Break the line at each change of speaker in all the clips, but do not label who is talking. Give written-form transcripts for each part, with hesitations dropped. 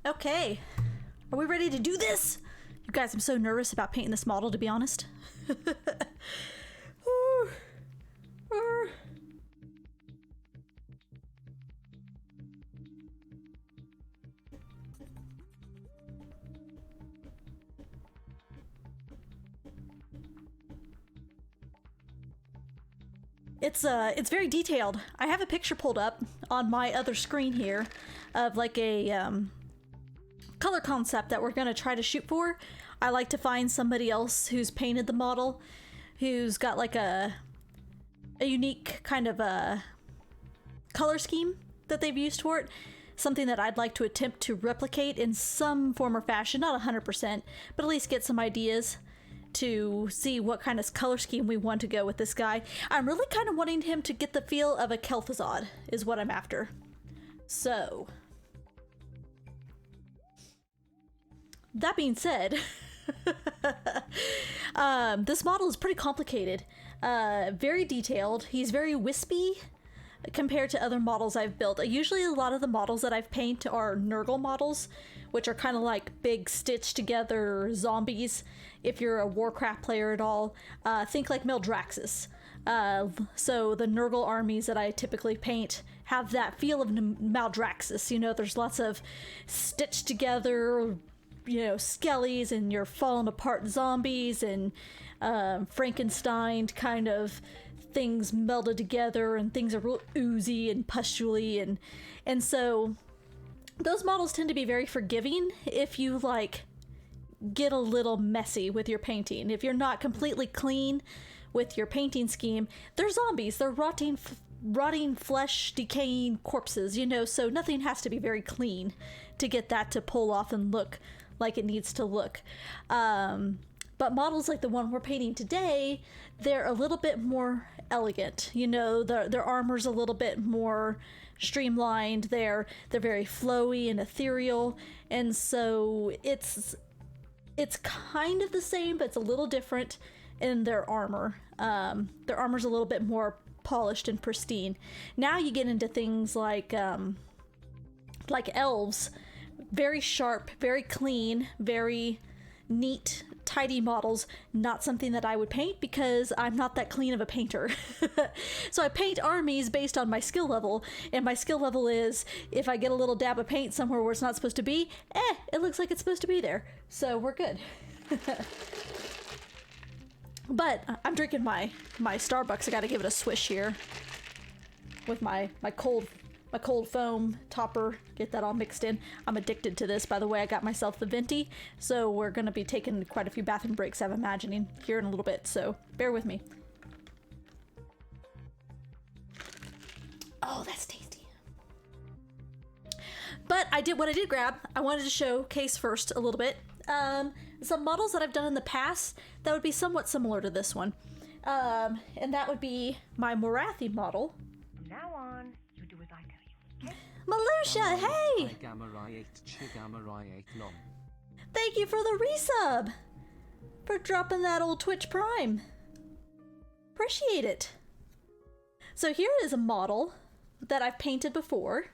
Okay, are we ready to do this? You guys, I'm so nervous about painting this model, to be honest. It's very detailed. I have a picture pulled up on my other screen here of like a color concept that we're gonna try to shoot for. I like to find somebody else who's painted the model, who's got like a unique kind of a color scheme that they've used for it. Something that I'd like to attempt to replicate in some form or fashion, not 100%, but at least get some ideas to see what kind of color scheme we want to go with this guy. I'm really kind of wanting him to get the feel of a Kel'Thuzad is what I'm after. So, that being said, this model is pretty complicated, very detailed. He's very wispy compared to other models I've built. Usually a lot of the models that I've painted are Nurgle models, which are kind of like big stitched together zombies. If you're a Warcraft player at all, think like Mildraxxus. So the Nurgle armies that I typically paint have that feel of Maldraxxus. You know, there's lots of stitched together, you know, skellies, and you're falling apart zombies, and Frankenstein kind of things melded together, and things are real oozy and pustuley, and so those models tend to be very forgiving if you like get a little messy with your painting. If you're not completely clean with your painting scheme, they're zombies, they're rotting flesh, decaying corpses, you know, so nothing has to be very clean to get that to pull off and look like it needs to look. But models like the one we're painting today, they're a little bit more elegant. You know, their armor's a little bit more streamlined. They're very flowy and ethereal, and so it's kind of the same, but it's a little different in their armor. Their armor's a little bit more polished and pristine. Now you get into things like elves, very sharp, very clean, very neat, tidy models. Not something that I would paint because I'm not that clean of a painter. So I paint armies based on my skill level, and my skill level is if I get a little dab of paint somewhere where it's not supposed to be, it looks like it's supposed to be there. So we're good. But I'm drinking my Starbucks. I gotta give it a swish here with my cold foam topper, get that all mixed in. I'm addicted to this, by the way. I got myself the venti, so we're gonna be taking quite a few bathroom breaks, I'm imagining, here in a little bit, so bear with me. Oh, that's tasty. But I did grab. I wanted to showcase first a little bit some models that I've done in the past that would be somewhat similar to this one. And that would be my Morathi model.
From now on, you do as I tell you.
Malusha, hey! Thank you for the resub! For dropping that old Twitch Prime. Appreciate it. So here is a model that I've painted before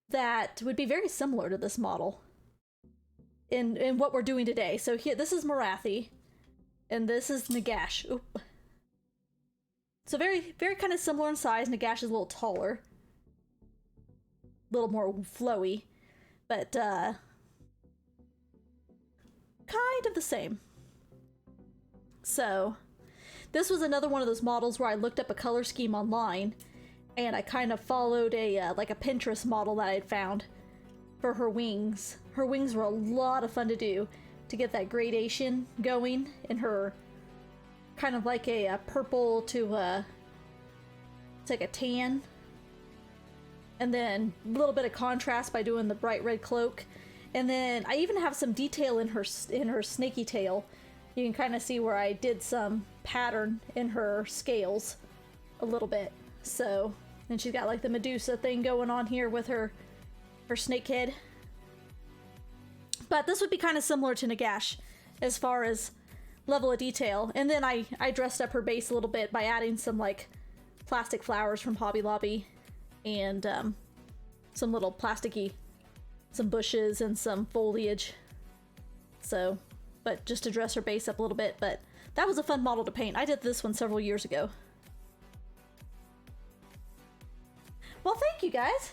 that would be very similar to this model in what we're doing today. So here, this is Morathi, and this is Nagash. Oop. So very, very kind of similar in size. Nagash is a little taller, a little more flowy, but kind of the same. So this was another one of those models where I looked up a color scheme online, and I kind of followed like a Pinterest model that I had found for her wings. Her wings were a lot of fun to do, to get that gradation going in her, kind of like a purple to it's like a tan, and then a little bit of contrast by doing the bright red cloak. And then I even have some detail in her snaky tail. You can kind of see where I did some pattern in her scales a little bit. So, and she's got like the Medusa thing going on here with her snake head. But this would be kind of similar to Nagash as far as level of detail. And then I dressed up her base a little bit by adding some like plastic flowers from Hobby Lobby and some little plasticky some bushes and some foliage. So, but just to dress her base up a little bit, but that was a fun model to paint. I did this one several years ago. Well, thank you guys.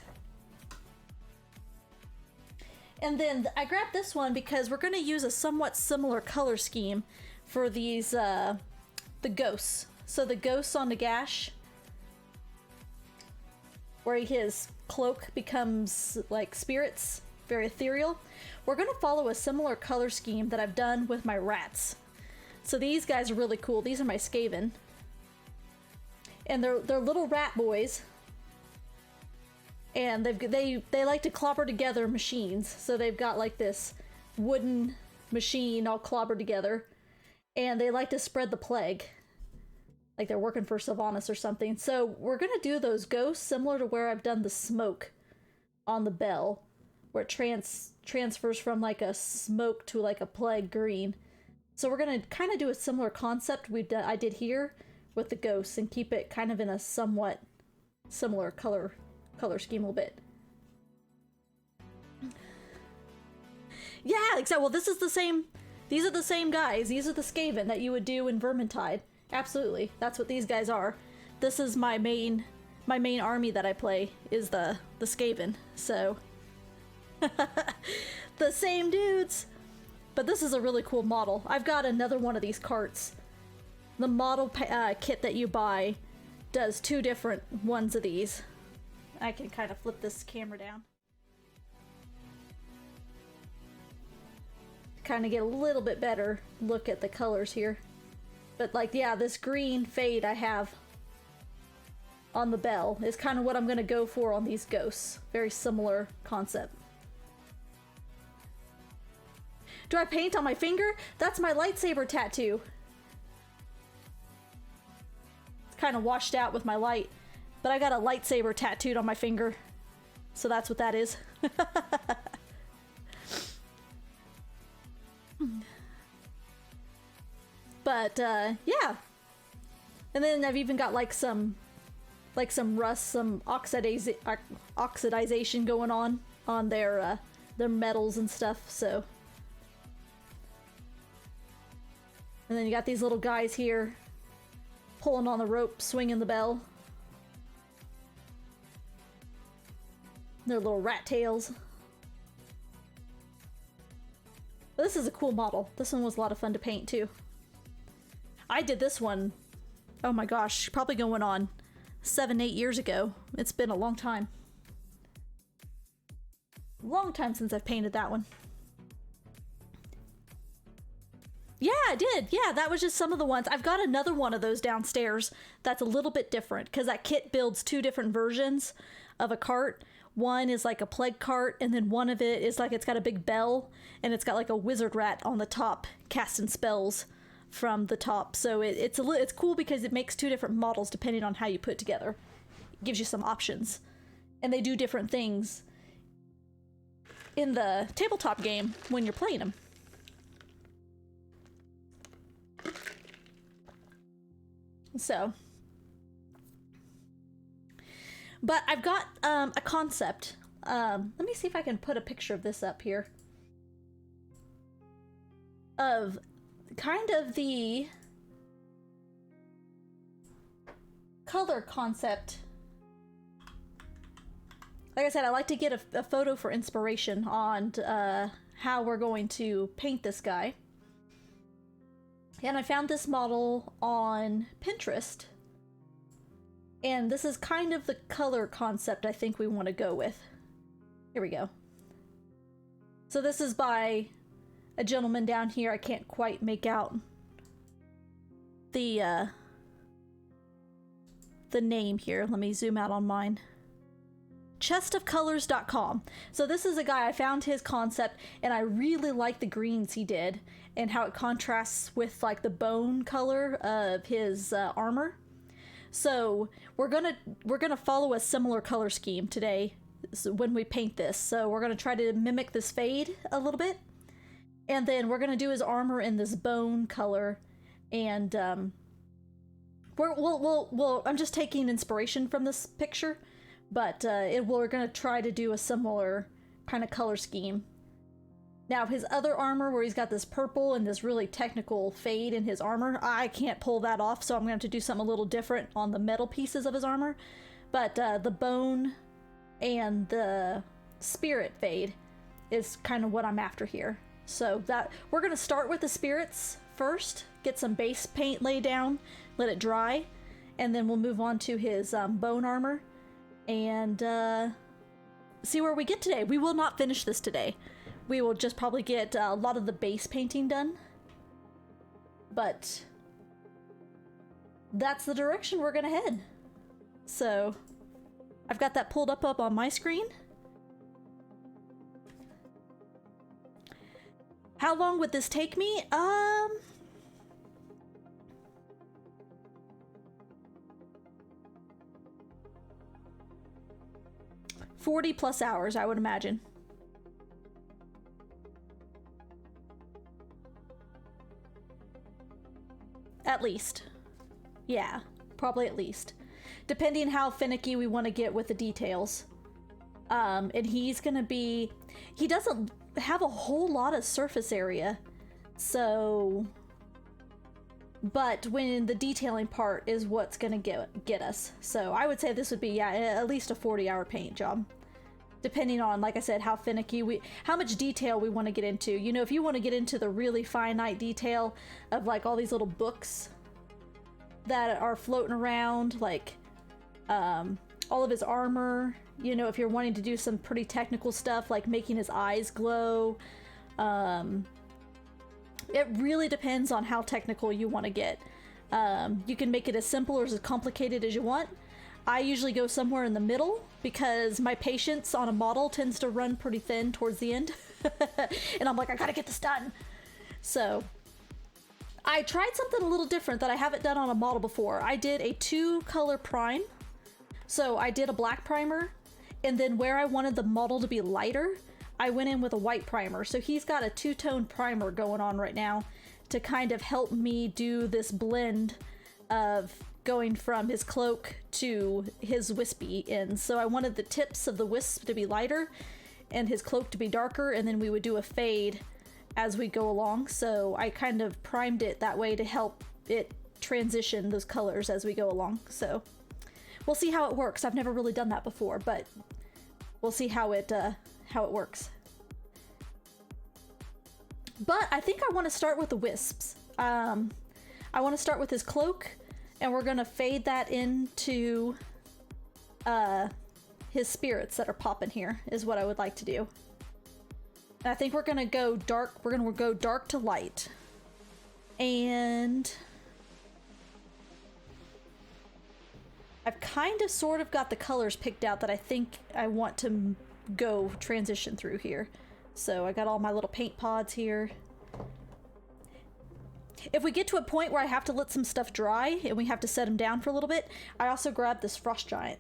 And then I grabbed this one because we're going to use a somewhat similar color scheme for these, the ghosts. So the ghosts on Nagash, where his cloak becomes like spirits, very ethereal. We're going to follow a similar color scheme that I've done with my rats. So these guys are really cool. These are my Skaven. And they're little rat boys. And they like to clobber together machines. So they've got like this wooden machine all clobbered together. And they like to spread the plague. Like they're working for Sylvanas or something. So we're going to do those ghosts similar to where I've done the smoke on the bell. Where it transfers from like a smoke to like a plague green. So we're going to kind of do a similar concept I did here with the ghosts and keep it kind of in a somewhat similar color scheme a little bit. Yeah, exactly. Well, this is the same. These are the same guys. These are the Skaven that you would do in Vermintide. Absolutely. That's what these guys are. This is my main army that I play is the Skaven. So the same dudes. But this is a really cool model. I've got another one of these carts. The model kit that you buy does 2 different ones of these. I can kind of flip this camera down. Kind of get a little bit better look at the colors here. But like, yeah, this green fade I have on the bell is kind of what I'm going to go for on these ghosts. Very similar concept. Do I paint on my finger? That's my lightsaber tattoo. It's kind of washed out with my light. But I got a lightsaber tattooed on my finger. So that's what that is. But, yeah. And then I've even got like some rust, some oxidization going on their metals and stuff, so. And then you got these little guys here pulling on the rope, swinging the bell. Their little rat tails. But this is a cool model. This one was a lot of fun to paint too. I did this one, oh my gosh, probably going on 7-8 years ago. It's been a long time. Long time since I've painted that one. Yeah, I did. Yeah, that was just some of the ones. I've got another one of those downstairs that's a little bit different because that kit builds 2 different versions of a cart. One is like a plague cart, and then one of it is like it's got a big bell, and it's got like a wizard rat on the top casting spells from the top. So it's cool because it makes 2 different models depending on how you put it together. It gives you some options, and they do different things in the tabletop game when you're playing them. So, but I've got a concept. Let me see if I can put a picture of this up here. Of kind of the color concept. Like I said, I like to get a photo for inspiration on how we're going to paint this guy. And I found this model on Pinterest. And this is kind of the color concept I think we want to go with. Here we go. So this is by a gentleman down here. I can't quite make out the name here. Let me zoom out on mine. chestofcolors.com. So this is a guy, I found his concept and I really like the greens he did and how it contrasts with like the bone color of his armor. So we're gonna follow a similar color scheme today when we paint this. So we're gonna try to mimic this fade a little bit, and then we're gonna do his armor in this bone color, and I'm just taking inspiration from this picture, but we're gonna try to do a similar kind of color scheme. Now, his other armor, where he's got this purple and this really technical fade in his armor, I can't pull that off, so I'm going to have to do something a little different on the metal pieces of his armor. But the bone and the spirit fade is kind of what I'm after here. So that we're going to start with the spirits first, get some base paint laid down, let it dry, and then we'll move on to his bone armor and see where we get today. We will not finish this today. We will just probably get a lot of the base painting done. But that's the direction we're gonna head. So I've got that pulled up on my screen. How long would this take me? 40 plus hours, I would imagine. At least. Yeah, probably at least. Depending how finicky we want to get with the details. And he's gonna be... He doesn't have a whole lot of surface area. So... But when the detailing part is what's gonna get us. So I would say this would be, yeah, at least a 40-hour paint job. Depending on, like I said, how finicky how much detail we want to get into. You know, if you want to get into the really finite detail of like all these little books that are floating around, like all of his armor, you know, if you're wanting to do some pretty technical stuff like making his eyes glow, it really depends on how technical you want to get. You can make it as simple or as complicated as you want. I usually go somewhere in the middle because my patience on a model tends to run pretty thin towards the end. And I'm like, I gotta get this done. So I tried something a little different that I haven't done on a model before. I did a 2-color prime. So I did a black primer, and then where I wanted the model to be lighter, I went in with a white primer. So he's got a 2-tone primer going on right now to kind of help me do this blend of going from his cloak to his wispy ends. So I wanted the tips of the wisp to be lighter and his cloak to be darker, and then we would do a fade as we go along. So I kind of primed it that way to help it transition those colors as we go along. So we'll see how it works. I've never really done that before, but we'll see how it works. But I think I want to start with the wisps. I want to start with his cloak, and we're gonna fade that into his spirits that are popping here, is what I would like to do. And I think we're gonna go dark. We're gonna go dark to light. And I've kind of sort of got the colors picked out that I think I want to go transition through here. So I got all my little paint pods here. If we get to a point where I have to let some stuff dry and we have to set them down for a little bit, I also grabbed this frost giant.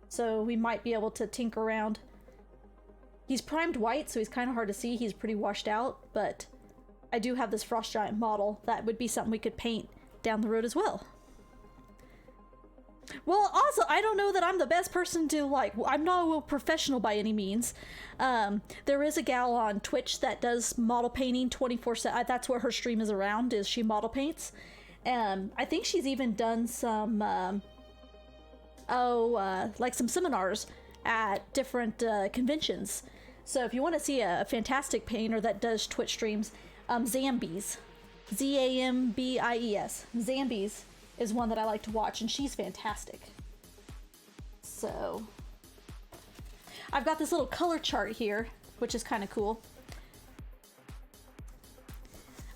So we might be able to tinker around. He's primed white, so he's kind of hard to see. He's pretty washed out, but I do have this frost giant model. That would be something we could paint down the road as well. Well, also, I don't know that I'm the best person to, like, I'm not a professional by any means. There is a gal on Twitch that does model painting 24/7. That's what her stream is around, is she model paints. I think she's even done some, like some seminars at different conventions. So if you want to see a fantastic painter that does Twitch streams, Zambies, Zambies, Zambies is one that I like to watch, and she's fantastic. So I've got this little color chart here, which is kind of cool.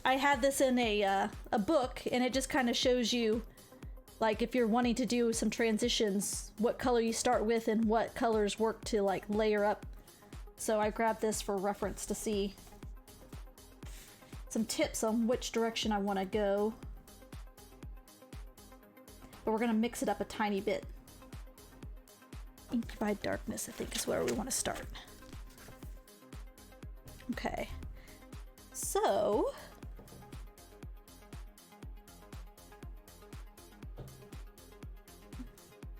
I had this in a book, and it just kind of shows you, like, if you're wanting to do some transitions, what color you start with and what colors work to, like, layer up. So I grabbed this for reference to see some tips on which direction I want to go. But we're going to mix it up a tiny bit. Incubi Darkness, I think, is where we want to start. Okay. So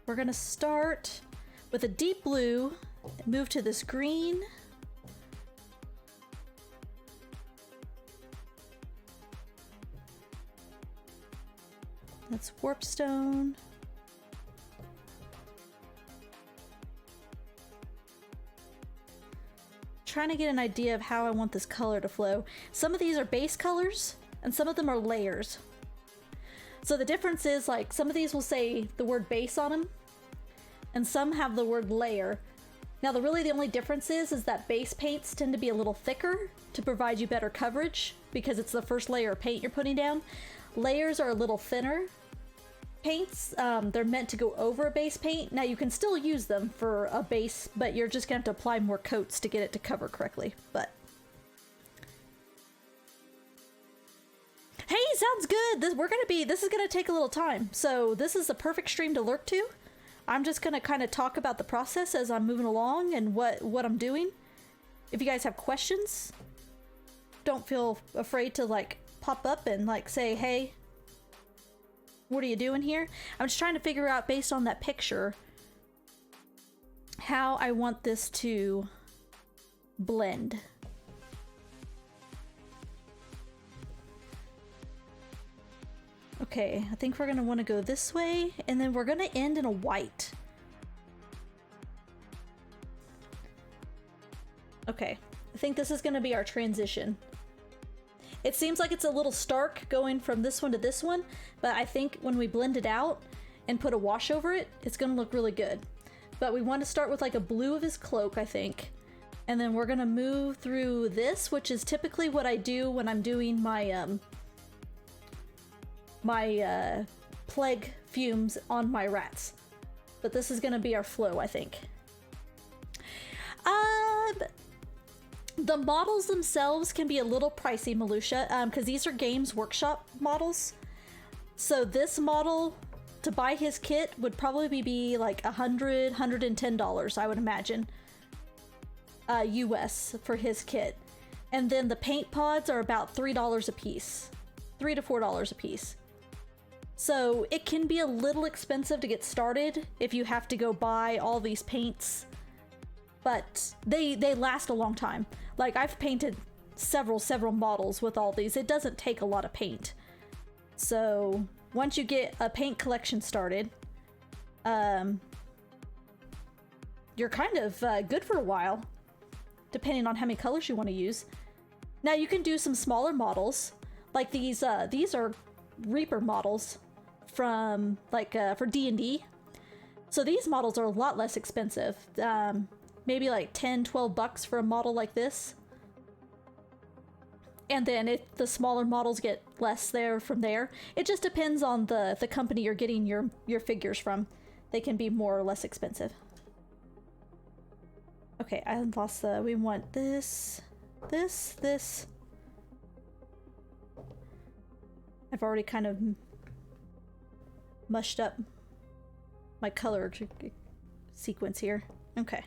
we're going to start with a deep blue, move to this green, That's warpstone. Trying to get an idea of how I want this color to flow. Some of these are base colors and some of them are layers. So the difference is, like, some of these will say the word base on them and some have the word layer. Now the only difference is that base paints tend to be a little thicker to provide you better coverage because it's the first layer of paint you're putting down. Layers are a little thinner paints. They're meant to go over a base paint. Now you can still use them for a base, but you're just gonna have to apply more coats to get it to cover correctly. But hey, sounds good. This is gonna take a little time, so this is a perfect stream to lurk to. I'm just gonna kind of talk about the process as I'm moving along and what I'm doing. If you guys have questions, don't feel afraid to like pop up and like say, hey, what are you doing here? I'm just trying to figure out, based on that picture, how I want this to blend. Okay, I think we're gonna want to go this way, and then we're gonna end in a white. Okay, I think this is gonna be our transition. It seems like it's a little stark going from this one to this one, but I think when we blend it out and put a wash over it, it's gonna look really good. But we want to start with like a blue of his cloak, I think. And then we're gonna move through this, which is typically what I do when I'm doing my plague fumes on my rats. But this is gonna be our flow, I think. The models themselves can be a little pricey, Malusha, because these are Games Workshop models. So this model, to buy his kit, would probably be like $100, $110, I would imagine. US for his kit. And then the paint pods are about $3 a piece. $3 to $4 a piece. So it can be a little expensive to get started if you have to go buy all these paints. But they last a long time. Like, I've painted several models with all these. It doesn't take a lot of paint. So once you get a paint collection started, you're kind of good for a while, depending on how many colors you want to use. Now you can do some smaller models, like these are Reaper models from like for D&D. So these models are a lot less expensive. Maybe like 10, 12 bucks for a model like this. And then the smaller models get less there from there. It just depends on the company you're getting your figures from. They can be more or less expensive. Okay, I lost we want this. I've already kind of mushed up my color sequence here. Okay.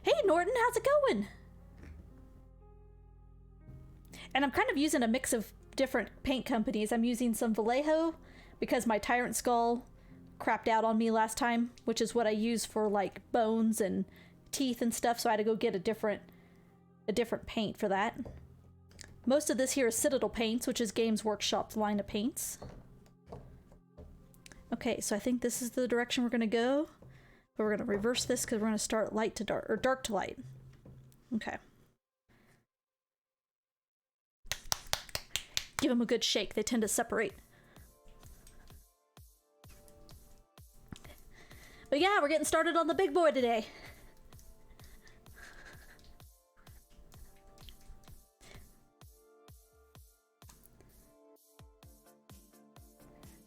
Hey Norton, how's it going? And I'm kind of using a mix of different paint companies. I'm using some Vallejo because my Tyrant Skull crapped out on me last time, which is what I use for like bones and teeth and stuff, so I had to go get a different paint for that. Most of this here is Citadel Paints, which is Games Workshop's line of paints. Okay, so I think this is the direction we're gonna go. But we're going to reverse this because we're going to start light to dark, or dark to light. Okay. Give them a good shake. They tend to separate. But yeah, we're getting started on the big boy today.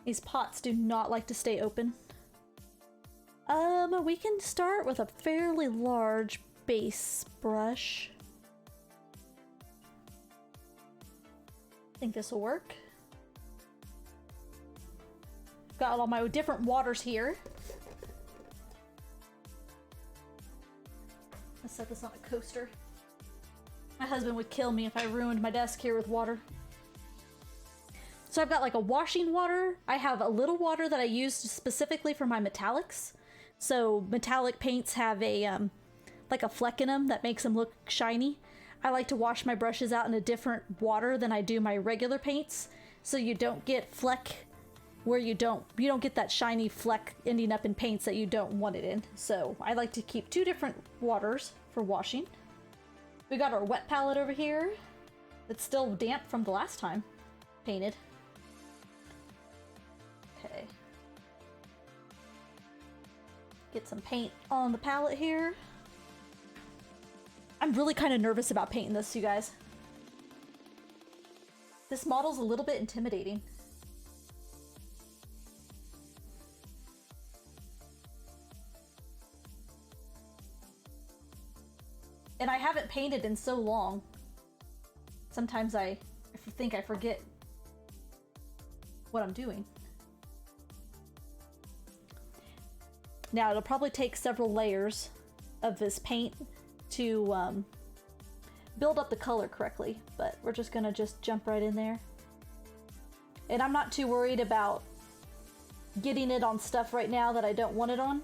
These pots do not like to stay open. We can start with a fairly large base brush. I think this will work. Got all my different waters here. Let's set this on a coaster. My husband would kill me if I ruined my desk here with water. So I've got like a washing water. I have a little water that I use specifically for my metallics. So metallic paints have a like a fleck in them that makes them look shiny. I like to wash my brushes out in a different water than I do my regular paints so you don't get fleck where you don't get that shiny fleck ending up in paints that you don't want it in. So I like to keep 2 different waters for washing. We got our wet palette over here. It's still damp from the last time painted. Okay. Get some paint on the palette here. I'm really kind of nervous about painting this, you guys. This model's a little bit intimidating. And I haven't painted in so long. Sometimes I think I forget what I'm doing. Now it'll probably take several layers of this paint to build up the color correctly, but we're just gonna jump right in there. And I'm not too worried about getting it on stuff right now that I don't want it on.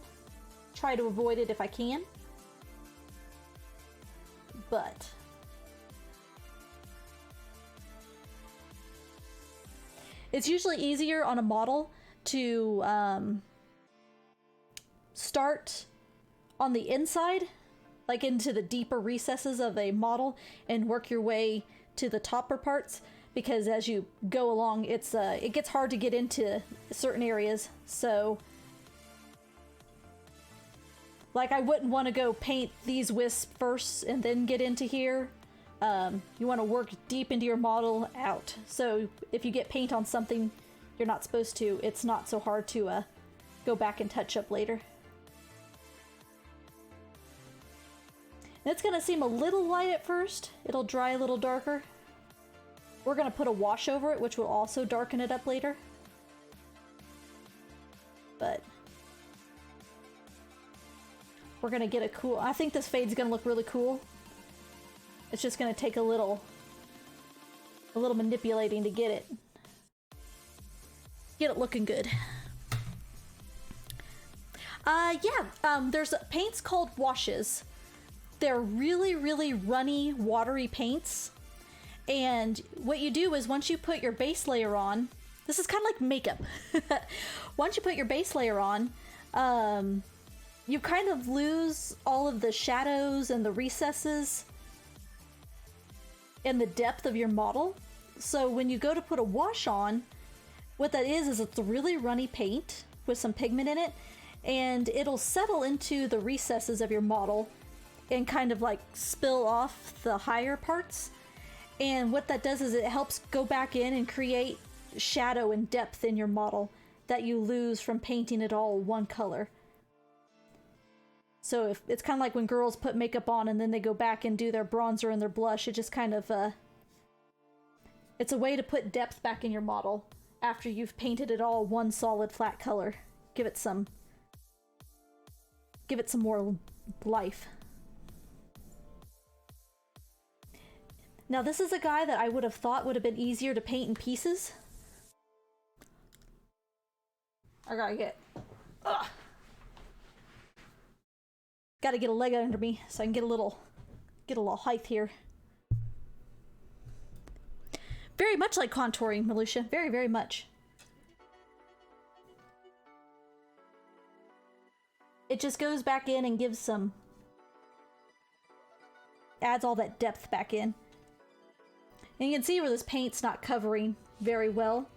Try to avoid it if I can. But it's usually easier on a model to start on the inside, like into the deeper recesses of a model, and work your way to the topper parts, because as you go along, it gets hard to get into certain areas. So like, I wouldn't want to go paint these wisps first and then get into here. You want to work deep into your model out. So if you get paint on something you're not supposed to, it's not so hard to go back and touch up later. And it's going to seem a little light at first. It'll dry a little darker. We're going to put a wash over it, which will also darken it up later. But we're gonna get a cool... I think this fade's gonna look really cool. It's just gonna take a little manipulating to get it looking good. There's paints called washes. They're really, really runny, watery paints. And what you do is, once you put your base layer on, this is kind of like makeup. Once you put your base layer on, you kind of lose all of the shadows and the recesses and the depth of your model. So when you go to put a wash on, what that is it's a really runny paint with some pigment in it, and it'll settle into the recesses of your model and kind of like spill off the higher parts. And what that does is it helps go back in and create shadow and depth in your model that you lose from painting it all one color. So if it's kind of like when girls put makeup on and then they go back and do their bronzer and their blush, it just kind of it's a way to put depth back in your model after you've painted it all one solid flat color. Give it some more life. Now this is a guy that I would have thought would have been easier to paint in pieces. I gotta get a leg under me so I can get a little height here. Very much like contouring, Melucia. Very, very much. It just goes back in and adds all that depth back in. And you can see where this paint's not covering very well,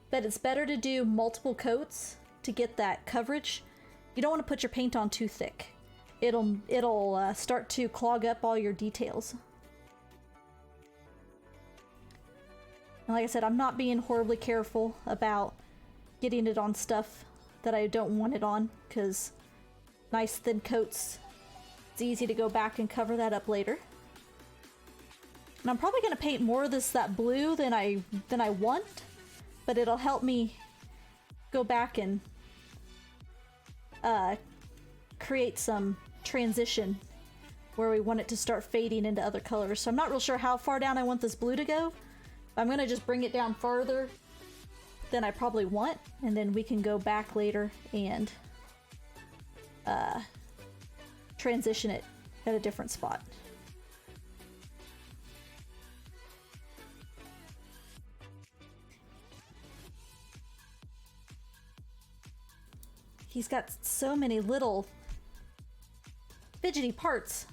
but it's better to do multiple coats to get that coverage. You don't want to put your paint on too thick. It'll start to clog up all your details. And like I said, I'm not being horribly careful about getting it on stuff that I don't want it on, because nice thin coats, it's easy to go back and cover that up later. And I'm probably going to paint more of that blue than I want, but it'll help me go back and create some transition where we want it to start fading into other colors. So I'm not real sure how far down I want this blue to go. I'm going to just bring it down farther than I probably want, and then we can go back later and transition it at a different spot. He's got so many little fidgety parts.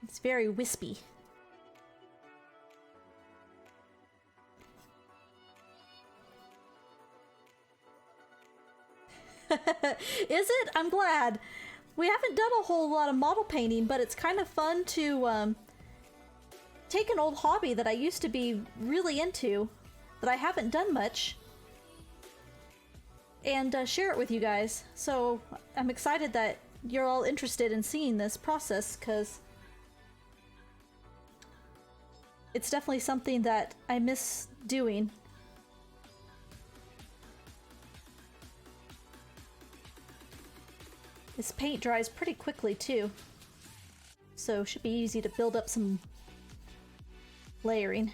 It's very wispy. Is it? I'm glad. We haven't done a whole lot of model painting, but it's kind of fun to take an old hobby that I used to be really into, that I haven't done much, and share it with you guys. So I'm excited that you're all interested in seeing this process, because it's definitely something that I miss doing. This paint dries pretty quickly too, so should be easy to build up some layering.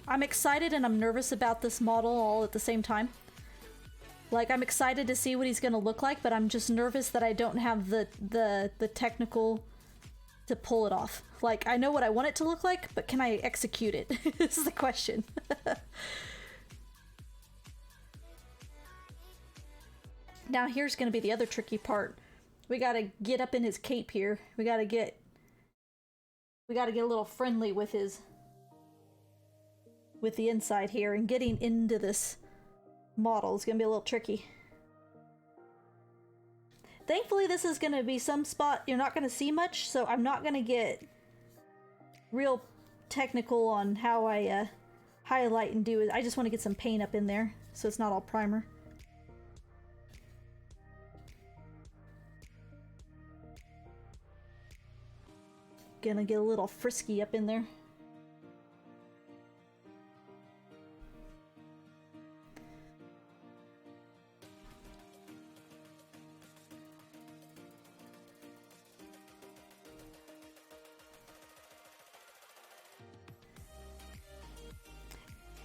I'm excited and I'm nervous about this model all at the same time. Like, I'm excited to see what he's gonna look like, but I'm just nervous that I don't have the technical to pull it off. Like, I know what I want it to look like, but can I execute it? This is the question. Now here's gonna be the other tricky part. We gotta get up in his cape here. We gotta get a little friendly with the inside here, and getting into this model is gonna be a little tricky. Thankfully, this is gonna be some spot you're not gonna see much, so I'm not gonna get real technical on how I highlight and do it. I just want to get some paint up in there so it's not all primer. Gonna get a little frisky up in there.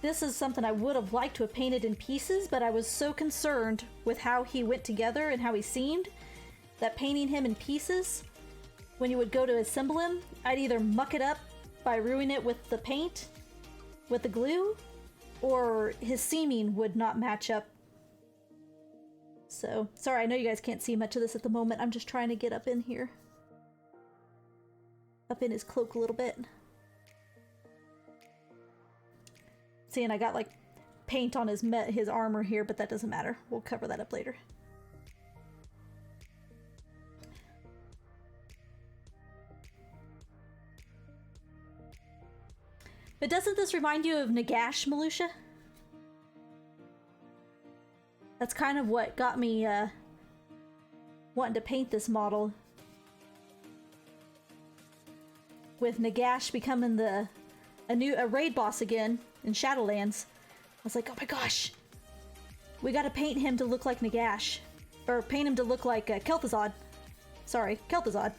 This is something I would have liked to have painted in pieces, but I was so concerned with how he went together and how he seemed that painting him in pieces, when you would go to assemble him, I'd either muck it up by ruining it with the paint, with the glue, or his seaming would not match up. So, sorry, I know you guys can't see much of this at the moment. I'm just trying to get up in here. Up in his cloak a little bit. See, and I got like paint on his armor here, but that doesn't matter. We'll cover that up later. But doesn't this remind you of Nagash, Malusha? That's kind of what got me wanting to paint this model. With Nagash becoming a raid boss again in Shadowlands. I was like, oh my gosh, we gotta paint him to look like Nagash. Or paint him to look like Kel'Thuzad. Sorry, Kel'Thuzad.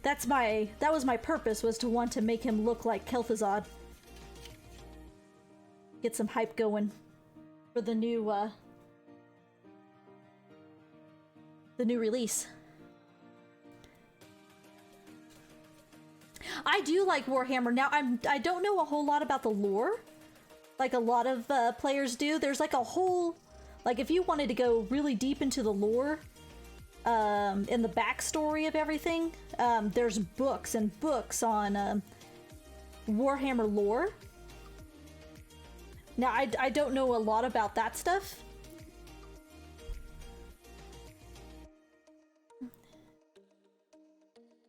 That was my purpose, was to want to make him look like Kel'Thuzad. Get some hype going for the new release. I do like Warhammer. Now, I don't know a whole lot about the lore, like a lot of players do. There's like a whole, like if you wanted to go really deep into the lore, in the backstory of everything, there's books and books on Warhammer lore. Now, I don't know a lot about that stuff.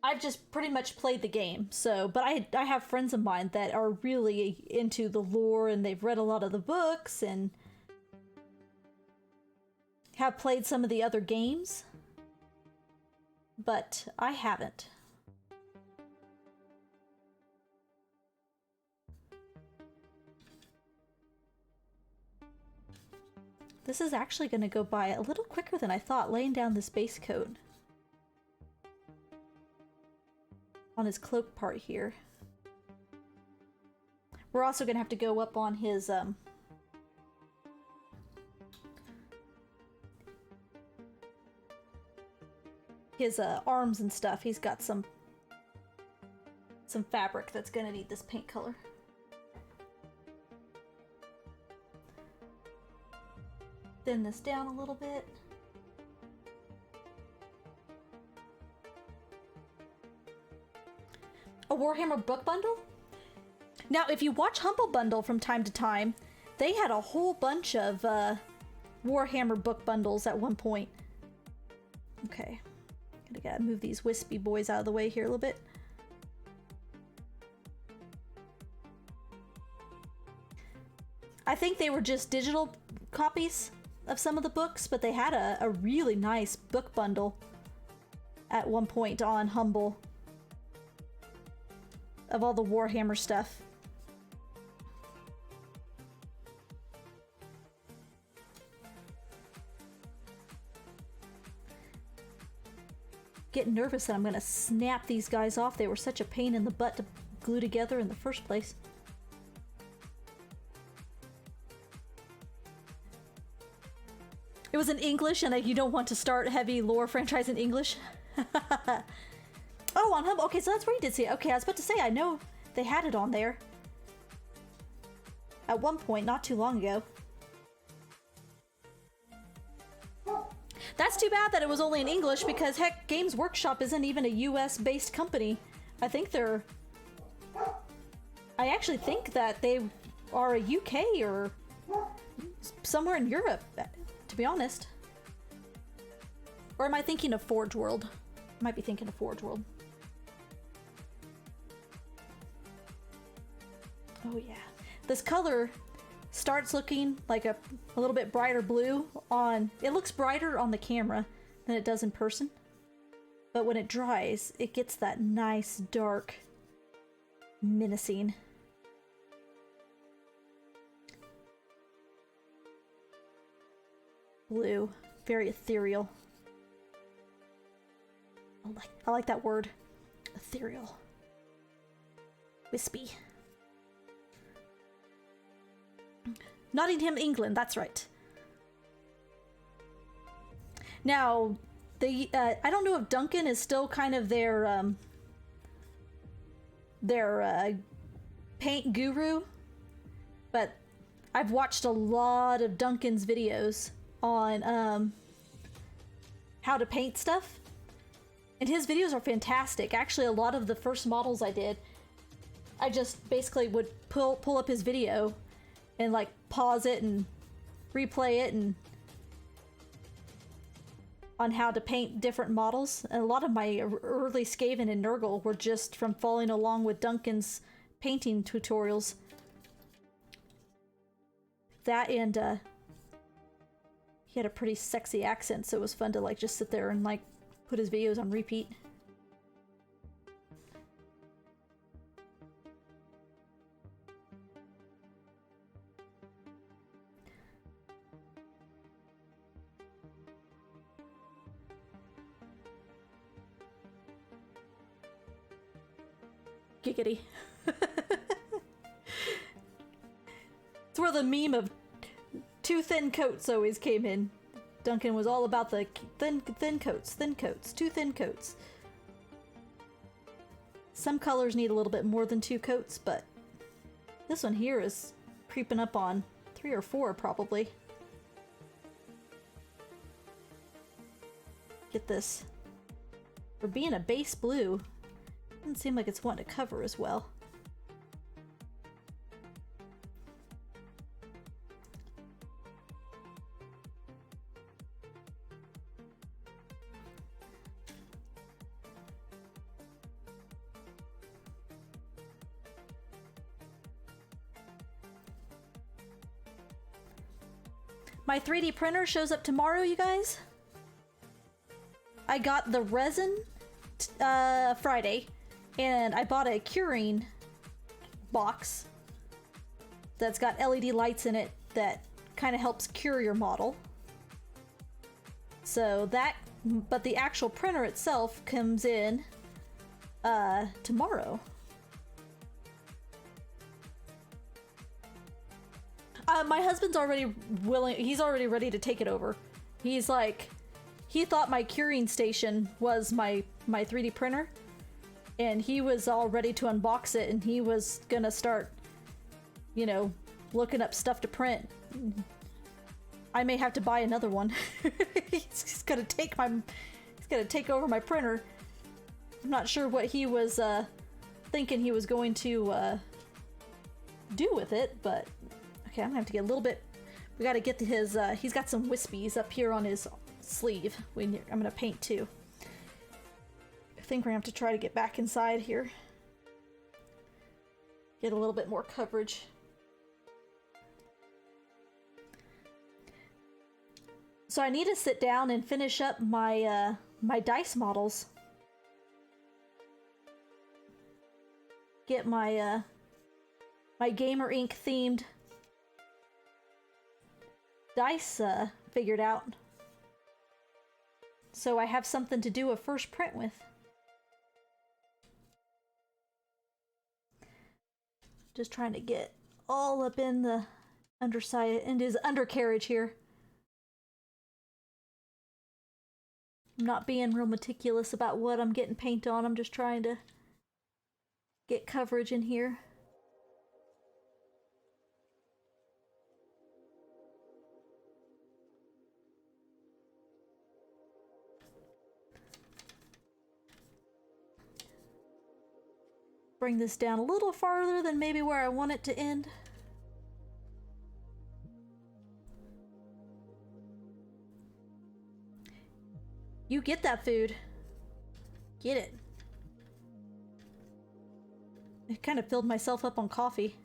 I've just pretty much played the game, so, but I have friends of mine that are really into the lore, and they've read a lot of the books and have played some of the other games, but I haven't. This is actually going to go by a little quicker than I thought, laying down this base coat on his cloak part here. We're also going to have to go up on his arms and stuff. He's got some fabric that's going to need this paint color. Thin this down a little bit. A Warhammer book bundle? Now, if you watch Humble Bundle from time to time, they had a whole bunch of Warhammer book bundles at one point. Okay. Gotta move these wispy boys out of the way here a little bit. I think they were just digital copies of some of the books, but they had a really nice book bundle at one point on Humble of all the Warhammer stuff. Getting nervous that I'm gonna snap these guys off. They were such a pain in the butt to glue together in the first place. It was in English, and you don't want to start heavy lore franchise in English. Oh, on Humble. Okay, so that's where you did see it. Okay, I was about to say, I know they had it on there at one point, not too long ago. That's too bad that it was only in English, because heck, Games Workshop isn't even a US-based company. I actually think that they are a UK or somewhere in Europe, to be honest. Or am I thinking of Forge World? I might be thinking of Forge World. Oh yeah. This color starts looking like a little bit brighter blue on... It looks brighter on the camera than it does in person. But when it dries, it gets that nice, dark, menacing. Blue. Very ethereal. I like that word. Ethereal. Wispy. Nottingham, England, that's right. Now, I don't know if Duncan is still kind of their paint guru, but I've watched a lot of Duncan's videos on how to paint stuff, and his videos are fantastic. Actually, a lot of the first models I did, I just basically would pull up his video and like pause it and replay it and on how to paint different models. And a lot of my early Skaven and Nurgle were just from following along with Duncan's painting tutorials. That, and he had a pretty sexy accent, so it was fun to like just sit there and like put his videos on repeat. Giggity. It's where the meme of too thin coats always came in. Duncan was all about the thin coats, too thin coats. Some colors need a little bit more than 2 coats, but this one here is creeping up on 3 or 4 probably. Get this. For being a base blue, doesn't seem like it's wanting to cover as well. My 3D printer shows up tomorrow, you guys. I got the resin Friday, and I bought a curing box that's got LED lights in it that kind of helps cure your model. So that, but the actual printer itself comes in tomorrow. My husband's already willing, he's already ready to take it over. He's like, he thought my curing station was my 3D printer, and he was all ready to unbox it, and he was gonna start, you know, looking up stuff to print. I may have to buy another one. He's gonna take over my printer. I'm not sure what he was thinking he was going to do with it, but okay, I'm gonna have to get a little bit. We gotta get to his. He's got some wispies up here on his sleeve. I'm gonna paint too. I think we're gonna have to try to get back inside here. Get a little bit more coverage. So I need to sit down and finish up my my dice models. Get my my Gamer Inc. themed dice figured out. So I have something to do a first print with. Just trying to get all up in the underside, into his undercarriage here. I'm not being real meticulous about what I'm getting paint on. I'm just trying to get coverage in here. Bring this down a little farther than maybe where I want it to end. You get that food. Get it. I kind of filled myself up on coffee.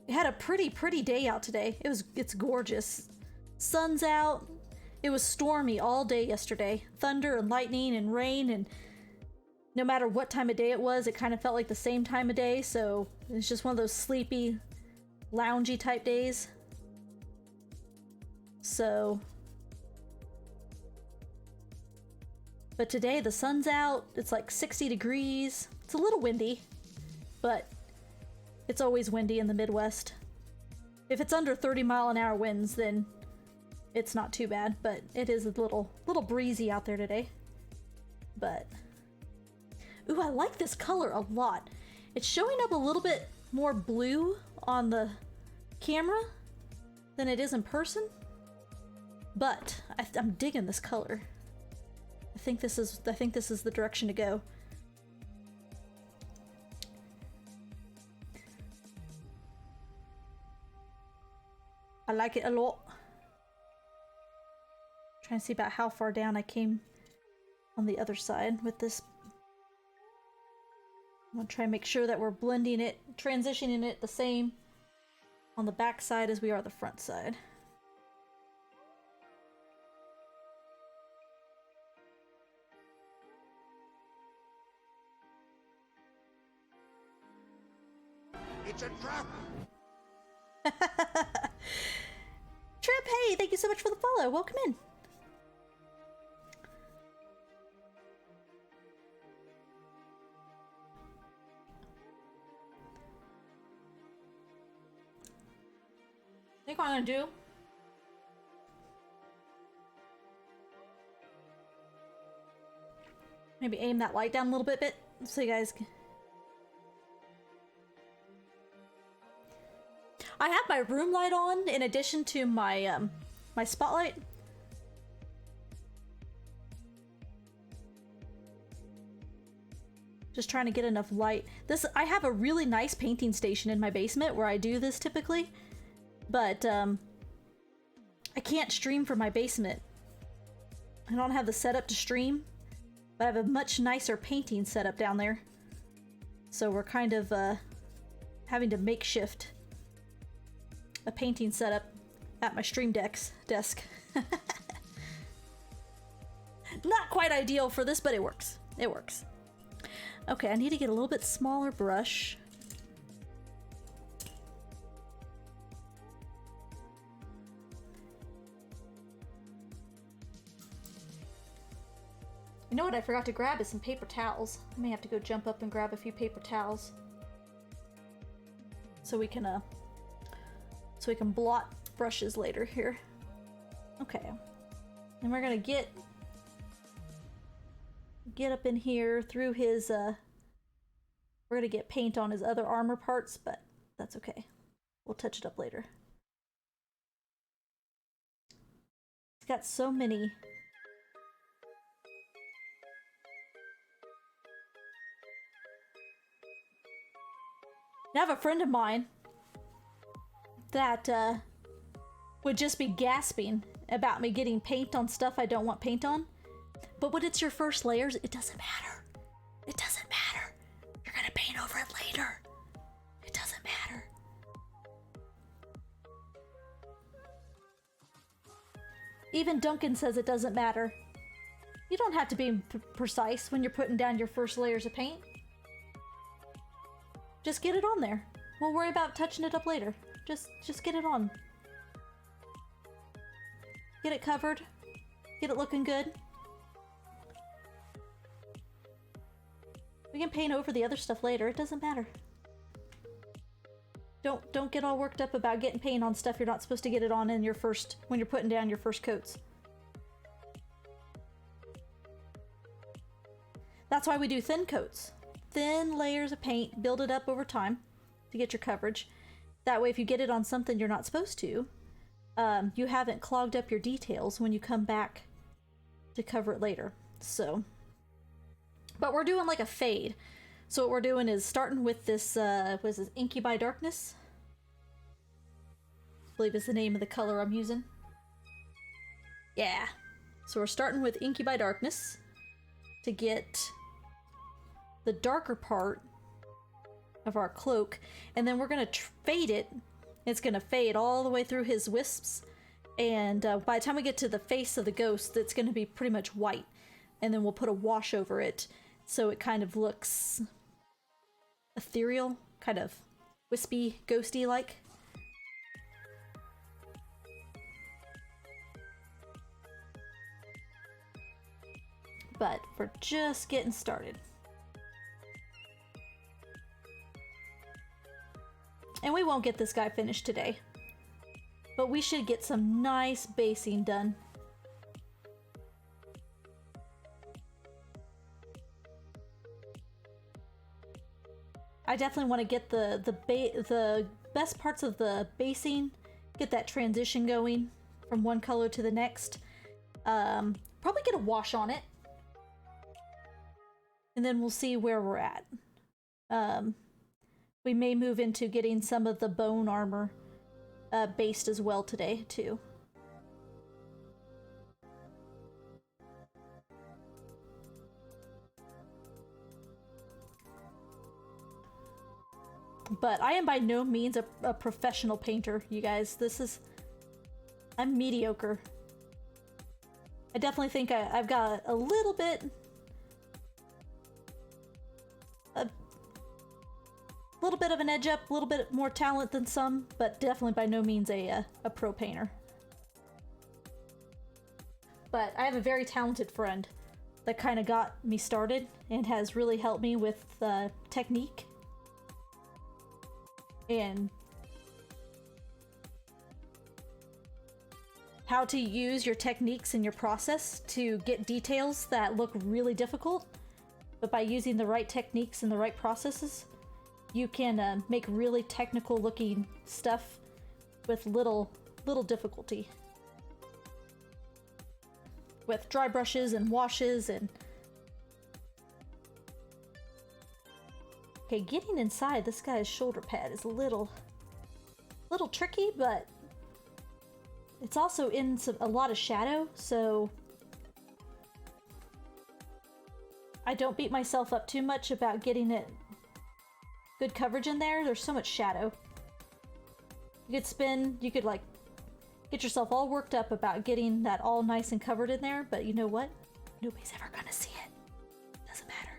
It had a pretty day out today. It's gorgeous. Sun's out. It was stormy all day yesterday. Thunder and lightning and rain, and no matter what time of day it was, it kind of felt like the same time of day, so it's just one of those sleepy, loungy type days. So, but today the sun's out, it's like 60 degrees. It's a little windy, but it's always windy in the Midwest. If it's under 30-mile-an-hour winds, then it's not too bad, but it is a little breezy out there today. But, ooh, I like this color a lot. It's showing up a little bit more blue on the camera than it is in person. But I'm digging this color. I think this is the direction to go. I like it a lot. Trying to see about how far down I came on the other side with this. I'm gonna try and make sure that we're blending it, transitioning it the same on the back side as we are the front side.
It's a trap!
Trip, hey, thank you so much for the follow. Welcome in. I think what I'm gonna do, maybe aim that light down a little bit so you guys can. I have my room light on in addition to my my spotlight. Just trying to get enough light. I have a really nice painting station in my basement where I do this typically, but I can't stream from my basement. I don't have the setup to stream, but I have a much nicer painting setup down there. So we're kind of having to makeshift a painting setup at my stream desk. Not quite ideal for this, but it works. It works. Okay, I need to get a little bit smaller brush. You know what I forgot to grab is some paper towels. I may have to go jump up and grab a few paper towels. So we can blot brushes later here. Okay. And we're gonna get up in here through his, we're gonna get paint on his other armor parts, but that's okay. We'll touch it up later. He's got so many. I have a friend of mine that would just be gasping about me getting paint on stuff I don't want paint on. But when it's your first layers, it doesn't matter. It doesn't matter. You're gonna paint over it later. It doesn't matter. Even Duncan says it doesn't matter. You don't have to be precise when you're putting down your first layers of paint. Just get it on there. We'll worry about touching it up later. Just get it on. Get it covered. Get it looking good. We can paint over the other stuff later. It doesn't matter. Don't get all worked up about getting paint on stuff you're not supposed to get it on in your first, when you're putting down your first coats. That's why we do thin coats. Thin layers of paint, build it up over time to get your coverage. That way if you get it on something you're not supposed to, you haven't clogged up your details when you come back to cover it later. So, but we're doing like a fade. So what we're doing is starting with this, was this Incubi Darkness? I believe is the name of the color I'm using. Yeah. So we're starting with Incubi Darkness to get the darker part of our cloak, and then we're gonna fade it. It's gonna fade all the way through his wisps, and by the time we get to the face of the ghost, it's gonna be pretty much white, and then we'll put a wash over it so it kind of looks ethereal, kind of wispy, ghosty like. But we're just getting started. And we won't get this guy finished today, but we should get some nice basing done. I definitely want to get the best parts of the basing, get that transition going from one color to the next. Probably get a wash on it, and then we'll see where we're at. We may move into getting some of the bone armor based as well today, too. But I am by no means a professional painter, you guys. I'm mediocre. I definitely think I've got a little bit of an edge up, a little bit more talent than some, but definitely by no means a pro painter. But I have a very talented friend that kind of got me started and has really helped me with technique and how to use your techniques in your process to get details that look really difficult, but by using the right techniques and the right processes, you can make really technical looking stuff with little difficulty. With dry brushes and washes and... Okay, getting inside this guy's shoulder pad is a little tricky, but it's also in a lot of shadow, so I don't beat myself up too much about getting it good coverage in there. There's so much shadow. You could spin, you could like get yourself all worked up about getting that all nice and covered in there, but you know what? Nobody's ever gonna see it. Doesn't matter.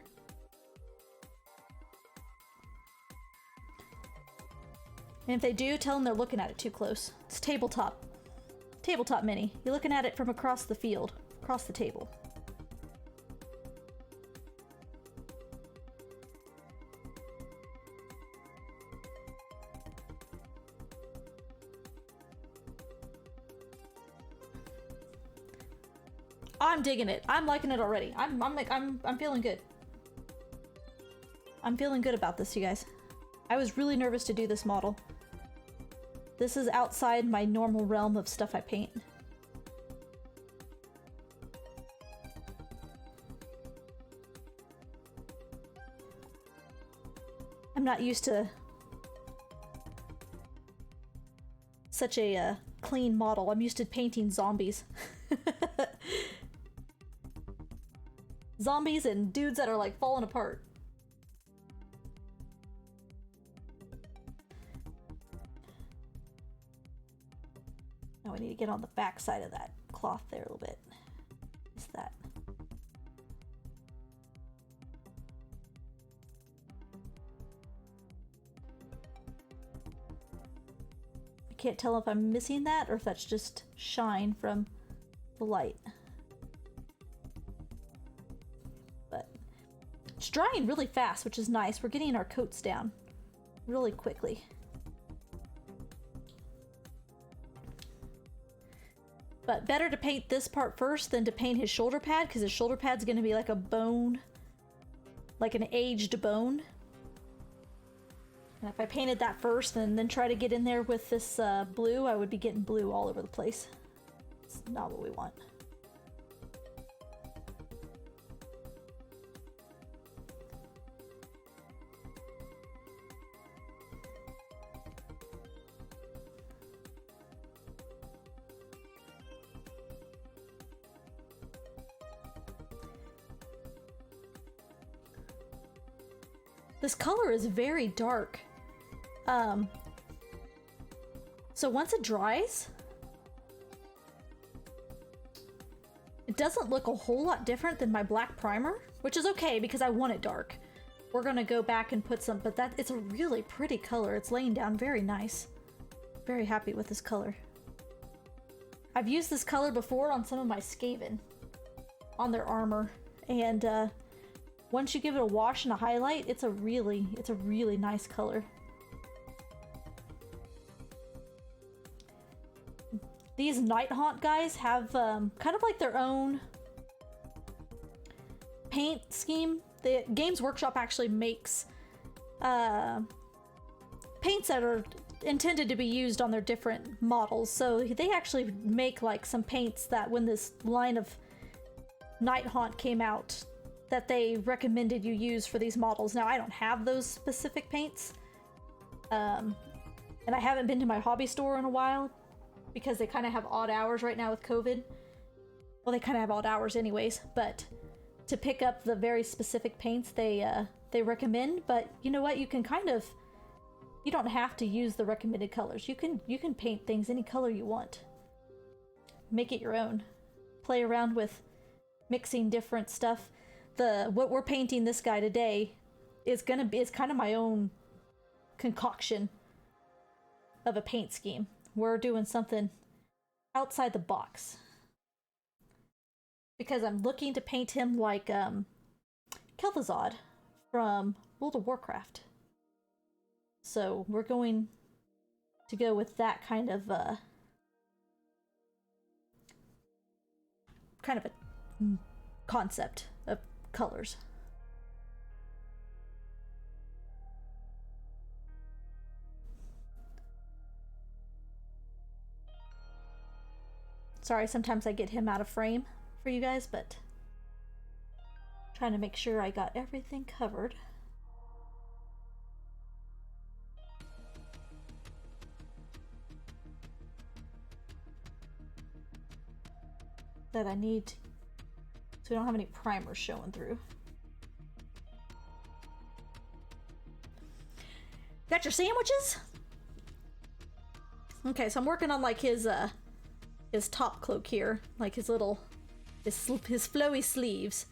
And if they do, tell them they're looking at it too close. It's tabletop mini. You're looking at it from across the field, across the table. I'm digging it. I'm liking it already. I'm feeling good. I'm feeling good about this, you guys. I was really nervous to do this model. This is outside my normal realm of stuff I paint. I'm not used to such a clean model. I'm used to painting zombies. Zombies and dudes that are like falling apart. Now we need to get on the back side of that cloth there a little bit. Just that. I can't tell if I'm missing that or if that's just shine from the light. But it's drying really fast, which is nice. We're getting our coats down really quickly. But better to paint this part first than to paint his shoulder pad, because his shoulder pad's going to be like a bone, like an aged bone. And if I painted that first and then try to get in there with this blue, I would be getting blue all over the place. It's not what we want. This color is very dark. So once it dries, it doesn't look a whole lot different than my black primer, which is okay because I want it dark. We're gonna go back and put some, but it's a really pretty color. It's laying down very nice. Very happy with this color. I've used this color before on some of my Skaven, on their armor, and once you give it a wash and a highlight, it's a really nice color. These Night Haunt guys have kind of like their own paint scheme. The Games Workshop actually makes paints that are intended to be used on their different models. So they actually make like some paints that when this line of Night Haunt came out, that they recommended you use for these models. Now I don't have those specific paints, and I haven't been to my hobby store in a while because they kind of have odd hours right now with COVID. Well, they kind of have odd hours anyways, but to pick up the very specific paints they recommend. But you know what, you can you don't have to use the recommended colors. You can paint things any color you want. Make it your own. Play around with mixing different stuff. What we're painting this guy today is kind of my own concoction of a paint scheme. We're doing something outside the box because I'm looking to paint him like Kel'Thuzad from World of Warcraft. So we're going to go with that kind of a concept of colors. Sorry, sometimes I get him out of frame for you guys, but trying to make sure I got everything covered. That I need, so we don't have any primers showing through. Got your sandwiches? Okay, so I'm working on like his top cloak here, like his flowy sleeves.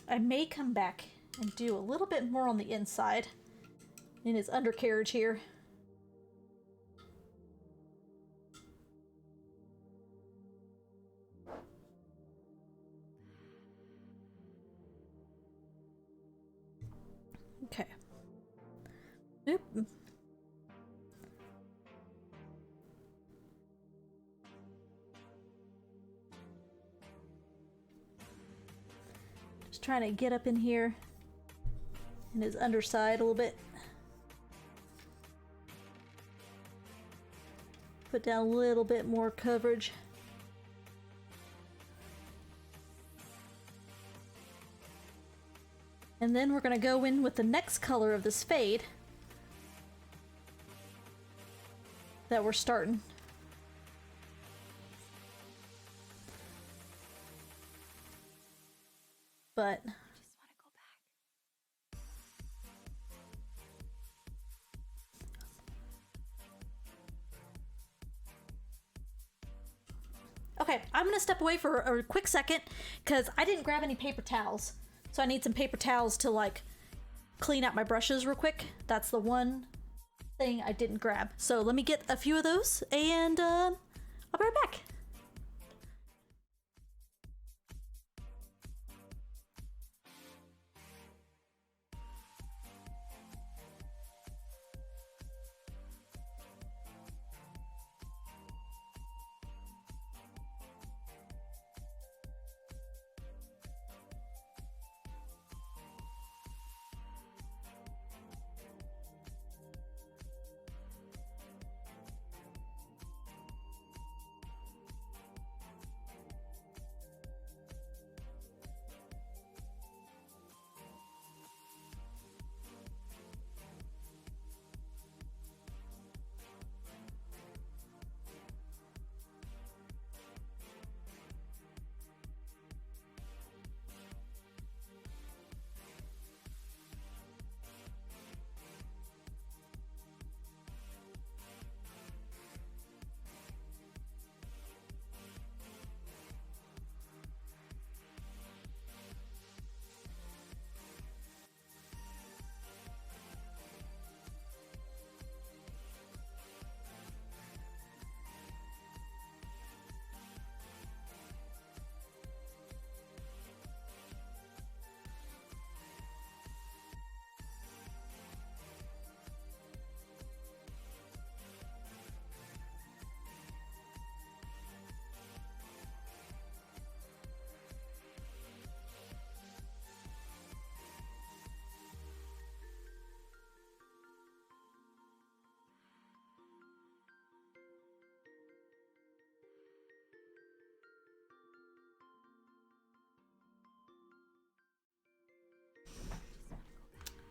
I may come back and do a little bit more on the inside in his undercarriage here. Okay. Just trying to get up in here in his underside a little bit. Put down a little bit more coverage. And then we're going to go in with the next color of this fade that we're starting. But I just want to go back. Okay, I'm gonna step away for a quick second because I didn't grab any paper towels. So I need some paper towels to like clean out my brushes real quick. That's the one thing I didn't grab. So let me get a few of those and I'll be right back.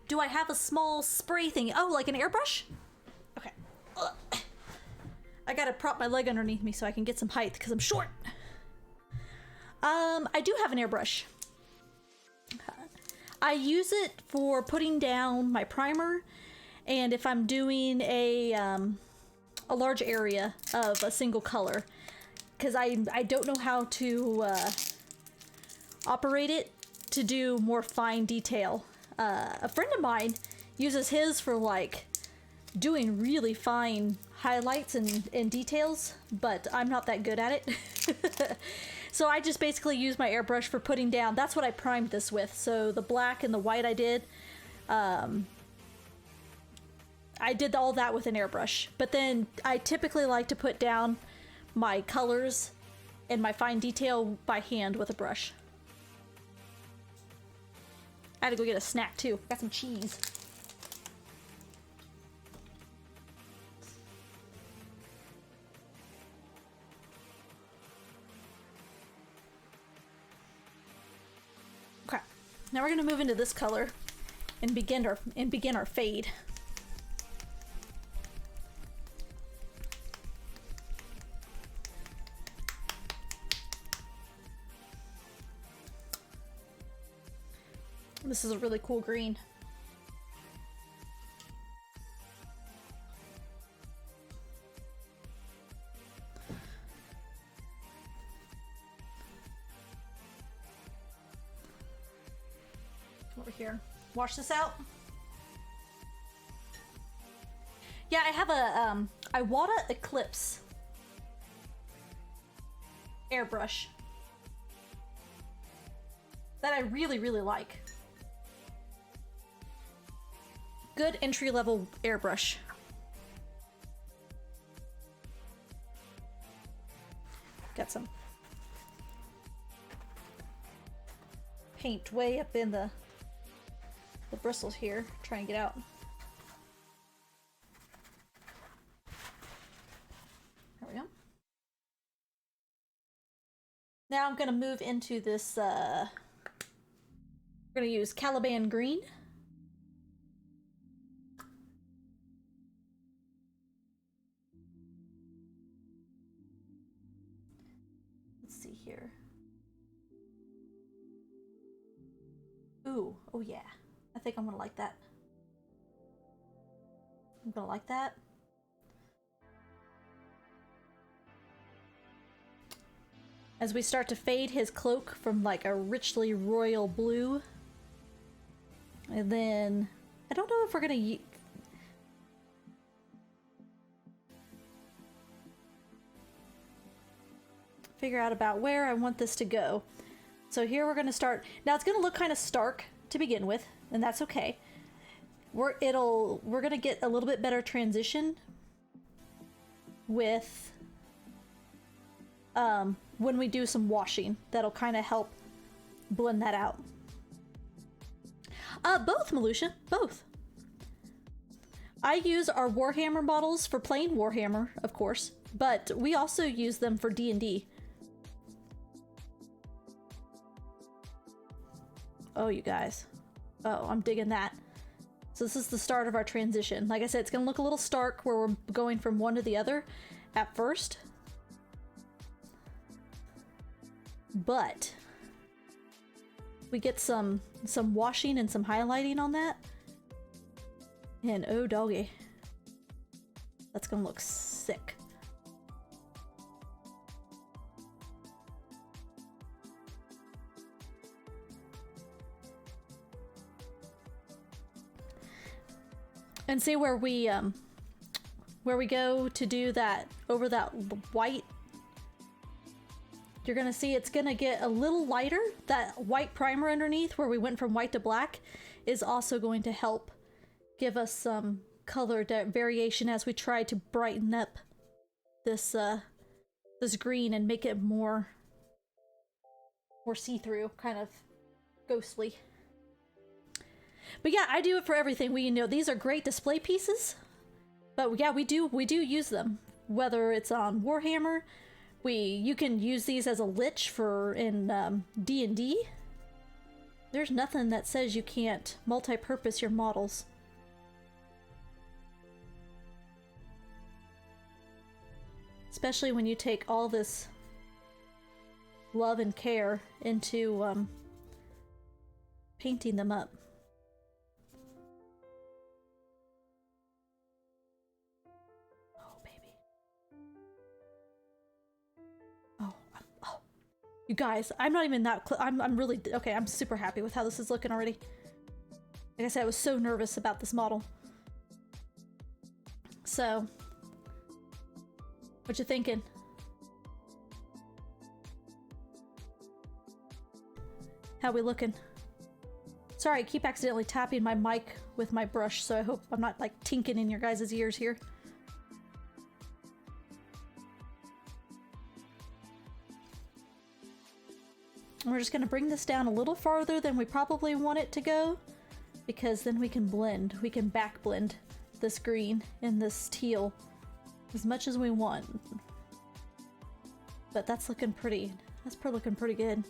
Do I have a small spray thing? Oh, like an airbrush? Okay. Ugh. I gotta prop my leg underneath me so I can get some height because I'm short. I do have an airbrush. I use it for putting down my primer, and if I'm doing a large area of a single color, because I don't know how to operate it to do more fine detail. A friend of mine uses his for like doing really fine highlights and details, but I'm not that good at it. So I just basically use my airbrush for putting down. That's what I primed this with. So the black and the white I did all that with an airbrush. But then I typically like to put down my colors and my fine detail by hand with a brush. I had to go get a snack too. Got some cheese. Okay, now we're gonna move into this color and begin our fade. This is a really cool green. Over here. Wash this out. Yeah, I have a Iwata Eclipse airbrush that I really, really like. Good entry-level airbrush. Got some paint way up in the bristles here. Try and get out. There we go. Now I'm gonna move into this, we're gonna use Caliban Green. Let's see here. Ooh, oh yeah. I think I'm gonna like that. I'm gonna like that. As we start to fade his cloak from like a richly royal blue. And then, I don't know if we're gonna figure out about where I want this to go. So here we're gonna start. Now it's gonna look kind of stark to begin with, and that's okay. We're gonna get a little bit better transition with when we do some washing. That'll kind of help blend that out. Both, Malusha, both. I use our Warhammer models for playing Warhammer, of course, but we also use them for D&D. Oh, you guys. Oh, I'm digging that. So this is the start of our transition. Like I said, it's gonna look a little stark where we're going from one to the other at first. But we get some washing and some highlighting on that. And oh doggy. That's gonna look sick. And see where we go to do that over that white. You're gonna see it's gonna get a little lighter. That white primer underneath where we went from white to black is also going to help give us some color variation as we try to brighten up this this green and make it more see-through, kind of ghostly. But yeah, I do it for everything. These are great display pieces, but yeah, we do use them. Whether it's on Warhammer, you can use these as a lich in D&D. There's nothing that says you can't multi-purpose your models. Especially when you take all this love and care into painting them up. You guys, I'm not even that I'm really okay. I'm super happy with how this is looking already. Like I said, I was so nervous about this model. So, what you thinking? How we looking? Sorry, I keep accidentally tapping my mic with my brush, so I hope I'm not like tinking in your guys' ears here. We're just going to bring this down a little farther than we probably want it to go, because then we can blend. We can back blend this green and this teal as much as we want. But that's looking pretty. That's looking pretty good.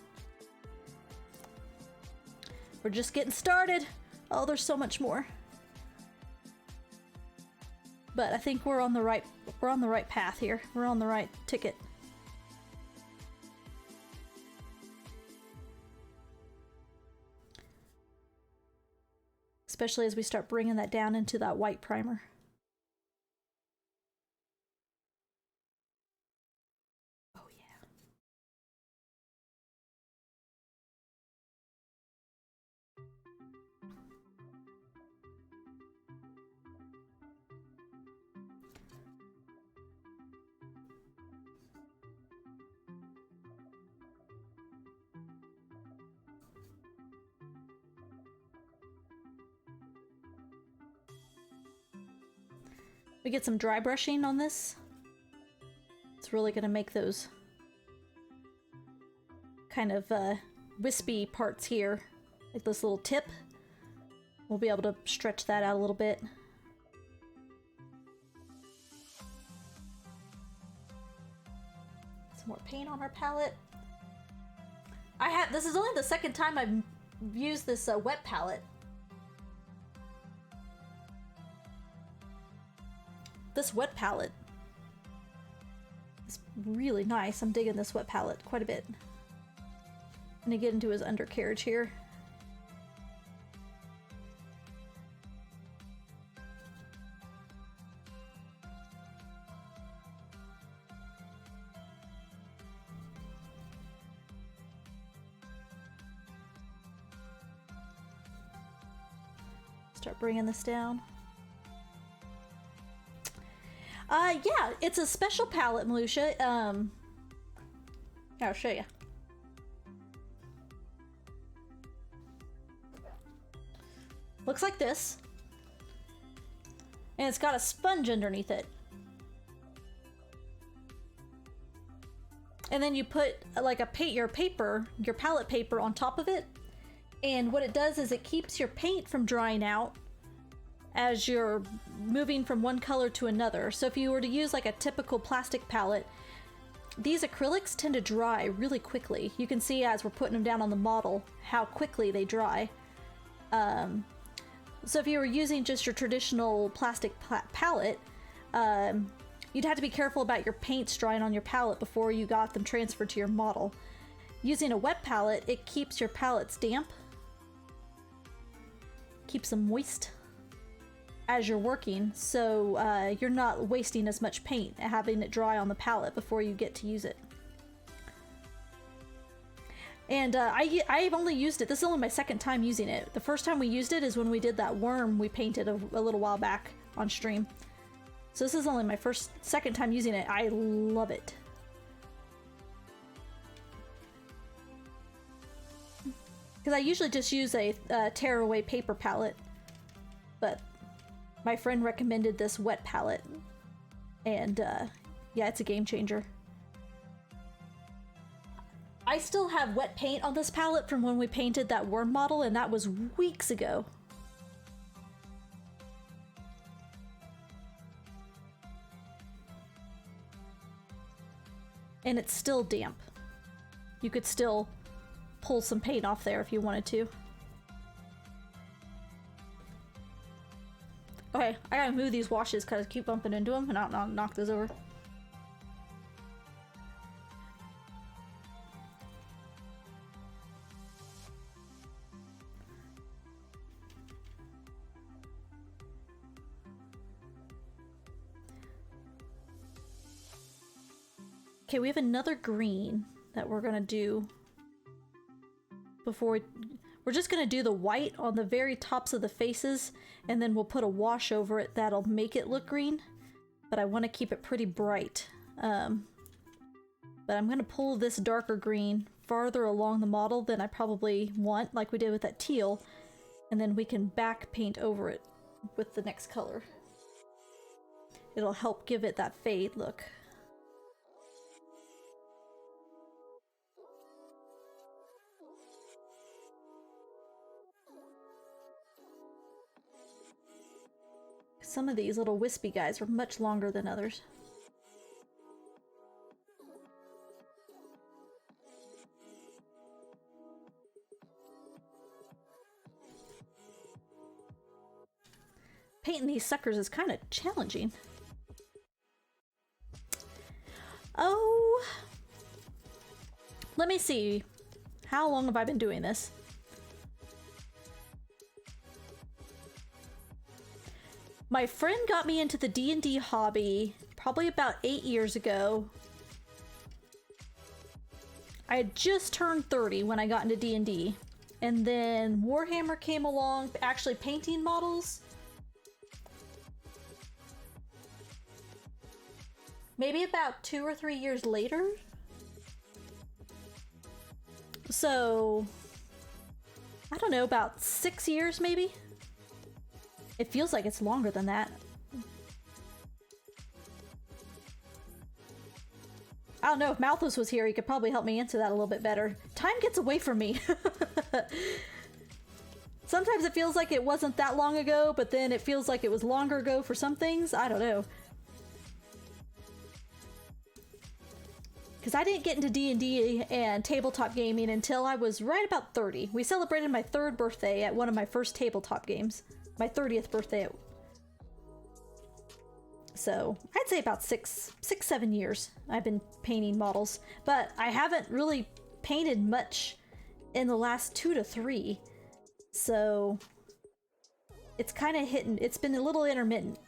We're just getting started. Oh, there's so much more. But I think we're on the right path here. We're on the right ticket. Especially as we start bringing that down into that white primer. Oh yeah. We get some dry brushing on this. It's really gonna make those kind of wispy parts here, like this little tip. We'll be able to stretch that out a little bit. Some more paint on our palette. This is only the second time I've used this wet palette. This wet palette is really nice. I'm digging this wet palette quite a bit. I'm gonna get into his undercarriage here. Start bringing this down. Yeah, it's a special palette, Malusha. I'll show you. Looks like this. And it's got a sponge underneath it. And then you put like your palette paper on top of it. And what it does is it keeps your paint from drying out as you're moving from one color to another. So if you were to use like a typical plastic palette, these acrylics tend to dry really quickly. You can see as we're putting them down on the model how quickly they dry. So if you were using just your traditional plastic palette, you'd have to be careful about your paints drying on your palette before you got them transferred to your model. Using a wet palette, it keeps your palettes damp, keeps them moist as you're working, so you're not wasting as much paint having it dry on the palette before you get to use it. And I've only used it, this is only my second time using it. The first time we used it is when we did that worm we painted a little while back on stream. So this is only my second time using it. I love it. Because I usually just use a tearaway paper palette, but my friend recommended this wet palette, and yeah, it's a game changer. I still have wet paint on this palette from when we painted that worm model, and that was weeks ago. And it's still damp. You could still pull some paint off there if you wanted to. Okay, I gotta move these washes because I keep bumping into them, and I'll knock those over. Okay, we have another green that we're gonna do before we're just gonna do the white on the very tops of the faces, and then we'll put a wash over it that'll make it look green, but I want to keep it pretty bright. But I'm gonna pull this darker green farther along the model than I probably want, like we did with that teal, and then we can back paint over it with the next color. It'll help give it that fade look. Some of these little wispy guys are much longer than others. Painting these suckers is kind of challenging. Oh, let me see. How long have I been doing this? My friend got me into the D&D hobby probably about 8 years ago. I had just turned 30 when I got into D&D. And then Warhammer came along, actually painting models. Maybe about 2 or 3 years later. So, I don't know, about 6 years maybe? It feels like it's longer than that. I don't know, if Malthus was here, he could probably help me answer that a little bit better. Time gets away from me. Sometimes it feels like it wasn't that long ago, but then it feels like it was longer ago for some things. I don't know. Because I didn't get into D&D and tabletop gaming until I was right about 30. We celebrated my 3rd birthday at one of my first tabletop games. My 30th birthday. So I'd say about 7 years I've been painting models. But I haven't really painted much in the last 2 to 3. So it's kind of it's been a little intermittent.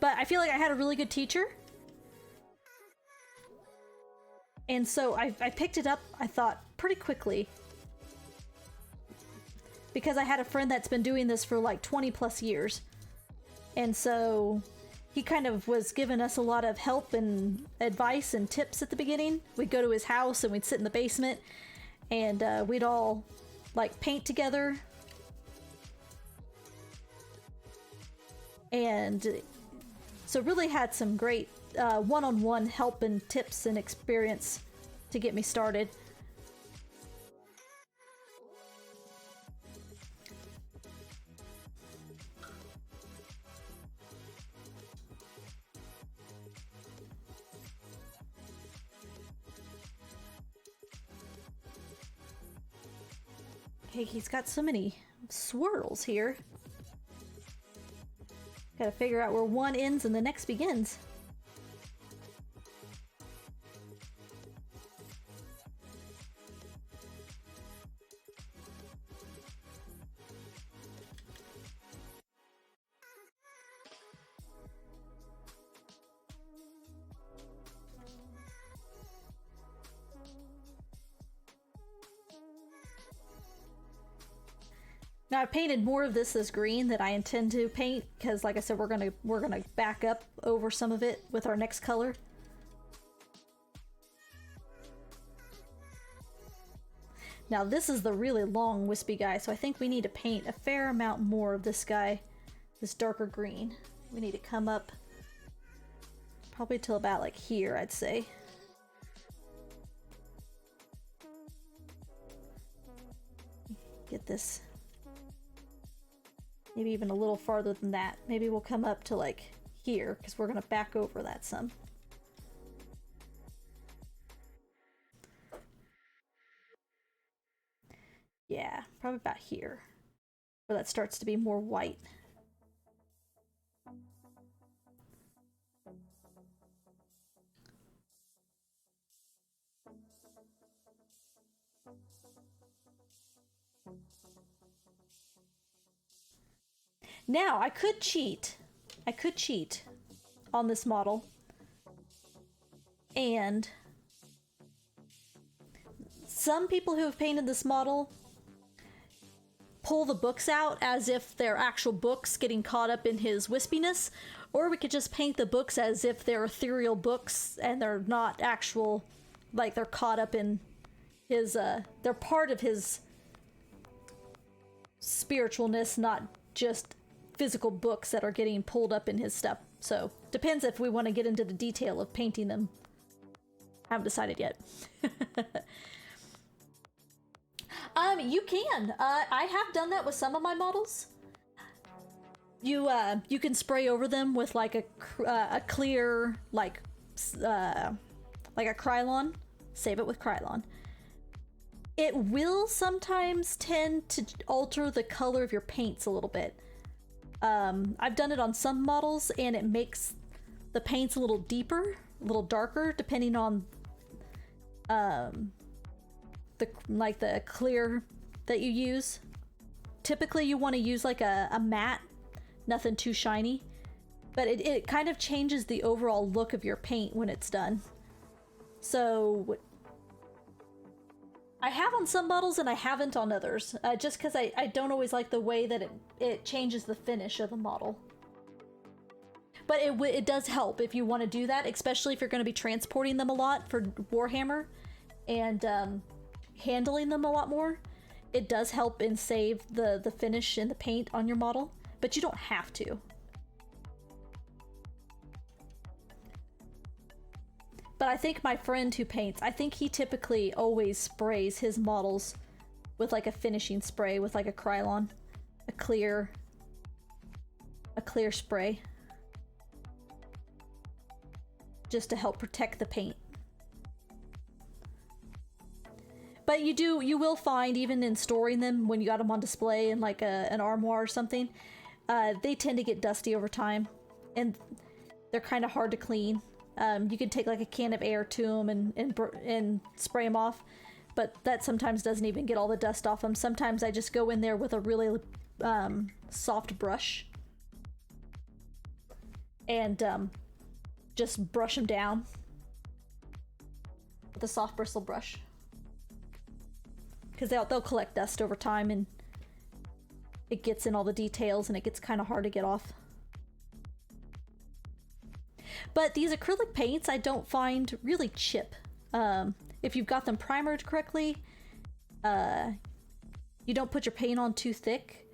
But I feel like I had a really good teacher. And so I picked it up, I thought, pretty quickly. Because I had a friend that's been doing this for like 20 plus years. And so he kind of was giving us a lot of help and advice and tips at the beginning. We'd go to his house and we'd sit in the basement and we'd all like paint together. And so really had some great one-on-one help and tips and experience to get me started. Okay, he's got so many swirls here. Gotta figure out where one ends and the next begins. Now I've painted more of this as green that I intend to paint because, like I said, we're gonna back up over some of it with our next color. Now this is the really long wispy guy, so I think we need to paint a fair amount more of this guy, this darker green. We need to come up probably till about like here, I'd say. Get this. Maybe even a little farther than that. Maybe we'll come up to like here, because we're going to back over that some. Yeah, probably about here, where that starts to be more white. Now, I could cheat. I could cheat on this model. And some people who have painted this model pull the books out as if they're actual books getting caught up in his wispiness. Or we could just paint the books as if they're ethereal books and they're not actual, like they're caught up in his, they're part of his spiritualness, not just physical books that are getting pulled up in his stuff. So depends if we want to get into the detail of painting them. Haven't decided yet. You can. I have done that with some of my models. You can spray over them with like a clear like a Krylon. Save it with Krylon. It will sometimes tend to alter the color of your paints a little bit. I've done it on some models and it makes the paints a little deeper, a little darker, depending on the clear that you use. Typically you want to use like a matte, nothing too shiny, but it kind of changes the overall look of your paint when it's done. So I have on some models and I haven't on others, just because I don't always like the way that it changes the finish of a model. But it does help if you want to do that, especially if you're going to be transporting them a lot for Warhammer and handling them a lot more. it does help and save the finish and the paint on your model, but you don't have to. But I think my friend who paints, I think he typically always sprays his models with like a finishing spray with like a Krylon, a clear spray, just to help protect the paint. But you will find, even in storing them, when you got them on display in like an armoire or something, they tend to get dusty over time, and they're kind of hard to clean. You can take like a can of air to them and spray them off, but that sometimes doesn't even get all the dust off them. Sometimes I just go in there with a really soft brush and just brush them down with a soft bristle brush. Because they'll collect dust over time, and it gets in all the details, and it gets kind of hard to get off. But these acrylic paints I don't find really chip. If you've got them primered correctly, you don't put your paint on too thick,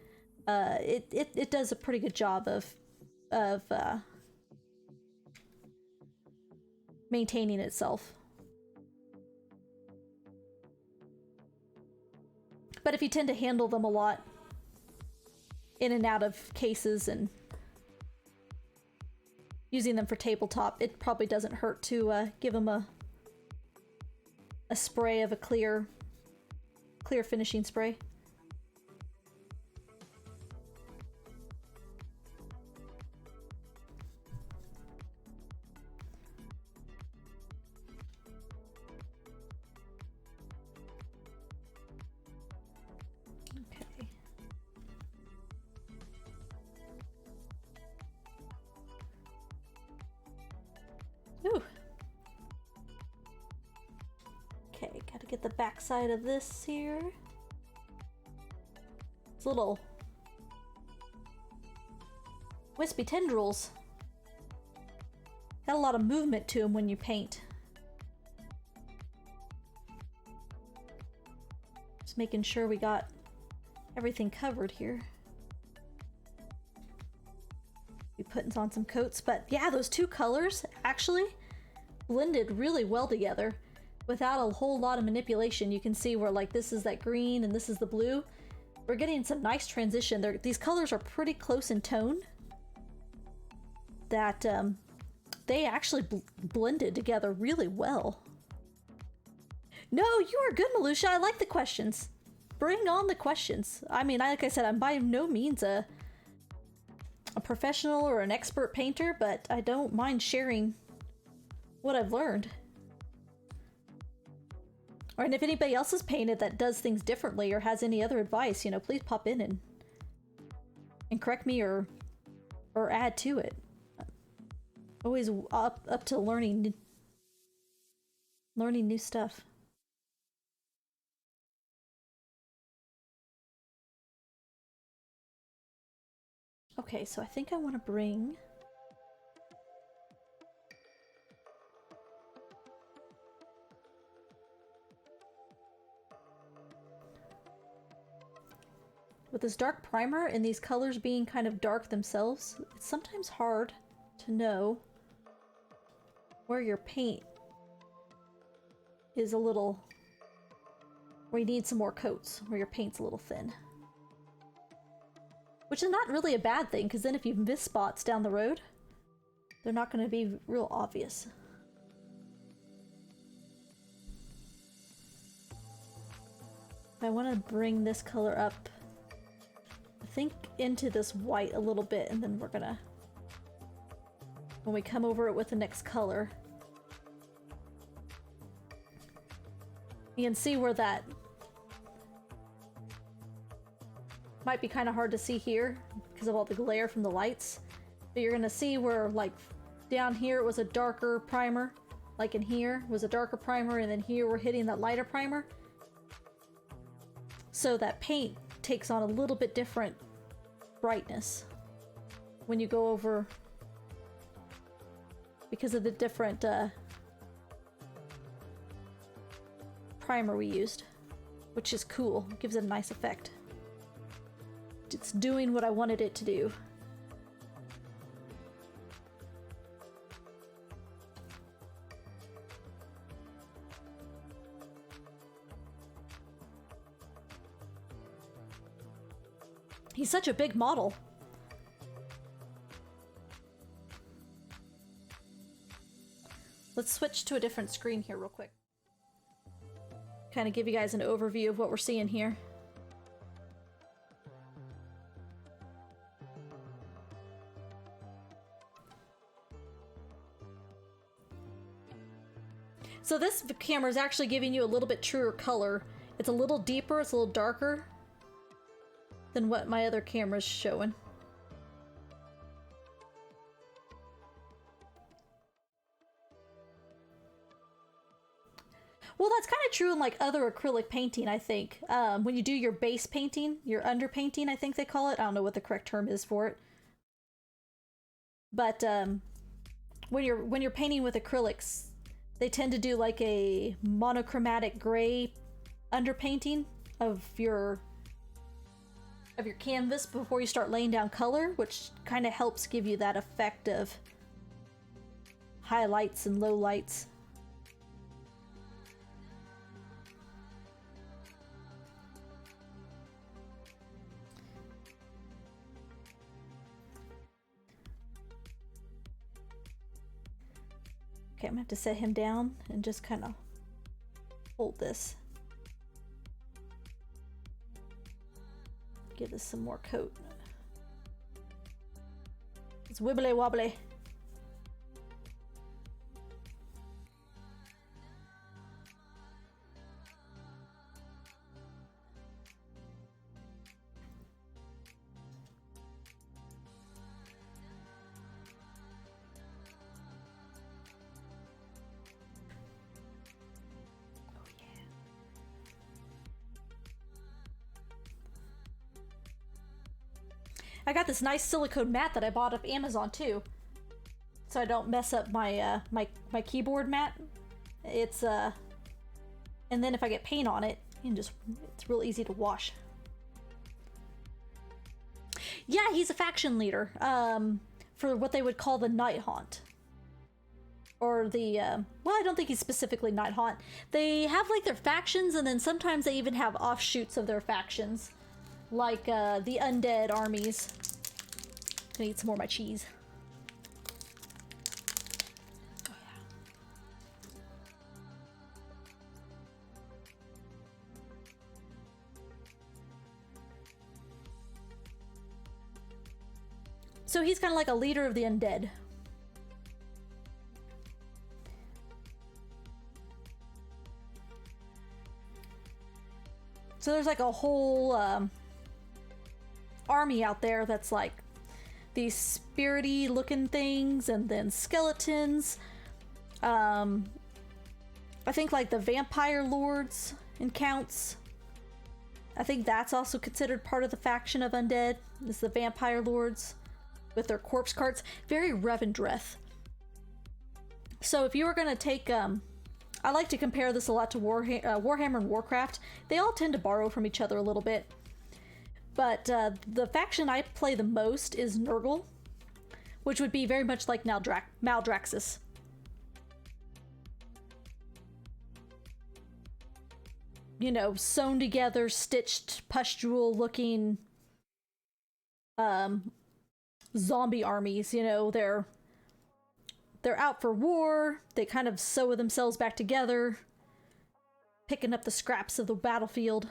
it does a pretty good job of maintaining itself. But if you tend to handle them a lot in and out of cases and using them for tabletop, it probably doesn't hurt to give them a spray of a clear finishing spray. Ooh. Okay, gotta get the back side of this here. It's little wispy tendrils. Got a lot of movement to them when you paint. Just making sure we got everything covered here. Be putting on some coats, but yeah, those two colors actually blended really well together without a whole lot of manipulation. You can see where like this is that green and this is the blue. We're getting some nice transition. These colors are pretty close in tone, that they actually blended together really well. No, you are good, Malusha. I like the questions. Bring on the questions. I mean, like I said, I'm by no means a professional or an expert painter, but I don't mind sharing what I've learned. Or, and if anybody else has painted that does things differently or has any other advice, you know, please pop in and correct me or add to it. Always up to learning new stuff. Okay, so I think I want to bring with this dark primer and these colors being kind of dark themselves, it's sometimes hard to know where your paint is where you need some more coats, where your paint's a little thin. Which is not really a bad thing, because then if you miss spots down the road, they're not going to be real obvious. I want to bring this color up, I think, into this white a little bit, and then we're gonna, when we come over it with the next color, you can see where that might be kind of hard to see here because of all the glare from the lights, but you're gonna see where, like, down here it was a darker primer, like in here was a darker primer, and then here we're hitting that lighter primer. So that paint takes on a little bit different brightness when you go over, because of the different primer we used. which is cool. It gives it a nice effect. It's doing what I wanted it to do. He's such a big model. Let's switch to a different screen here real quick. Kind of give you guys an overview of what we're seeing here. So this camera is actually giving you a little bit truer color. It's a little deeper, it's a little darker than what my other camera's showing. Well, that's kind of true in like other acrylic painting, I think. When you do your base painting, your underpainting, I think they call it. I don't know what the correct term is for it. But when you're painting with acrylics, they tend to do like a monochromatic gray underpainting of your canvas before you start laying down color, which kind of helps give you that effect of highlights and lowlights. Okay, I'm gonna have to set him down and just kind of hold this. Give this some more coat. It's wibbly wobbly. I got this nice silicone mat that I bought off Amazon too, so I don't mess up my my keyboard mat. It's and then if I get paint on it, it's real easy to wash. Yeah, he's a faction leader for what they would call the Night Haunt, or the well, I don't think he's specifically Night Haunt. They have like their factions, and then sometimes they even have offshoots of their factions. Like the undead armies. Gonna eat some more of my cheese. Oh, yeah. So he's kind of like a leader of the undead. So there's like a whole army out there that's like these spirity looking things, and then skeletons. I think like the vampire lords and counts. I think that's also considered part of the faction of undead, is the vampire lords with their corpse carts. Very Revendreth. So if you were gonna take I like to compare this a lot to Warhammer and Warcraft. They all tend to borrow from each other a little bit. But the faction I play the most is Nurgle, which would be very much like Maldraxxus. You know, sewn together, stitched, pustule looking zombie armies. You know, they're out for war, they kind of sew themselves back together, picking up the scraps of the battlefield.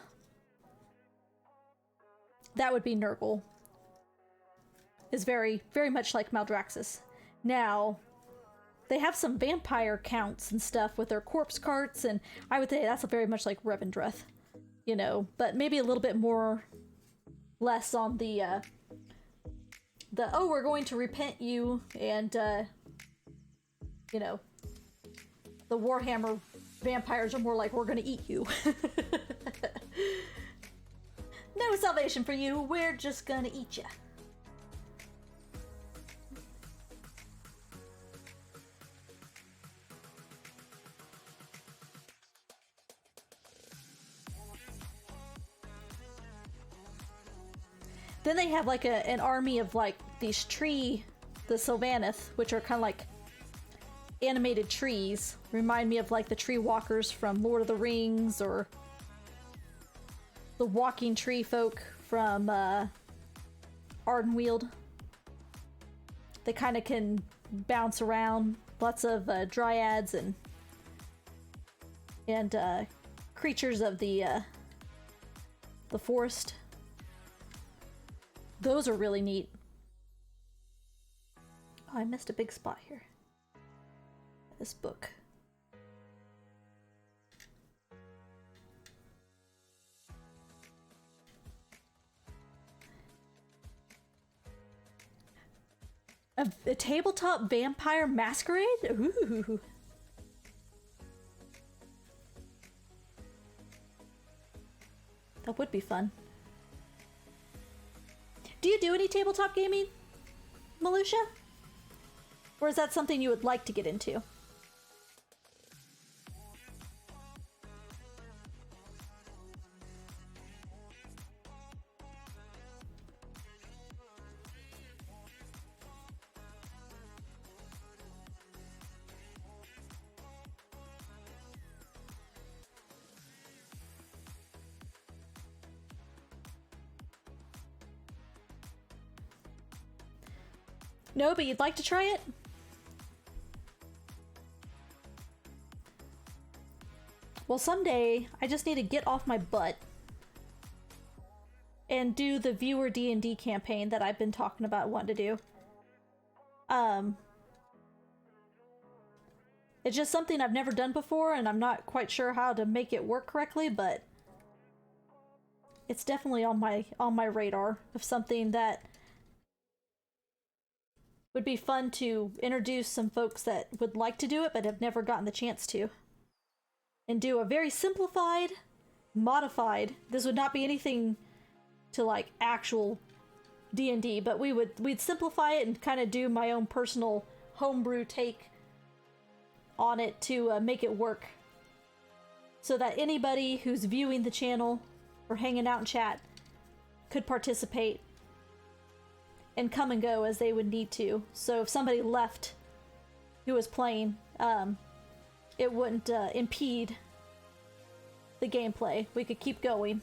That would be Nurgle. Is very, very much like Maldraxxus. Now, they have some vampire counts and stuff with their corpse carts, and I would say that's very much like Revendreth, you know, but maybe a little bit more, less on the oh, we're going to repent you, and, you know, the Warhammer vampires are more like, we're gonna eat you. No salvation for you, we're just gonna eat ya. Then they have like an army of like these the Sylvaneth, which are kind of like animated trees. Remind me of like the tree walkers from Lord of the Rings, or the walking tree folk from Ardenweald. They kind of can bounce around. Lots of dryads and creatures of the forest. Those are really neat. Oh, I missed a big spot here. This book. A tabletop vampire masquerade? Ooh. That would be fun. Do you do any tabletop gaming, Malusha? Or is that something you would like to get into? No, but you'd like to try it? Well, someday I just need to get off my butt and do the viewer D&D campaign that I've been talking about wanting to do. It's just something I've never done before, and I'm not quite sure how to make it work correctly, but it's definitely on my radar of something that would be fun to introduce some folks that would like to do it but have never gotten the chance to. And do a very simplified, modified. This would not be anything to like actual D&D, but we'd simplify it and kind of do my own personal homebrew take on it to make it work. So that anybody who's viewing the channel or hanging out in chat could participate and come and go as they would need to. So if somebody left who was playing, it wouldn't impede the gameplay. We could keep going.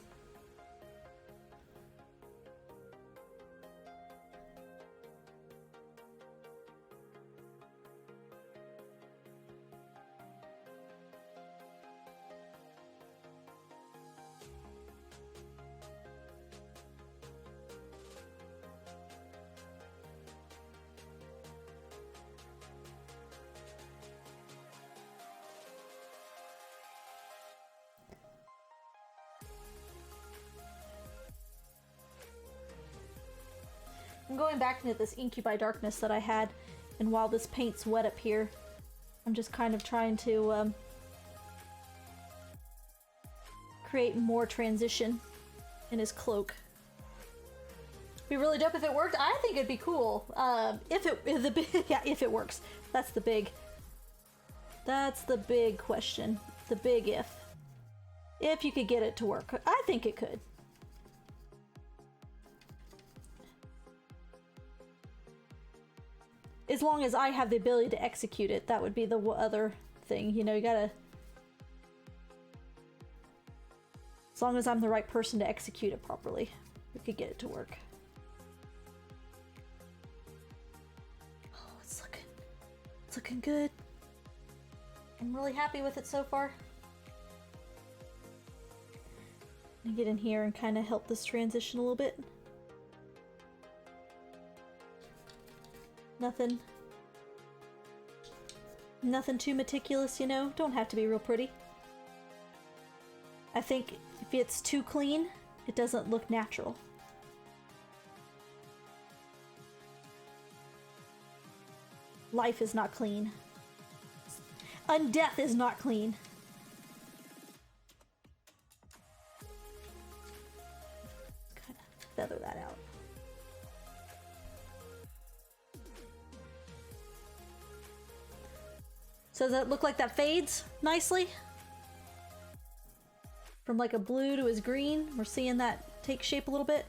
I'm going back into this Incubi Darkness that I had, and while this paint's wet up here, I'm just kind of trying to create more transition in his cloak. Be really dope if it worked. I think it'd be cool. If it works. That's the big question. The big if. If you could get it to work. I think it could. As long as I have the ability to execute it, that would be the other thing. You know, you gotta... As long as I'm the right person to execute it properly, we could get it to work. Oh, it's looking good. I'm really happy with it so far. I'm gonna get in here and kind of help this transition a little bit. Nothing too meticulous, you know? Don't have to be real pretty. I think if it's too clean, it doesn't look natural. Life is not clean. Undeath is not clean. Kind of feather that out. So does that look like that fades nicely? From like a blue to his green, we're seeing that take shape a little bit.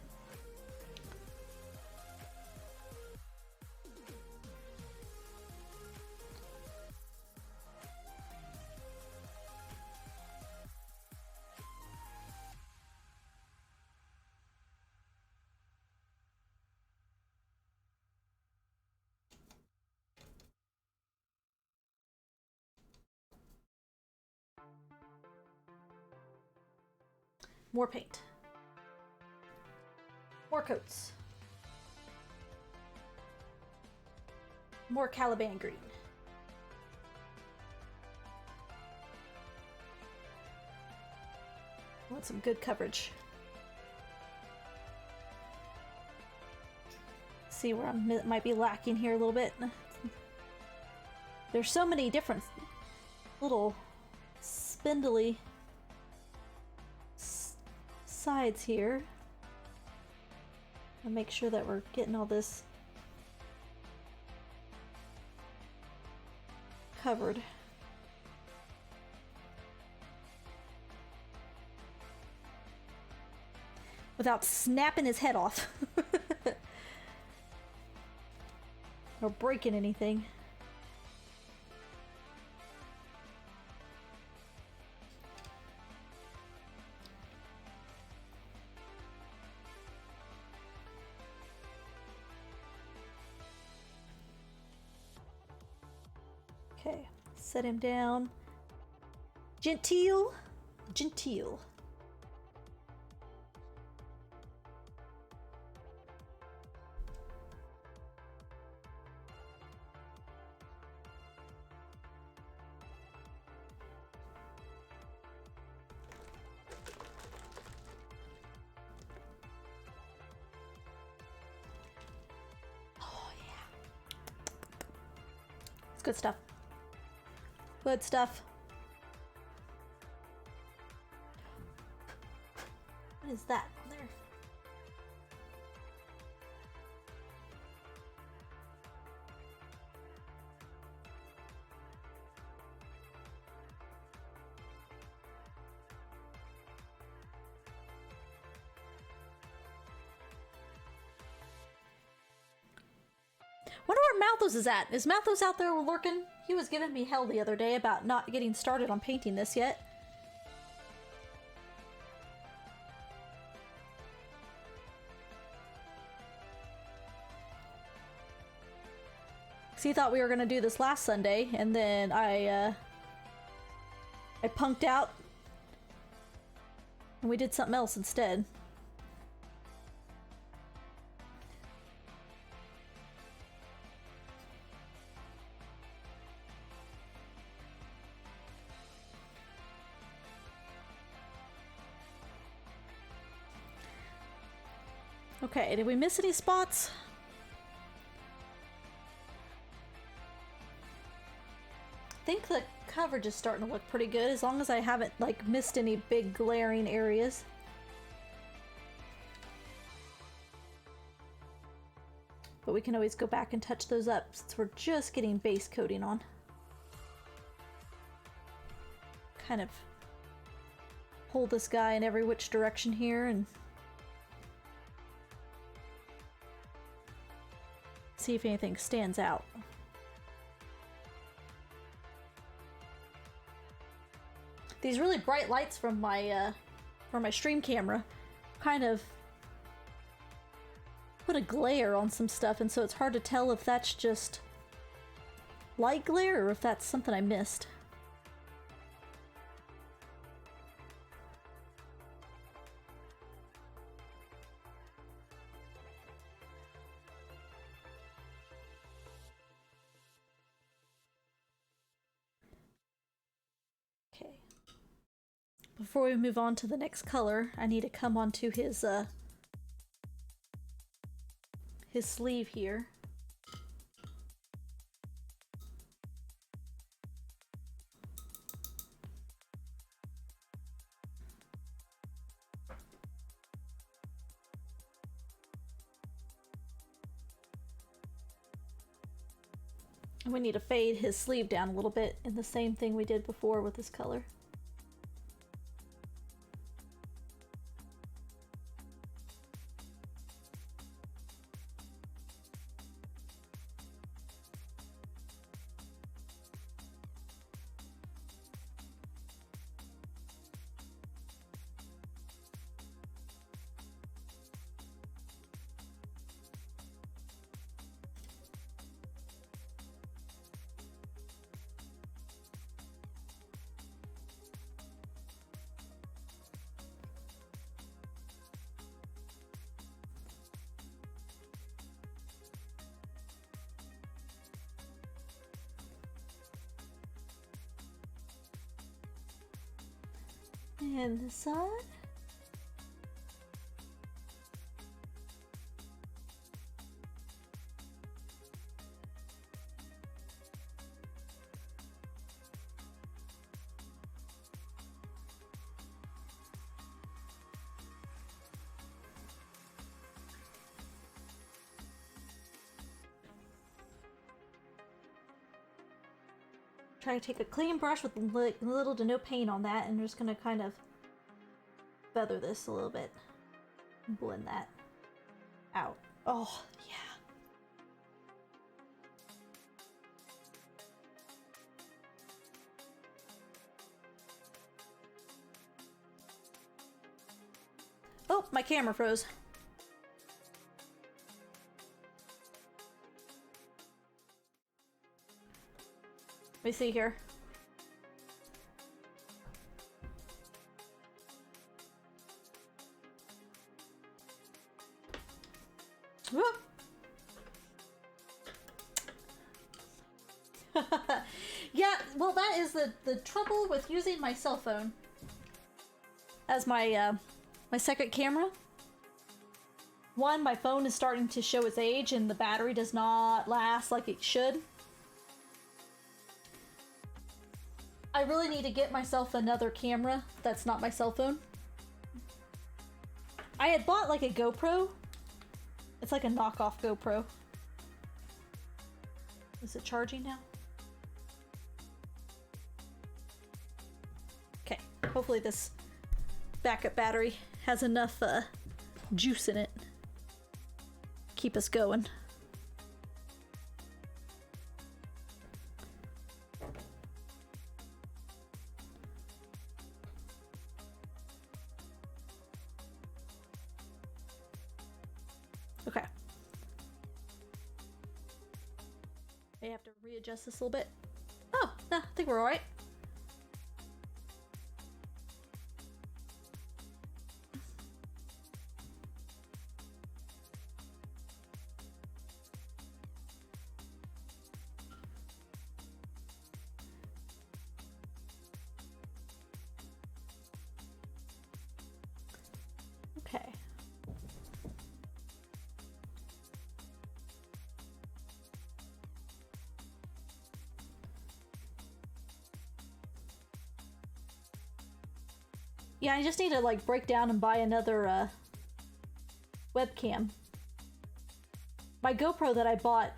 More paint. More coats. More Caliban Green. Want some good coverage. See where I might be lacking here a little bit. There's so many different little spindly sides here. I'll make sure that we're getting all this covered. Without snapping his head off. Or breaking anything. Okay, set him down. Genteel. Genteel. Good stuff. Good stuff. What is that on there? Wonder where Malthus is at. Is Malthus out there lurking? He was giving me hell the other day about not getting started on painting this yet. So he thought we were gonna do this last Sunday, and then I punked out, and we did something else instead. Okay, did we miss any spots? I think the coverage is starting to look pretty good, as long as I haven't like missed any big glaring areas. But we can always go back and touch those up since we're just getting base coating on. Kind of hold this guy in every which direction here and see if anything stands out. These really bright lights from my stream camera kind of put a glare on some stuff, and so it's hard to tell if that's just light glare or if that's something I missed. Okay. Before we move on to the next color, I need to come onto his sleeve here. And we need to fade his sleeve down a little bit in the same thing we did before with this color. And this side. Try to take a clean brush with little to no paint on that, and I'm just gonna kind of feather this a little bit. Blend that out. Oh, yeah. Oh, my camera froze. Let me see here. Whoop. Yeah, well, that is the trouble with using my cell phone as my my second camera. One, my phone is starting to show its age and the battery does not last like it should. I really need to get myself another camera that's not my cell phone. I had bought like a GoPro. It's like a knockoff GoPro. Is it charging now? Okay, hopefully this backup battery has enough juice in it. Keep us going. Okay. May have to readjust this a little bit. Oh, no, I think we're alright. Okay. Yeah, I just need to like break down and buy another webcam. My GoPro that I bought,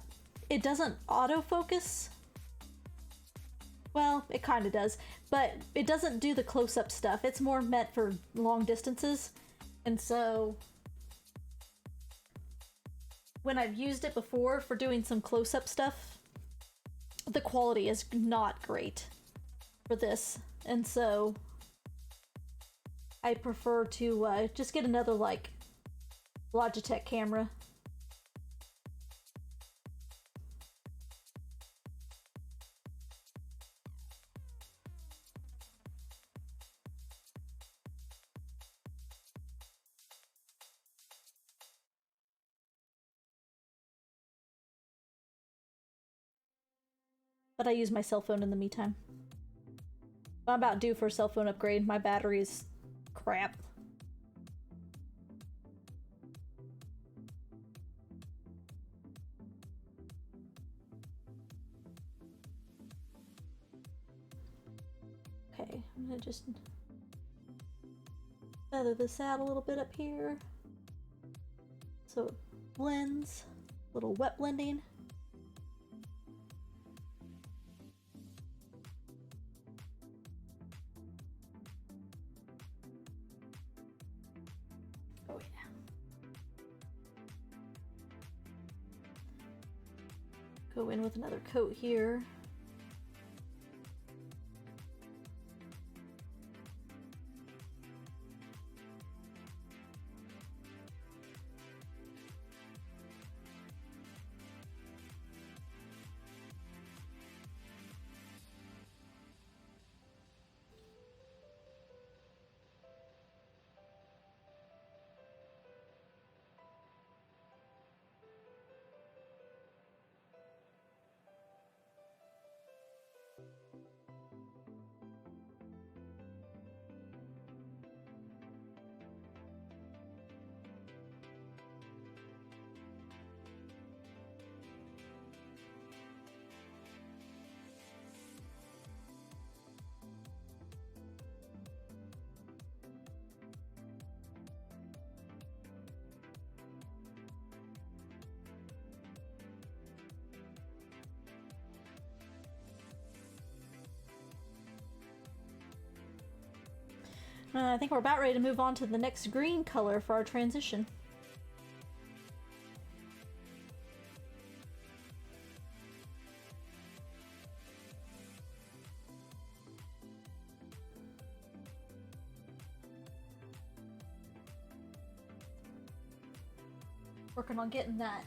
it doesn't autofocus. Well, it kind of does, but it doesn't do the close-up stuff. It's more meant for long distances. And so when I've used it before for doing some close-up stuff, the quality is not great for this. And so I prefer to just get another like Logitech camera. But I use my cell phone in the meantime. I'm about due for a cell phone upgrade. My battery is crap. Okay, I'm gonna just feather this out a little bit up here so it blends. A little wet blending. Oh yeah. Go in with another coat here. I think we're about ready to move on to the next green color for our transition. Working on getting that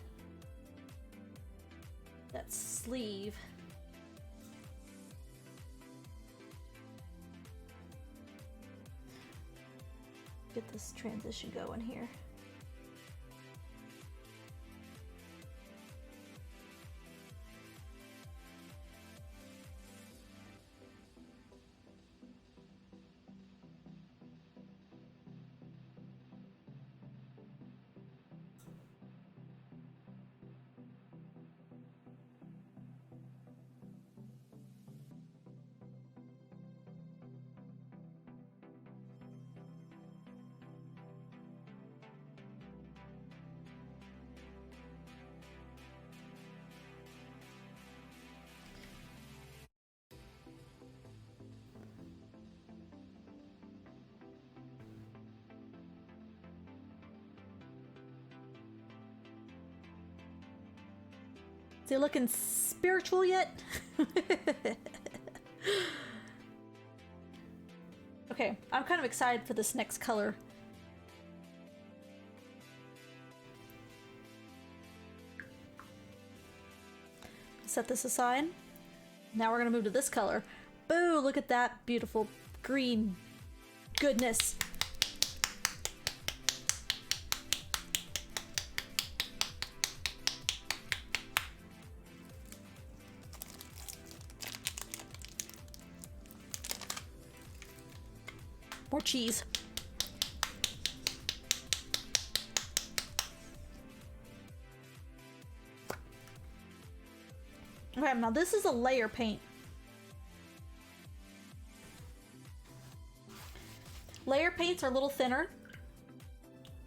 sleeve. Get this transition going here. Is he looking spiritual yet? Okay, I'm kind of excited for this next color. Set this aside. Now we're gonna move to this color. Boo, look at that beautiful green goodness. More cheese. Okay, now this is a layer paint. Layer paints are a little thinner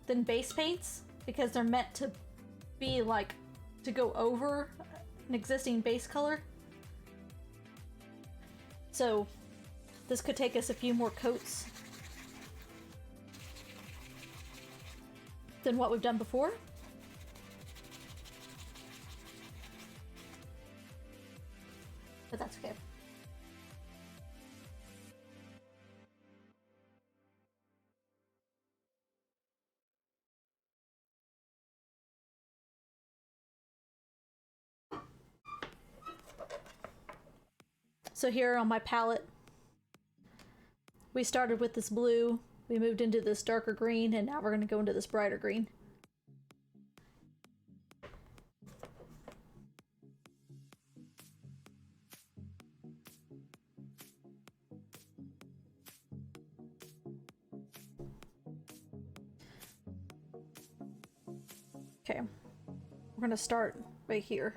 than base paints because they're meant to be like to go over an existing base color. So this could take us a few more coats than what we've done before. But that's okay. So here on my palette, we started with this blue, we moved into this darker green, and now we're going to go into this brighter green. Okay, we're going to start right here.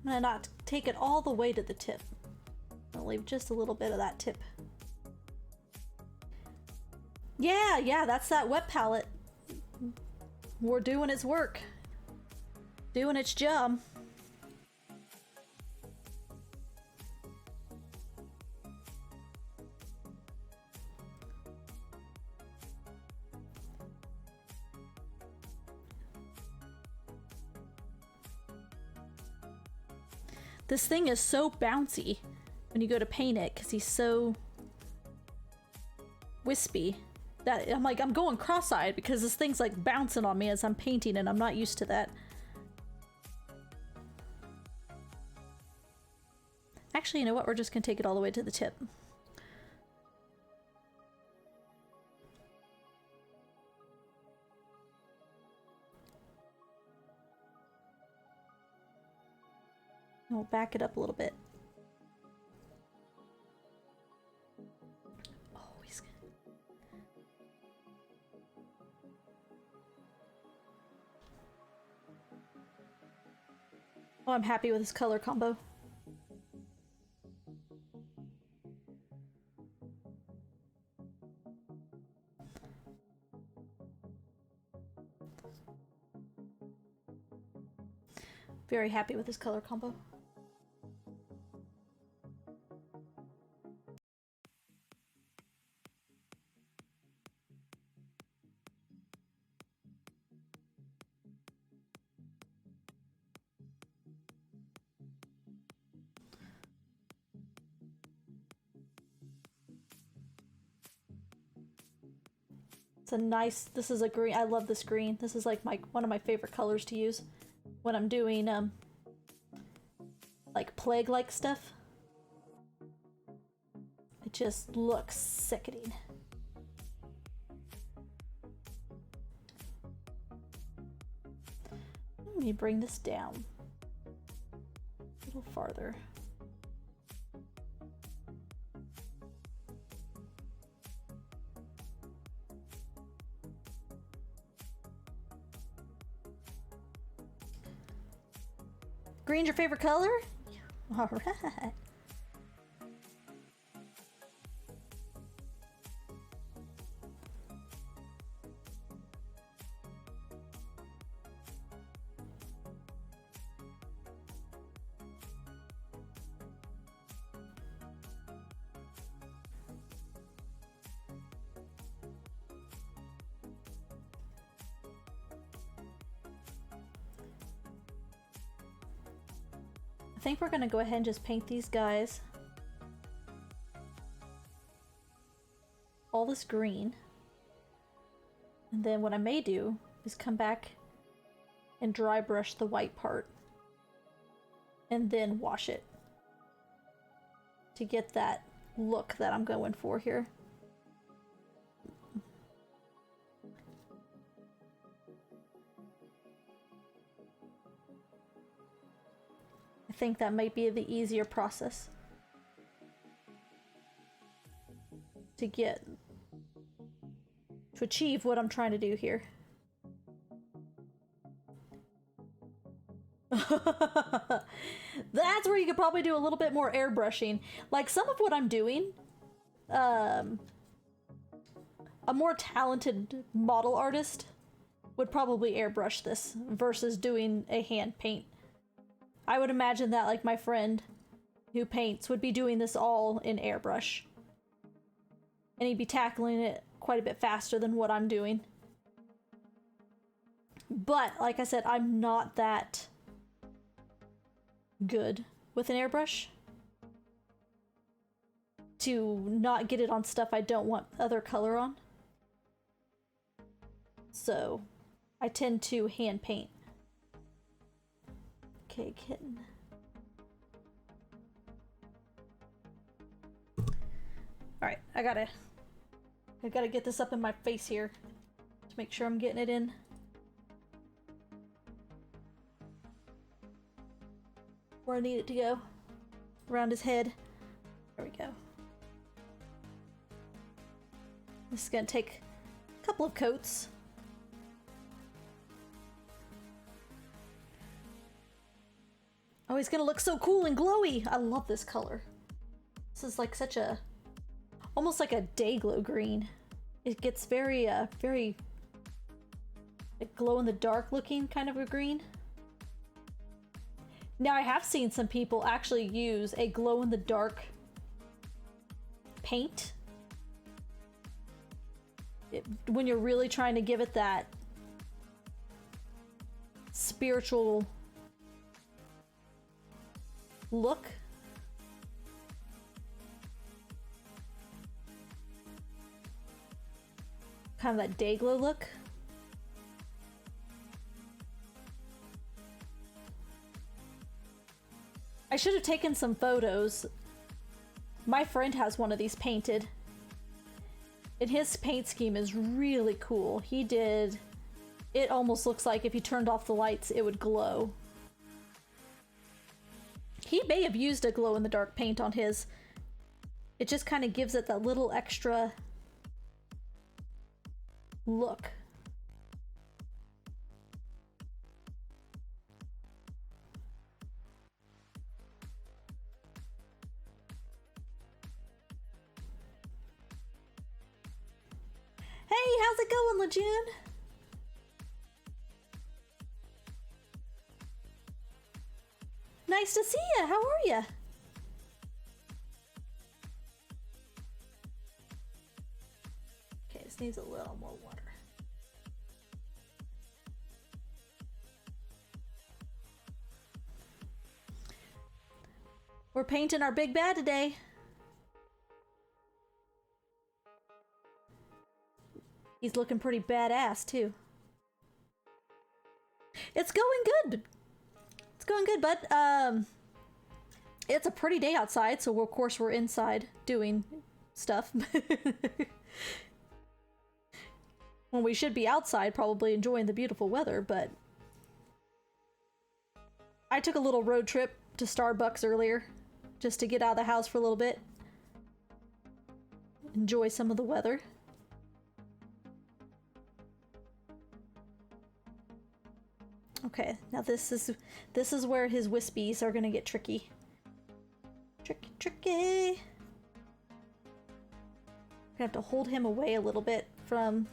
I'm gonna not take it all the way to the tip. I'll leave just a little bit of that tip. Yeah, that's that wet palette. We're doing its work. Doing its job. This thing is so bouncy when you go to paint it because he's so wispy that I'm like, I'm going cross-eyed because this thing's like bouncing on me as I'm painting and I'm not used to that. Actually, you know what? We're just gonna take it all the way to the tip. We'll back it up a little bit. Oh, he's good. Oh, I'm happy with this color combo. Very happy with this color combo. It's a nice, this is a green, I love this green. This is like one of my favorite colors to use when I'm doing like plague-like stuff. It just looks sickening. Let me bring this down a little farther. Green's your favorite color? All right. I think we're gonna go ahead and just paint these guys all this green, and then what I may do is come back and dry brush the white part and then wash it to get that look that I'm going for here. I think that might be the easier process to achieve what I'm trying to do here. That's where you could probably do a little bit more airbrushing. Like some of what I'm doing, a more talented model artist would probably airbrush this versus doing a hand paint. I would imagine that like my friend who paints would be doing this all in airbrush. And he'd be tackling it quite a bit faster than what I'm doing. But, like I said, I'm not that good with an airbrush to not get it on stuff I don't want other color on. So, I tend to hand paint. Okay, kitten. Alright, I gotta get this up in my face here to make sure I'm getting it in. Where I need it to go. Around his head. There we go. This is gonna take a couple of coats. Oh, he's gonna look so cool and glowy! I love this color. This is like such a... almost like a day glow green. It gets very, very... like glow-in-the-dark looking kind of a green. Now, I have seen some people actually use a glow-in-the-dark paint. When you're really trying to give it that spiritual look. Kind of that day glow look. I should have taken some photos. My friend has one of these painted. And his paint scheme is really cool. He did... it almost looks like if you turned off the lights, it would glow. He may have used a glow-in-the-dark paint on his. It just kind of gives it that little extra look. Hey, how's it going, Lejeune? Nice to see you. How are you? Okay, this needs a little more water. We're painting our big bad today. He's looking pretty badass too. It's going good. It's going good, but it's a pretty day outside, so of course we're inside doing stuff. When we should be outside probably enjoying the beautiful weather, but I took a little road trip to Starbucks earlier just to get out of the house for a little bit. Enjoy some of the weather. Okay, now this is where his wispies are gonna get tricky. Tricky. Gonna have to hold him away a little bit from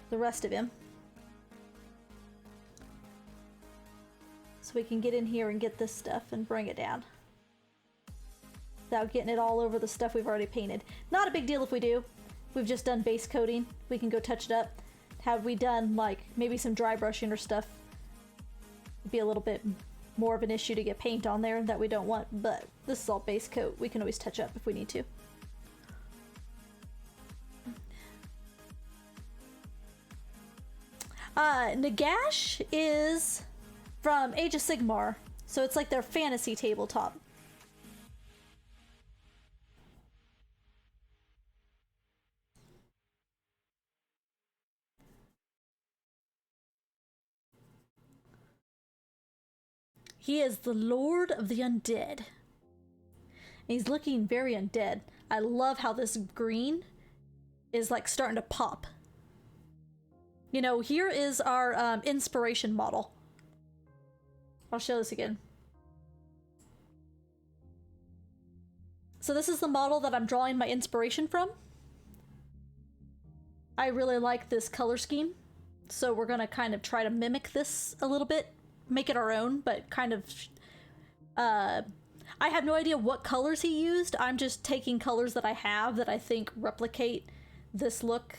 the rest of him. So we can get in here and get this stuff and bring it down. Without getting it all over the stuff we've already painted. Not a big deal if we do. We've just done base coating. We can go touch it up. Have we done like maybe some dry brushing or stuff, it'd be a little bit more of an issue to get paint on there that we don't want, but this is all base coat. We can always touch up if we need to. Nagash is from Age of Sigmar, so it's like their fantasy tabletop. He is the Lord of the Undead. And he's looking very undead. I love how this green is like starting to pop. You know, here is our inspiration model. I'll show this again. So this is the model that I'm drawing my inspiration from. I really like this color scheme. So we're gonna kind of try to mimic this a little bit. Make it our own, but kind of I have no idea what colors he used. I'm just taking colors that I have that I think replicate this look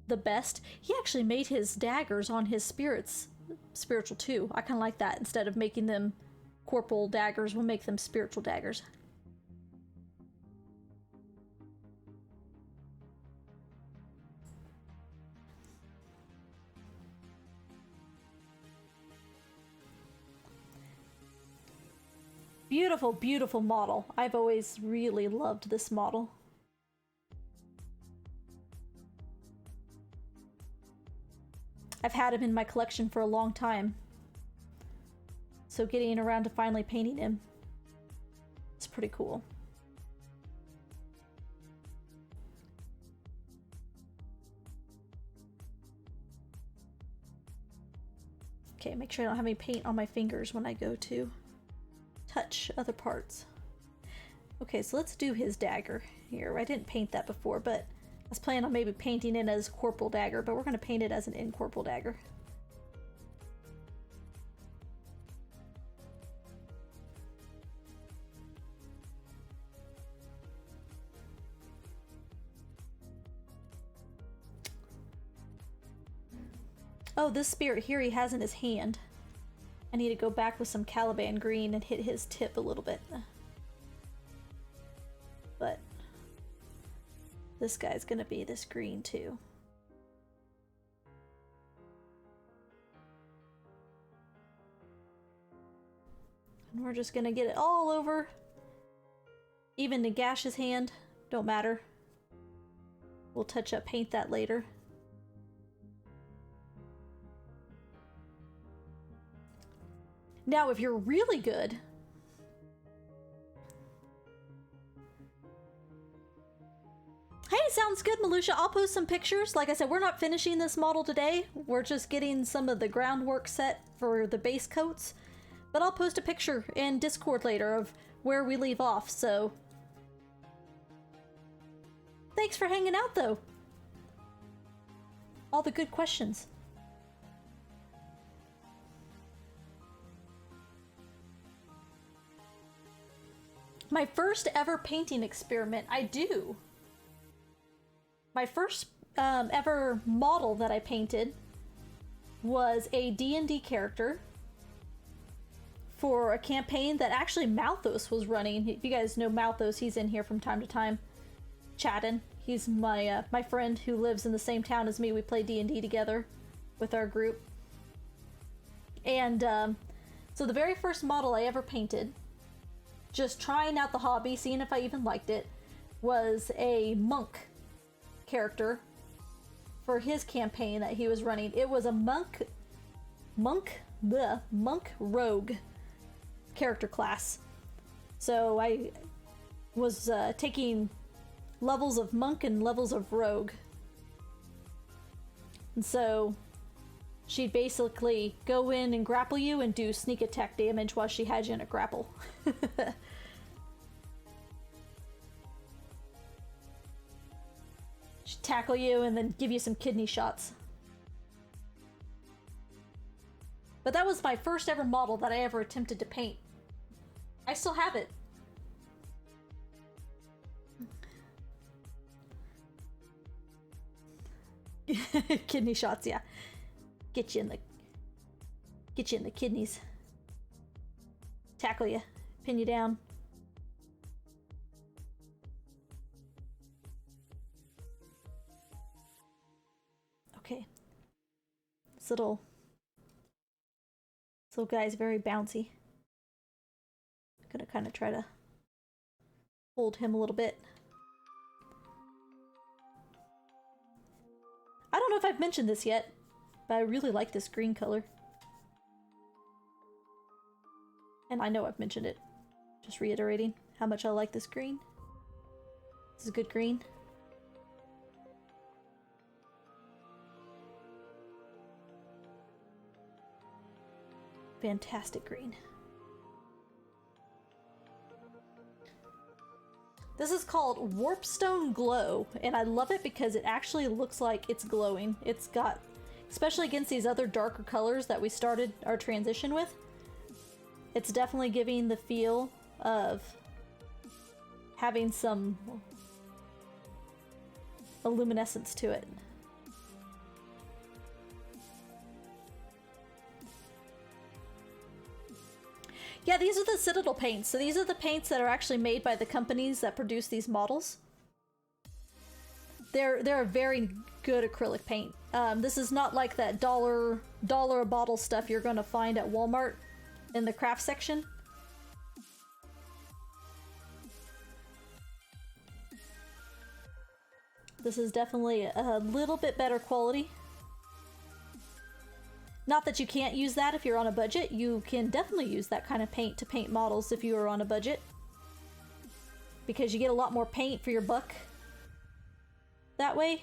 the best. He actually made his daggers on his spiritual too. I kind of like that. Instead of making them corporal daggers, we'll make them spiritual daggers. Beautiful, beautiful model. I've always really loved this model. I've had him in my collection for a long time. So getting around to finally painting him, it's pretty cool. Okay, make sure I don't have any paint on my fingers when I go to touch other parts. Okay, so let's do his dagger here. I didn't paint that before, but I was planning on maybe painting it as corporal dagger, but we're going to paint it as an incorporal dagger. Oh, this spirit here he has in his hand. I need to go back with some Caliban Green and hit his tip a little bit. But this guy's gonna be this green too. And we're just gonna get it all over. Even Nagash's hand, don't matter. We'll touch up, paint that later. Now, if you're really good, hey, sounds good, Malusha. I'll post some pictures. Like I said, we're not finishing this model today. We're just getting some of the groundwork set for the base coats. But I'll post a picture in Discord later of where we leave off, so thanks for hanging out, though. All the good questions. My first ever painting experiment, I do. My first ever model that I painted was a D&D character for a campaign that actually Malthus was running. If you guys know Malthus, he's in here from time to time chatting. He's my my friend who lives in the same town as me. We play D&D together with our group. And so the very first model I ever painted, just trying out the hobby, seeing if I even liked it, was a monk character for his campaign that he was running. It was a monk rogue character class. So I was taking levels of monk and levels of rogue. And so she'd basically go in and grapple you and do sneak attack damage while she had you in a grapple. She'd tackle you and then give you some kidney shots. But that was my first ever model that I ever attempted to paint. I still have it. Kidney shots, yeah. Get you in the kidneys. Tackle you, pin you down. Okay. This little guy's very bouncy. I'm gonna kind of try to hold him a little bit. I don't know if I've mentioned this yet, but I really like this green color. And I know I've mentioned it. Just reiterating how much I like this green. This is a good green. Fantastic green. This is called Warpstone Glow, and I love it because it actually looks like it's glowing. It's got, especially against these other darker colors that we started our transition with, it's definitely giving the feel of having some luminescence to it. Yeah, these are the Citadel Paints. So these are the paints that are actually made by the companies that produce these models. They're a very good acrylic paint. This is not like that dollar a bottle stuff you're gonna find at Walmart in the craft section. This is definitely a little bit better quality. Not that you can't use that if you're on a budget. You can definitely use that kind of paint to paint models if you are on a budget, because you get a lot more paint for your buck that way.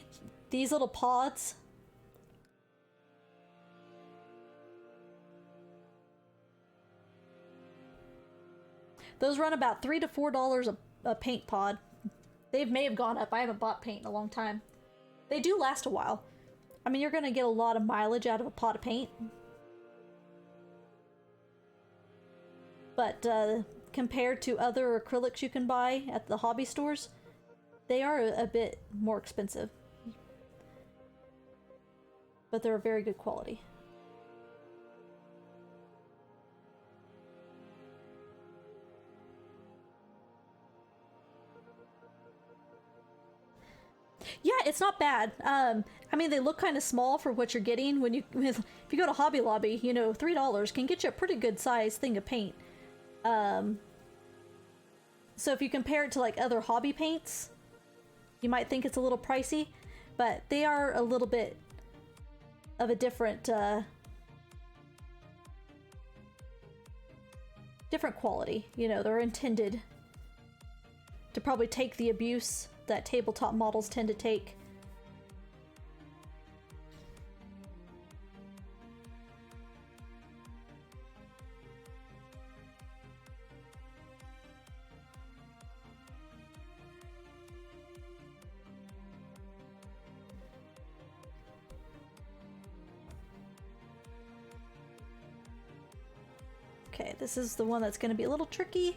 These little pods, those run about $3 to $4 a paint pod. They may have gone up. I haven't bought paint in a long time. They do last a while. I mean, you're gonna get a lot of mileage out of a pot of paint. But compared to other acrylics you can buy at the hobby stores, they are a bit more expensive. But they're a very good quality. Yeah, it's not bad. I mean, they look kind of small for what you're getting. If you go to Hobby Lobby, you know, $3 can get you a pretty good size thing of paint. So if you compare it to like other hobby paints, you might think it's a little pricey, but they are a little bit of a different quality. You know, they're intended to probably take the abuse that tabletop models tend to take. Okay, this is the one that's going to be a little tricky.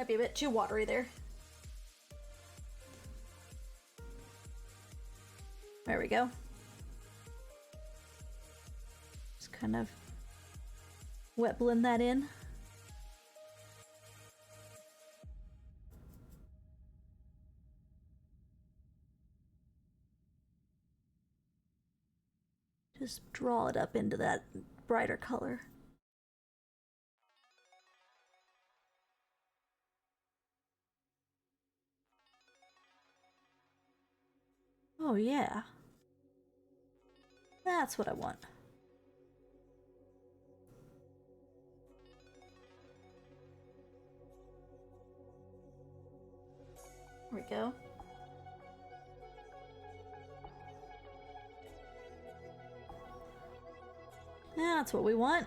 Might be a bit too watery there. There we go. Just kind of wet blend that in. Just draw it up into that brighter color. Oh yeah. That's what I want. There we go. That's what we want.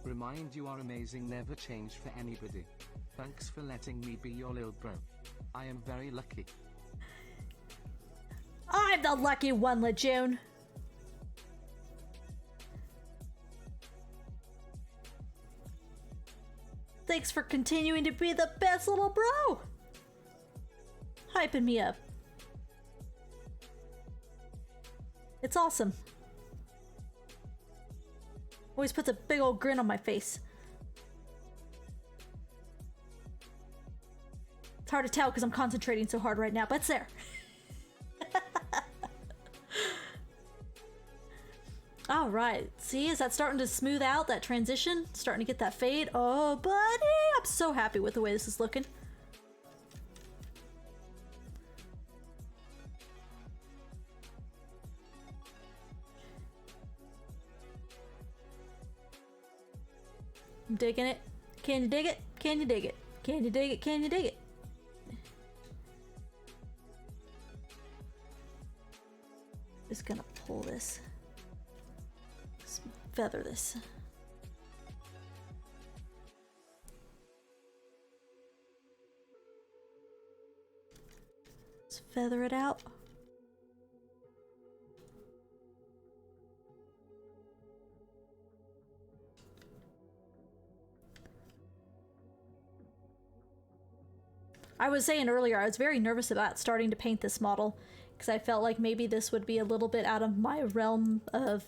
Remind you are amazing, never change for anybody. Thanks for letting me be your lil bro. I am very lucky.
I'm the lucky one, Lejeune. Thanks for continuing to be the best little bro. Hyping me up. It's awesome. Always puts a big old grin on my face. It's hard to tell because I'm concentrating so hard right now, but it's there. All right, see, is that starting to smooth out, that transition? Starting to get that fade? Oh, buddy, I'm so happy with the way this is looking. I'm digging it. Can you dig it? Can you dig it? Can you dig it? Can you dig it? Just gonna pull this. Just feather this. Let's feather it out. I was saying earlier, I was very nervous about starting to paint this model because I felt like maybe this would be a little bit out of my realm of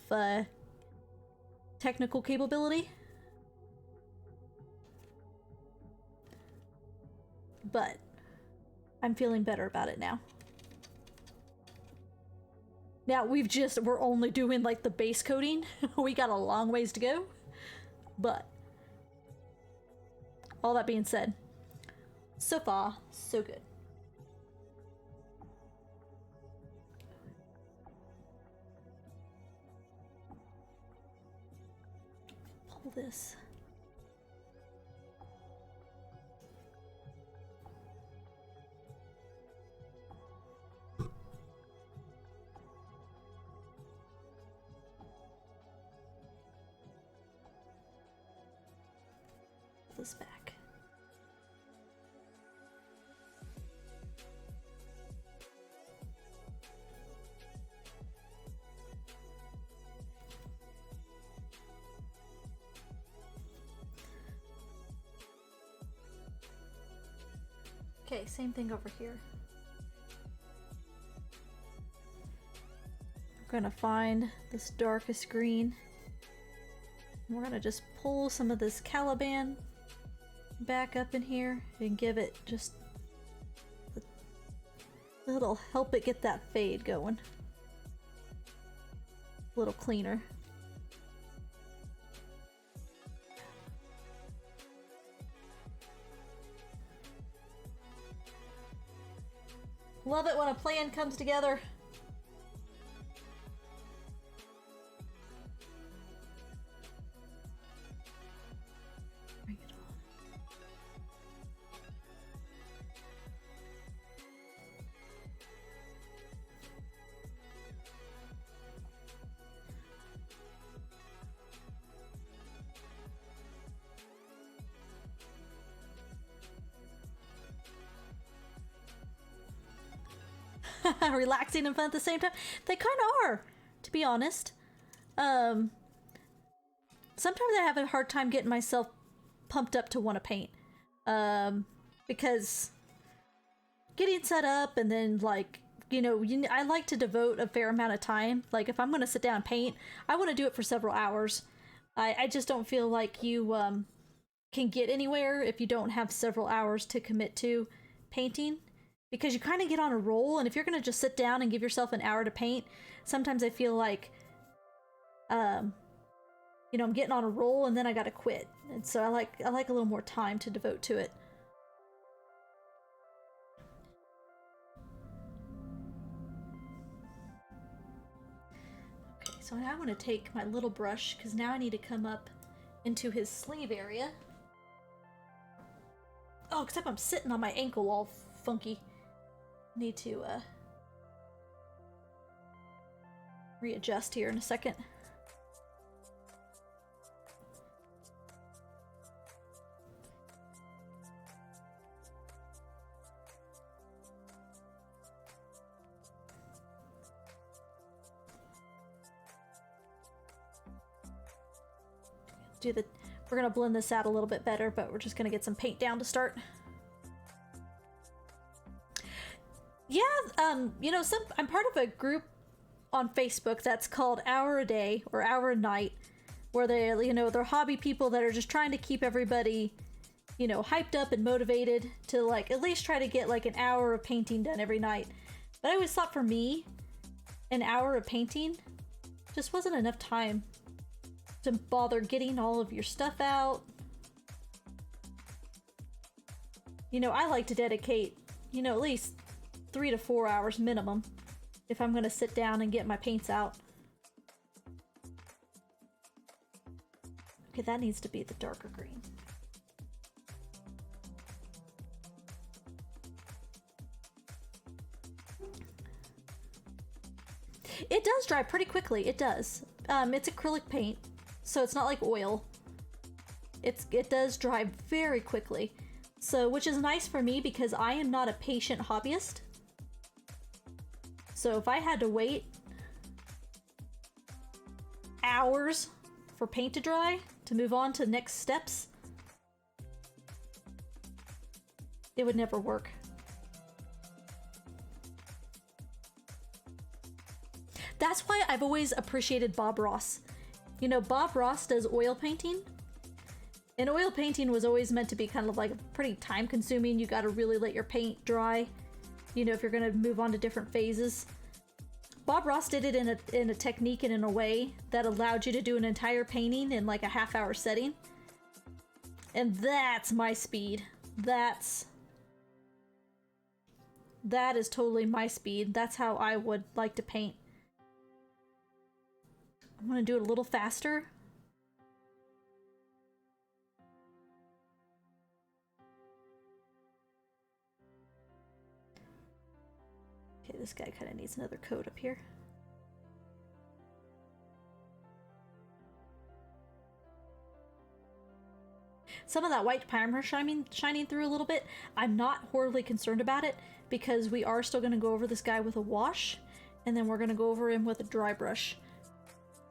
technical capability. But I'm feeling better about it now. Now we're only doing like the base coating. We got a long ways to go. But all that being said, so far, so good. Pull this. Pull this back. Okay, same thing over here. We're gonna find this darkest green. And we're gonna just pull some of this Caliban back up in here and give it just a little, help it get that fade going. A little cleaner. Love it when a plan comes together. Bring it on. relaxing and fun at the same time. They kind of are, to be honest. Sometimes I have a hard time getting myself pumped up to want to paint. Because getting set up and then, like, I like to devote a fair amount of time. Like, if I'm going to sit down and paint, I want to do it for several hours. I just don't feel like you can get anywhere if you don't have several hours to commit to painting, because you kind of get on a roll. And if you're going to just sit down and give yourself an hour to paint, sometimes I feel like I'm getting on a roll and then I gotta quit. And so I like a little more time to devote to it. Okay, so now I want to take my little brush, because now I need to come up into his sleeve area. Oh, except I'm sitting on my ankle all funky. Need to readjust here in a second. We're gonna blend this out a little bit better, but we're just gonna get some paint down to start. Yeah, I'm part of a group on Facebook that's called Hour a Day or Hour a Night, where they're hobby people that are just trying to keep everybody, hyped up and motivated to, like, at least try to get like an hour of painting done every night. But I always thought, for me, an hour of painting just wasn't enough time to bother getting all of your stuff out. I like to dedicate, at least 3 to 4 hours minimum if I'm gonna sit down and get my paints out. Okay, that needs to be the darker green. It does dry pretty quickly, it does. It's acrylic paint, so it's not like oil. It does dry very quickly. So, which is nice for me because I am not a patient hobbyist. So if I had to wait hours for paint to dry to move on to next steps, it would never work. That's why I've always appreciated Bob Ross. Bob Ross does oil painting. And oil painting was always meant to be kind of like pretty time consuming. You got to really let your paint dry, if you're going to move on to different phases. Bob Ross did it in a technique and in a way that allowed you to do an entire painting in like a half-hour setting. And that's my speed. That is totally my speed. That's how I would like to paint. I'm going to do it a little faster. Okay, this guy kind of needs another coat up here. Some of that white primer shining through a little bit. I'm not horribly concerned about it because we are still going to go over this guy with a wash, and then we're going to go over him with a dry brush.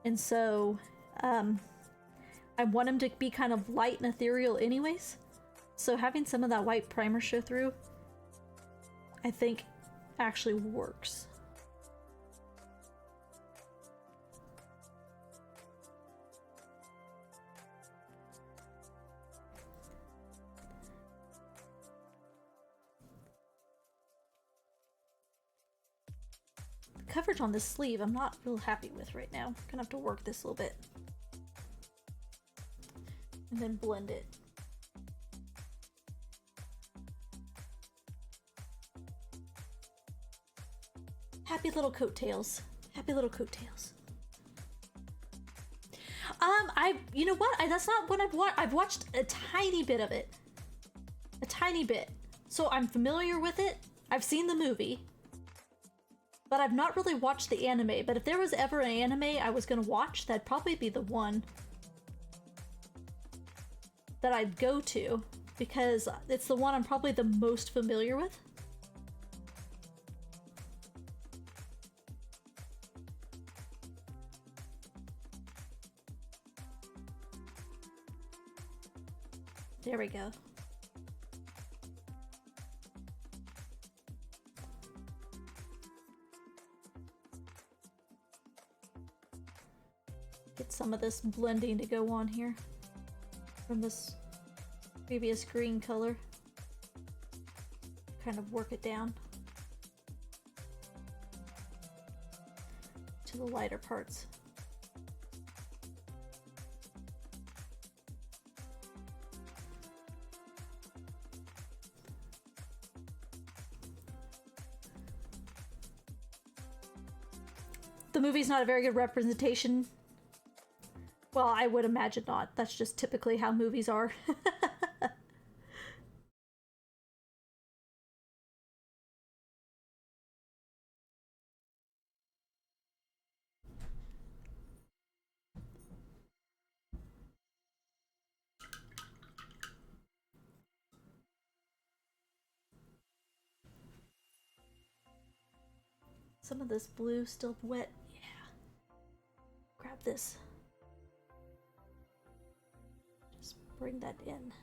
And so, I want him to be kind of light and ethereal anyways. So having some of that white primer show through, I think, actually works. Coverage on this sleeve I'm not real happy with right now. Gonna have to work this a little bit. And then blend it. Happy little coattails. Happy little coattails. You know what? That's not what I've watched a tiny bit of it. A tiny bit. So I'm familiar with it. I've seen the movie. But I've not really watched the anime. But if there was ever an anime I was gonna watch, that'd probably be the one that I'd go to, because it's the one I'm probably the most familiar with. There we go. Get some of this blending to go on here from this previous green color. Kind of work it down to the lighter parts. The movie's not a very good representation. Well, I would imagine not. That's just typically how movies are. Some of this blue still wet. Yeah. Grab this. Just bring that in.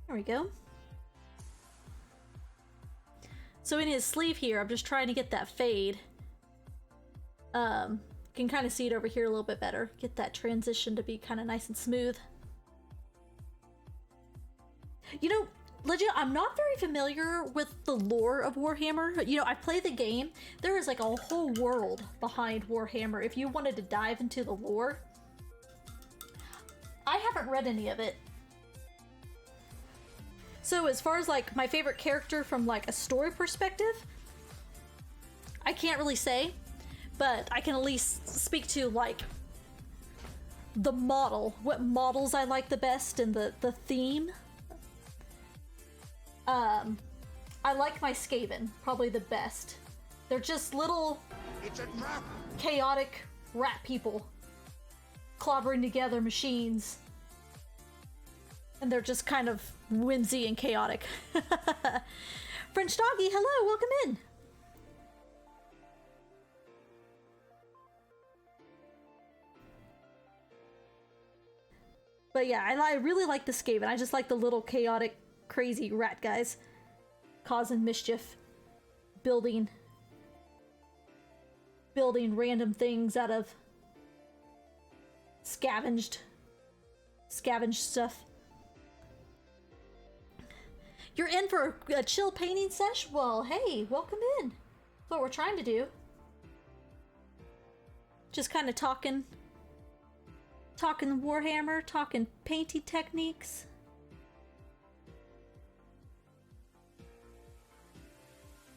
There we go. So in his sleeve here, I'm just trying to get that fade. Can kind of see it over here a little bit better. Get that transition to be kind of nice and smooth. You know, legit, I'm not very familiar with the lore of Warhammer. You know, I play the game. There is like a whole world behind Warhammer. If you wanted to dive into the lore, I haven't read any of it. So as far as like my favorite character from like a story perspective, I can't really say, but I can at least speak to like the model, what models I like the best and the theme. I like my Skaven probably the best. They're just little chaotic rat people clobbering together machines. And they're just kind of whimsy and chaotic. French Doggy, hello, welcome in. But yeah, I really like the Skaven. I just like the little chaotic, crazy rat guys. Causing mischief. Building random things out of scavenged stuff. You're in for a chill painting sesh? Well, hey, welcome in. That's what we're trying to do. Just kind of talking Warhammer, talking painting techniques.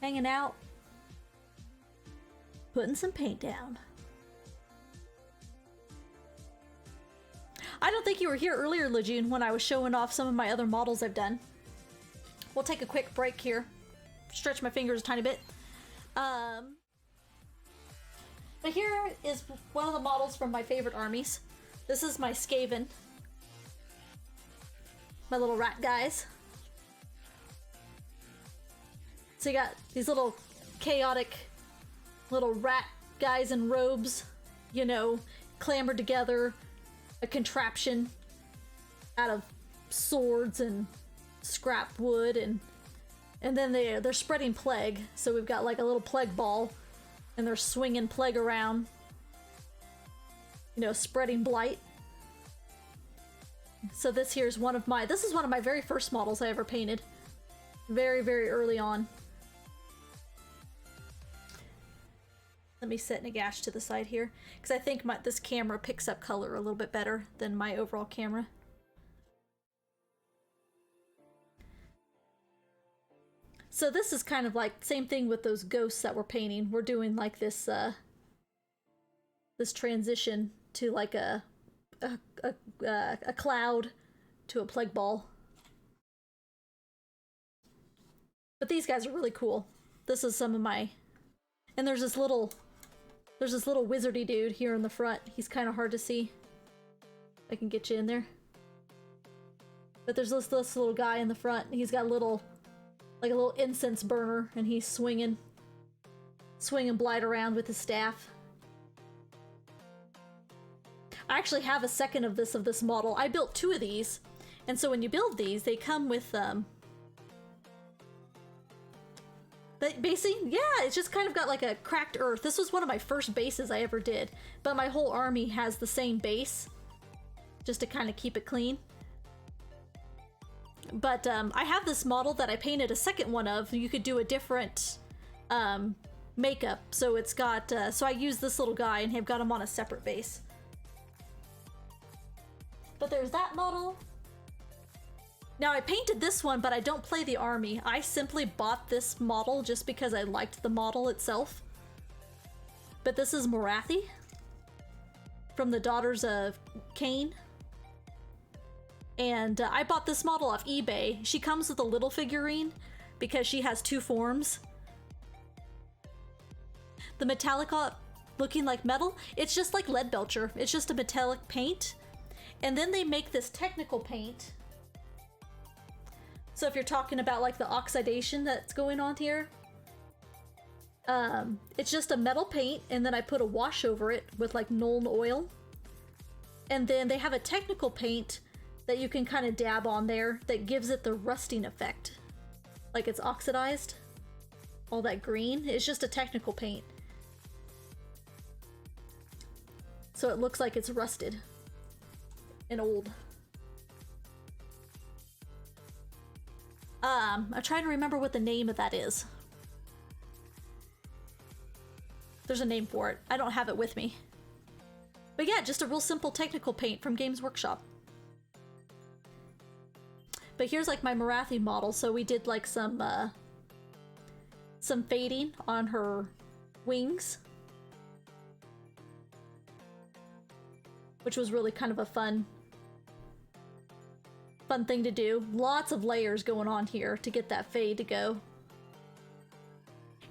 Hanging out. Putting some paint down. I don't think you were here earlier, Lejeune, when I was showing off some of my other models I've done. We'll take a quick break here. Stretch my fingers a tiny bit. But here is one of the models from my favorite armies. This is my Skaven. My little rat guys. So you got these little chaotic little rat guys in robes, you know, clambered together, a contraption out of swords and scrap wood, and then they're spreading plague. So we've got like a little plague ball, and they're swinging plague around, you know, spreading blight. So this is one of my very first models I ever painted, very, very early on. Let me set Nagash to the side here, because I think this camera picks up color a little bit better than my overall camera. So this is kind of like same thing with those ghosts that we're painting. We're doing like this this transition to like a cloud to a plague ball. But these guys are really cool. This is some of my, and there's this little wizardy dude here in the front. He's kind of hard to see. I can get you in there. But there's this little guy in the front. He's got a little incense burner, and he's swinging Blight around with his staff. I actually have a second of this model. I built 2 of these, and so when you build these, they come with basically, yeah, it's just kind of got like a cracked earth. This was one of my first bases I ever did, but my whole army has the same base, just to kind of keep it clean. But I have this model that I painted a second one of. You could do a different makeup, so it's got, so I used this little guy and have got him on a separate base. But there's that model. Now I painted this one, but I don't play the army. I simply bought this model just because I liked the model itself. But this is Morathi from the Daughters of Cain. And I bought this model off eBay. She comes with a little figurine because she has 2 forms. The Metallica looking like metal, it's just like Leadbelcher. It's just a metallic paint. And then they make this technical paint. So if you're talking about like the oxidation that's going on here, it's just a metal paint, and then I put a wash over it with like Nuln oil. And then they have a technical paint that you can kind of dab on there that gives it the rusting effect. Like it's oxidized. All that green. It's just a technical paint. So it looks like it's rusted and old. I'm trying to remember what the name of that is. There's a name for it. I don't have it with me. But yeah, just a real simple technical paint from Games Workshop. But here's like my Morathi model. So we did like some fading on her wings, which was really kind of a fun thing to do. Lots of layers going on here to get that fade to go.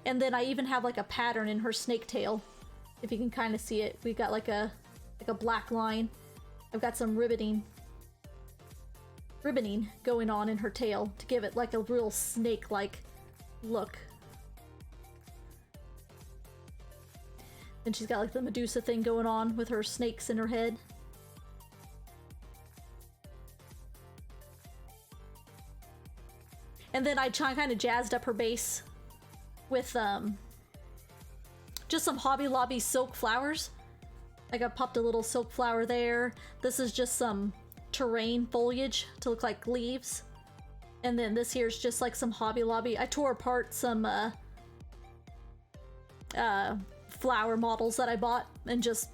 And then I even have like a pattern in her snake tail. If you can kind of see it, we've got like a black line. I've got some ribboning going on in her tail to give it like a real snake-like look. And she's got like the Medusa thing going on with her snakes in her head. And then I kind of jazzed up her base with just some Hobby Lobby silk flowers. Like I popped a little silk flower there. This is just some terrain foliage to look like leaves. And then this here is just like some Hobby Lobby. I tore apart some flower models that I bought and just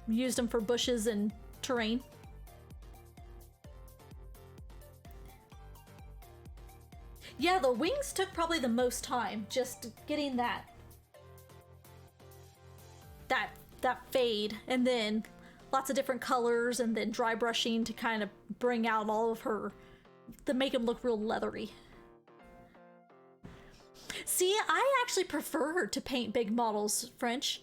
used them for bushes and terrain. Yeah, the wings took probably the most time, just getting that fade, and then lots of different colors, and then dry brushing to kind of bring out all of her, to make them look real leathery. See, I actually prefer to paint big models, French.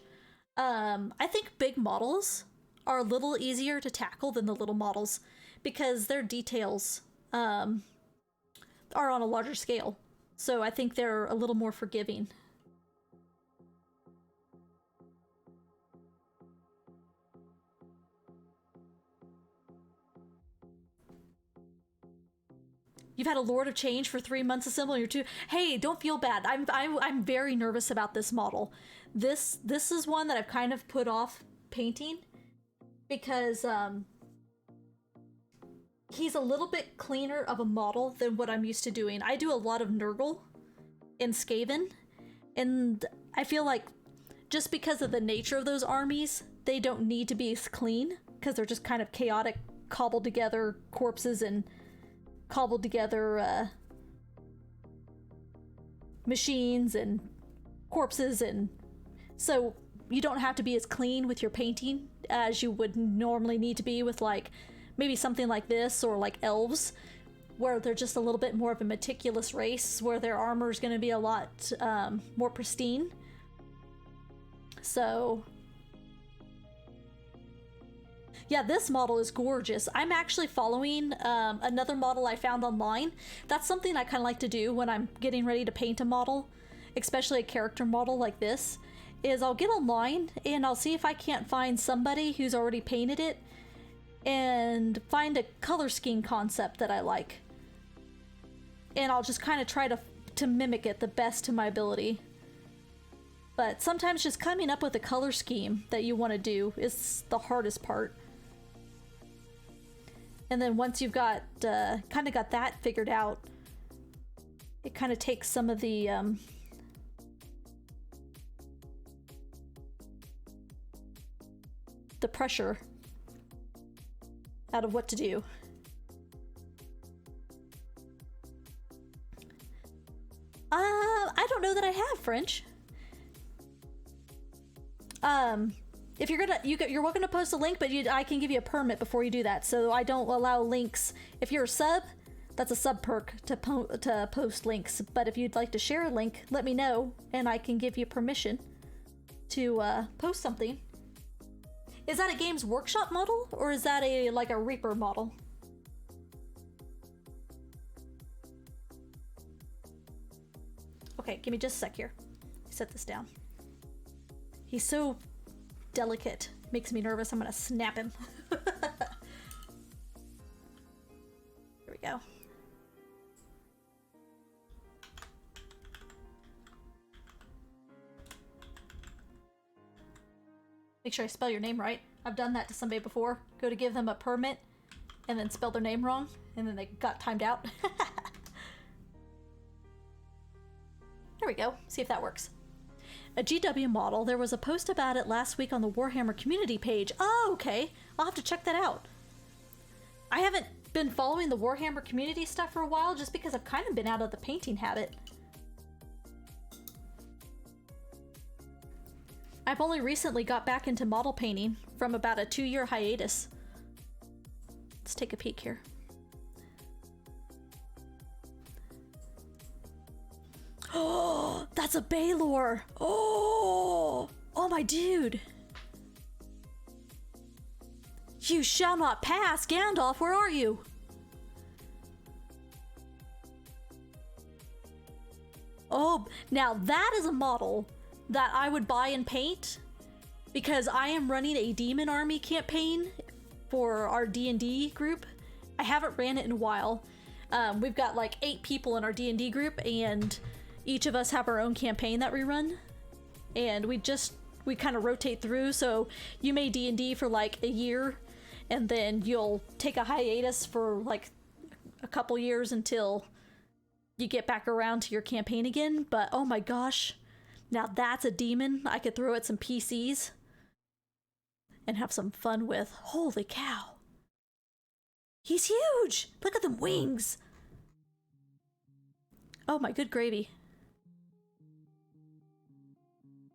I think big models are a little easier to tackle than the little models because their details are on a larger scale. So I think they're a little more forgiving. You've had a Lord of Change for 3 months assembling your 2. Hey, don't feel bad. I'm very nervous about this model. This is one that I've kind of put off painting because he's a little bit cleaner of a model than what I'm used to doing. I do a lot of Nurgle and Skaven, and I feel like just because of the nature of those armies, they don't need to be as clean because they're just kind of chaotic, cobbled together corpses and cobbled together machines and corpses, and so you don't have to be as clean with your painting as you would normally need to be with like maybe something like this or like elves, where they're just a little bit more of a meticulous race where their armor is going to be a lot more pristine. Yeah, this model is gorgeous. I'm actually following another model I found online. That's something I kind of like to do when I'm getting ready to paint a model, especially a character model like this, is I'll get online and I'll see if I can't find somebody who's already painted it and find a color scheme concept that I like. And I'll just kind of try to mimic it the best to my ability. But sometimes just coming up with a color scheme that you want to do is the hardest part. And then once you've got kind of got that figured out, it kind of takes some of the pressure out of what to do. I don't know that I have French. If you're gonna, you're welcome to post a link, but I can give you a permit before you do that. So I don't allow links. If you're a sub, that's a sub perk to post links. But if you'd like to share a link, let me know, and I can give you permission to post something. Is that a Games Workshop model, or is that like a Reaper model? Okay, give me just a sec here. Set this down. He's so delicate. Makes me nervous. I'm gonna snap him. Here we go. Make sure I spell your name right. I've done that to somebody before. Go to give them a permit and then spell their name wrong, and then they got timed out. There we go. See if that works. A GW model. There was a post about it last week on the Warhammer community page. Oh, okay. I'll have to check that out. I haven't been following the Warhammer community stuff for a while just because I've kind of been out of the painting habit. I've only recently got back into model painting from about a 2-year hiatus. Let's take a peek here. Oh, that's a Baylor. Oh, my dude. You shall not pass. Gandalf, where are you? Oh, now that is a model that I would buy and paint because I am running a demon army campaign for our D&D group. I haven't ran it in a while. We've got like 8 people in our D&D group, and each of us have our own campaign that we run, and we kind of rotate through. So you may D&D for like a year, and then you'll take a hiatus for like a couple years until you get back around to your campaign again. But oh my gosh, now that's a demon I could throw at some PCs and have some fun with. Holy cow. He's huge! Look at them wings! Oh my good gravy.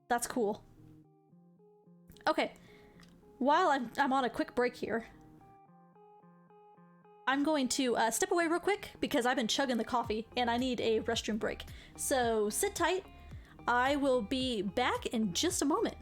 That's cool. Okay, while I'm on a quick break here, I'm going to step away real quick because I've been chugging the coffee and I need a restroom break. So sit tight. I will be back in just a moment.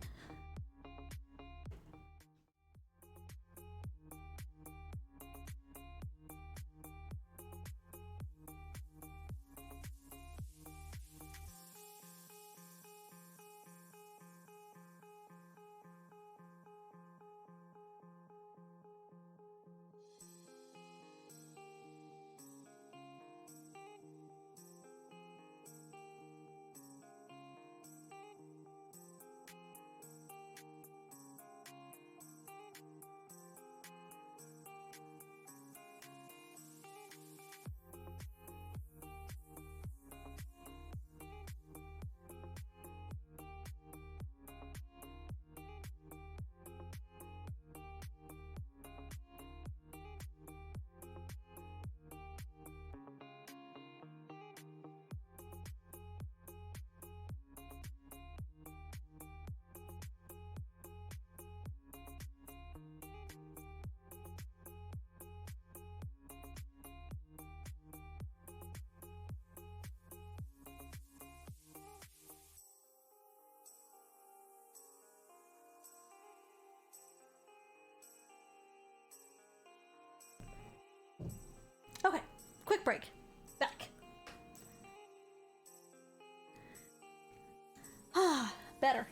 Quick break. Back. Ah, better.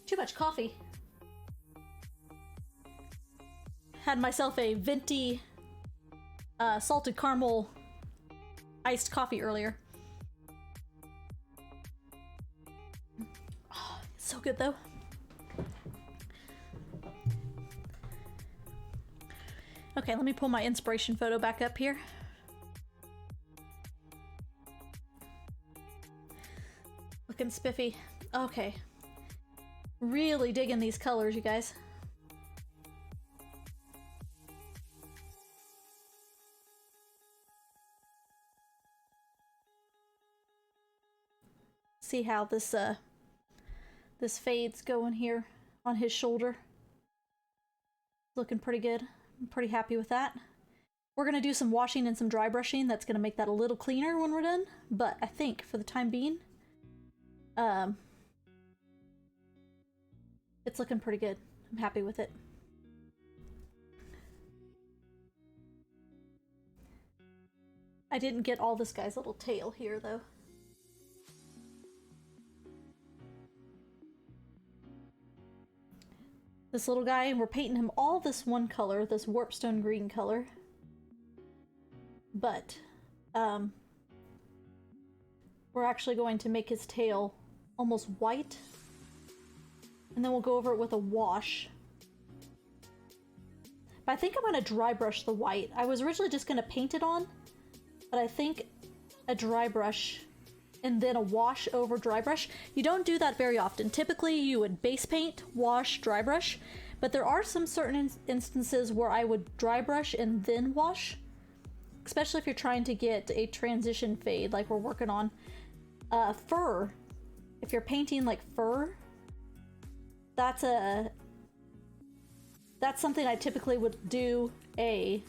Too much coffee. Had myself a venti salted caramel iced coffee earlier. Oh, it's so good though. Okay, let me pull my inspiration photo back up here. Looking spiffy. Okay. Really digging these colors, you guys. See how this this fade's going here on his shoulder. Looking pretty good. I'm pretty happy with that. We're gonna do some washing and some dry brushing. That's gonna make that a little cleaner when we're done. But I think for the time being, it's looking pretty good. I'm happy with it. I didn't get all this guy's little tail here though. This little guy, we're painting him all this one color, this warpstone green color. But, we're actually going to make his tail almost white. And then we'll go over it with a wash. But I think I'm going to dry brush the white. I was originally just going to paint it on, but I think a dry brush and then a wash over dry brush. You don't do that very often. Typically you would base paint, wash, dry brush, but there are some certain instances where I would dry brush and then wash, especially if you're trying to get a transition fade like we're working on. Fur, if you're painting like fur, that's something I typically would do a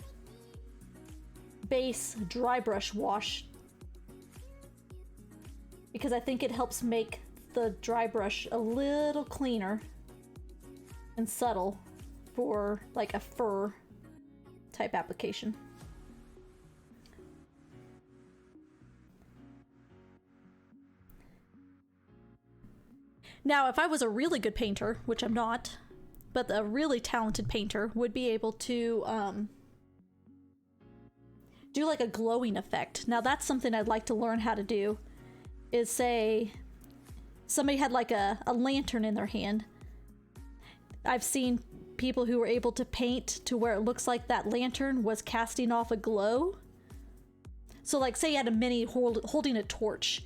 base dry brush wash, because I think it helps make the dry brush a little cleaner and subtle for like a fur type application. Now, if I was a really good painter, which I'm not, but a really talented painter would be able to do like a glowing effect. Now that's something I'd like to learn how to do, is say somebody had like a lantern in their hand. I've seen people who were able to paint to where it looks like that lantern was casting off a glow. So like say you had a mini holding a torch.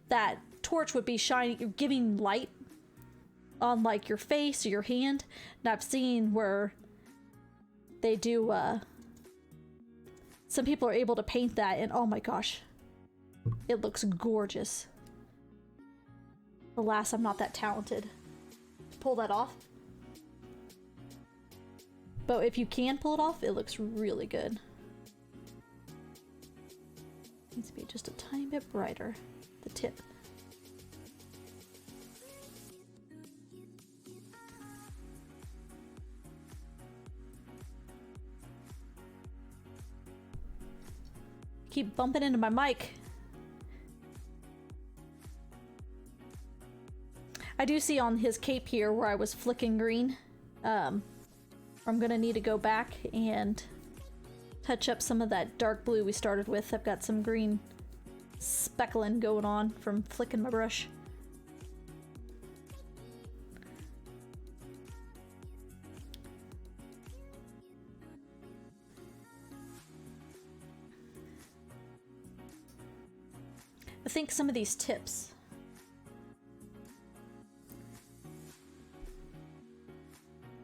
That torch would be shining, giving light on like your face or your hand. And I've seen where they do, some people are able to paint that and oh my gosh, it looks gorgeous. Alas, I'm not that talented to pull that off. But if you can pull it off, it looks really good. Needs to be just a tiny bit brighter, the tip. Keep bumping into my mic. I do see on his cape here where I was flicking green. I'm gonna need to go back and touch up some of that dark blue we started with. I've got some green speckling going on from flicking my brush. I think some of these tips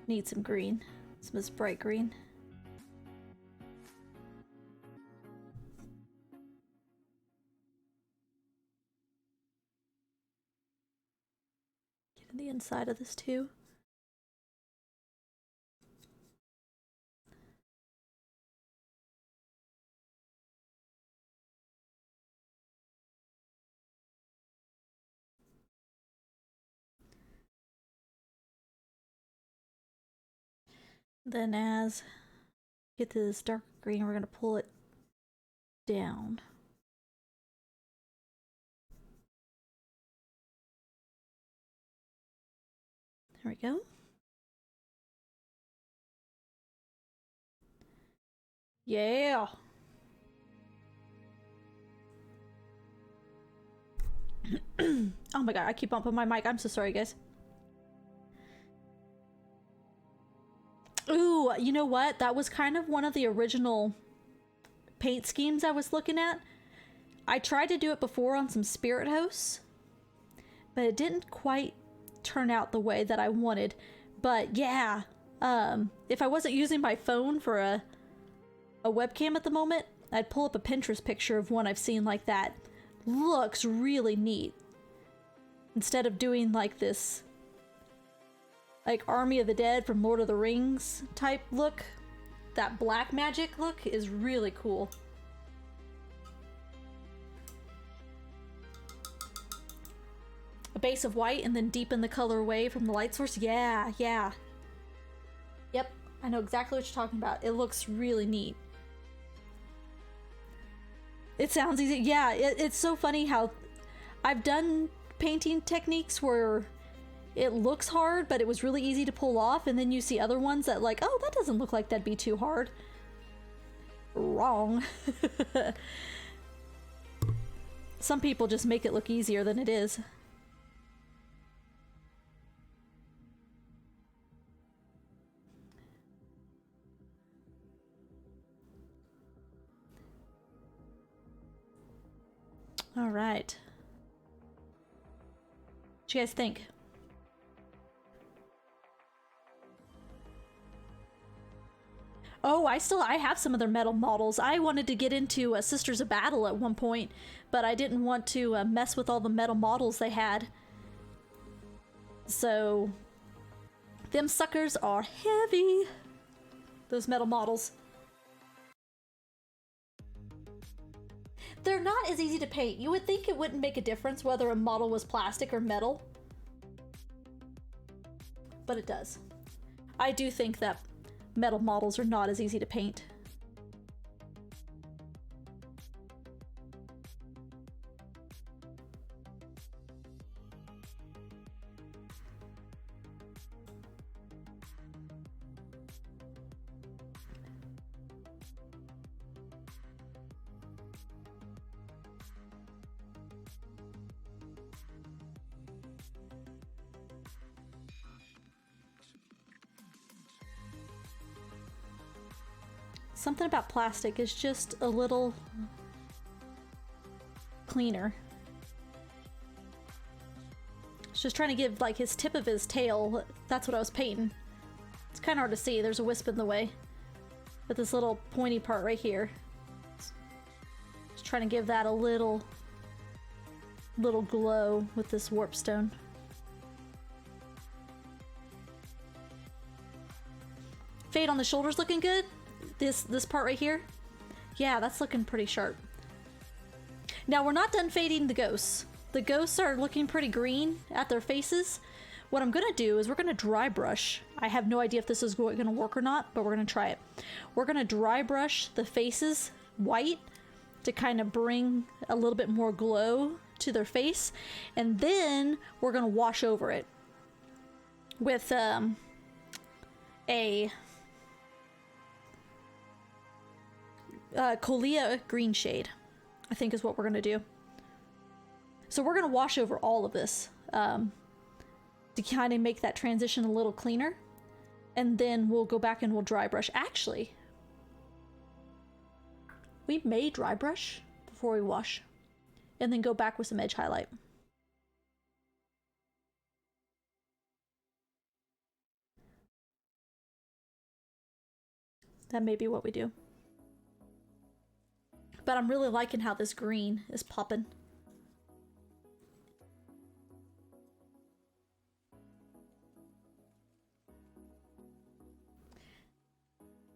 need some green, some of this bright green. Get in the inside of this too. Then as get to this dark green, we're going to pull it down. There we go. Yeah. Oh my god, I keep bumping my mic. I'm so sorry, guys. Ooh, you know what? That was kind of one of the original paint schemes I was looking at. I tried to do it before on some spirit hosts, but it didn't quite turn out the way that I wanted. But yeah, if I wasn't using my phone for a webcam at the moment, I'd pull up a Pinterest picture of one I've seen like that. Looks really neat. Instead of doing like this like Army of the Dead from Lord of the Rings type look, that black magic look is really cool. A base of white and then deepen the color away from the light source. Yeah, yeah. Yep, I know exactly what you're talking about. It looks really neat. It sounds easy. Yeah, it's so funny how I've done painting techniques where it looks hard, but it was really easy to pull off, and then you see other ones that like, oh, that doesn't look like that'd be too hard. Wrong. Some people just make it look easier than it is. All right. What you guys think? Oh, I have some of their metal models. I wanted to get into Sisters of Battle at one point, but I didn't want to mess with all the metal models they had. So, them suckers are heavy. Those metal models. They're not as easy to paint. You would think it wouldn't make a difference whether a model was plastic or metal, but it does. I do think that metal models are not as easy to paint. Something about plastic is just a little cleaner. It's just trying to give like his tip of his tail. That's what I was painting. It's kind of hard to see. There's a wisp in the way. But this little pointy part right here. Just trying to give that a little glow with this warp stone. Fade on the shoulders looking good. This part right here, yeah, that's looking pretty sharp. Now we're not done fading the ghosts. The ghosts are looking pretty green at their faces. What I'm gonna do is we're gonna dry brush. I have no idea if this is gonna work or not, but we're gonna try it. We're gonna dry brush the faces white to kind of bring a little bit more glow to their face, and then we're gonna wash over it with a Caliban Green shade, I think is what we're gonna do. So we're gonna wash over all of this to kind of make that transition a little cleaner, and then we'll go back and we'll dry brush. Actually, we may dry brush before we wash, and then go back with some edge highlight. That may be what we do. But I'm really liking how this green is popping.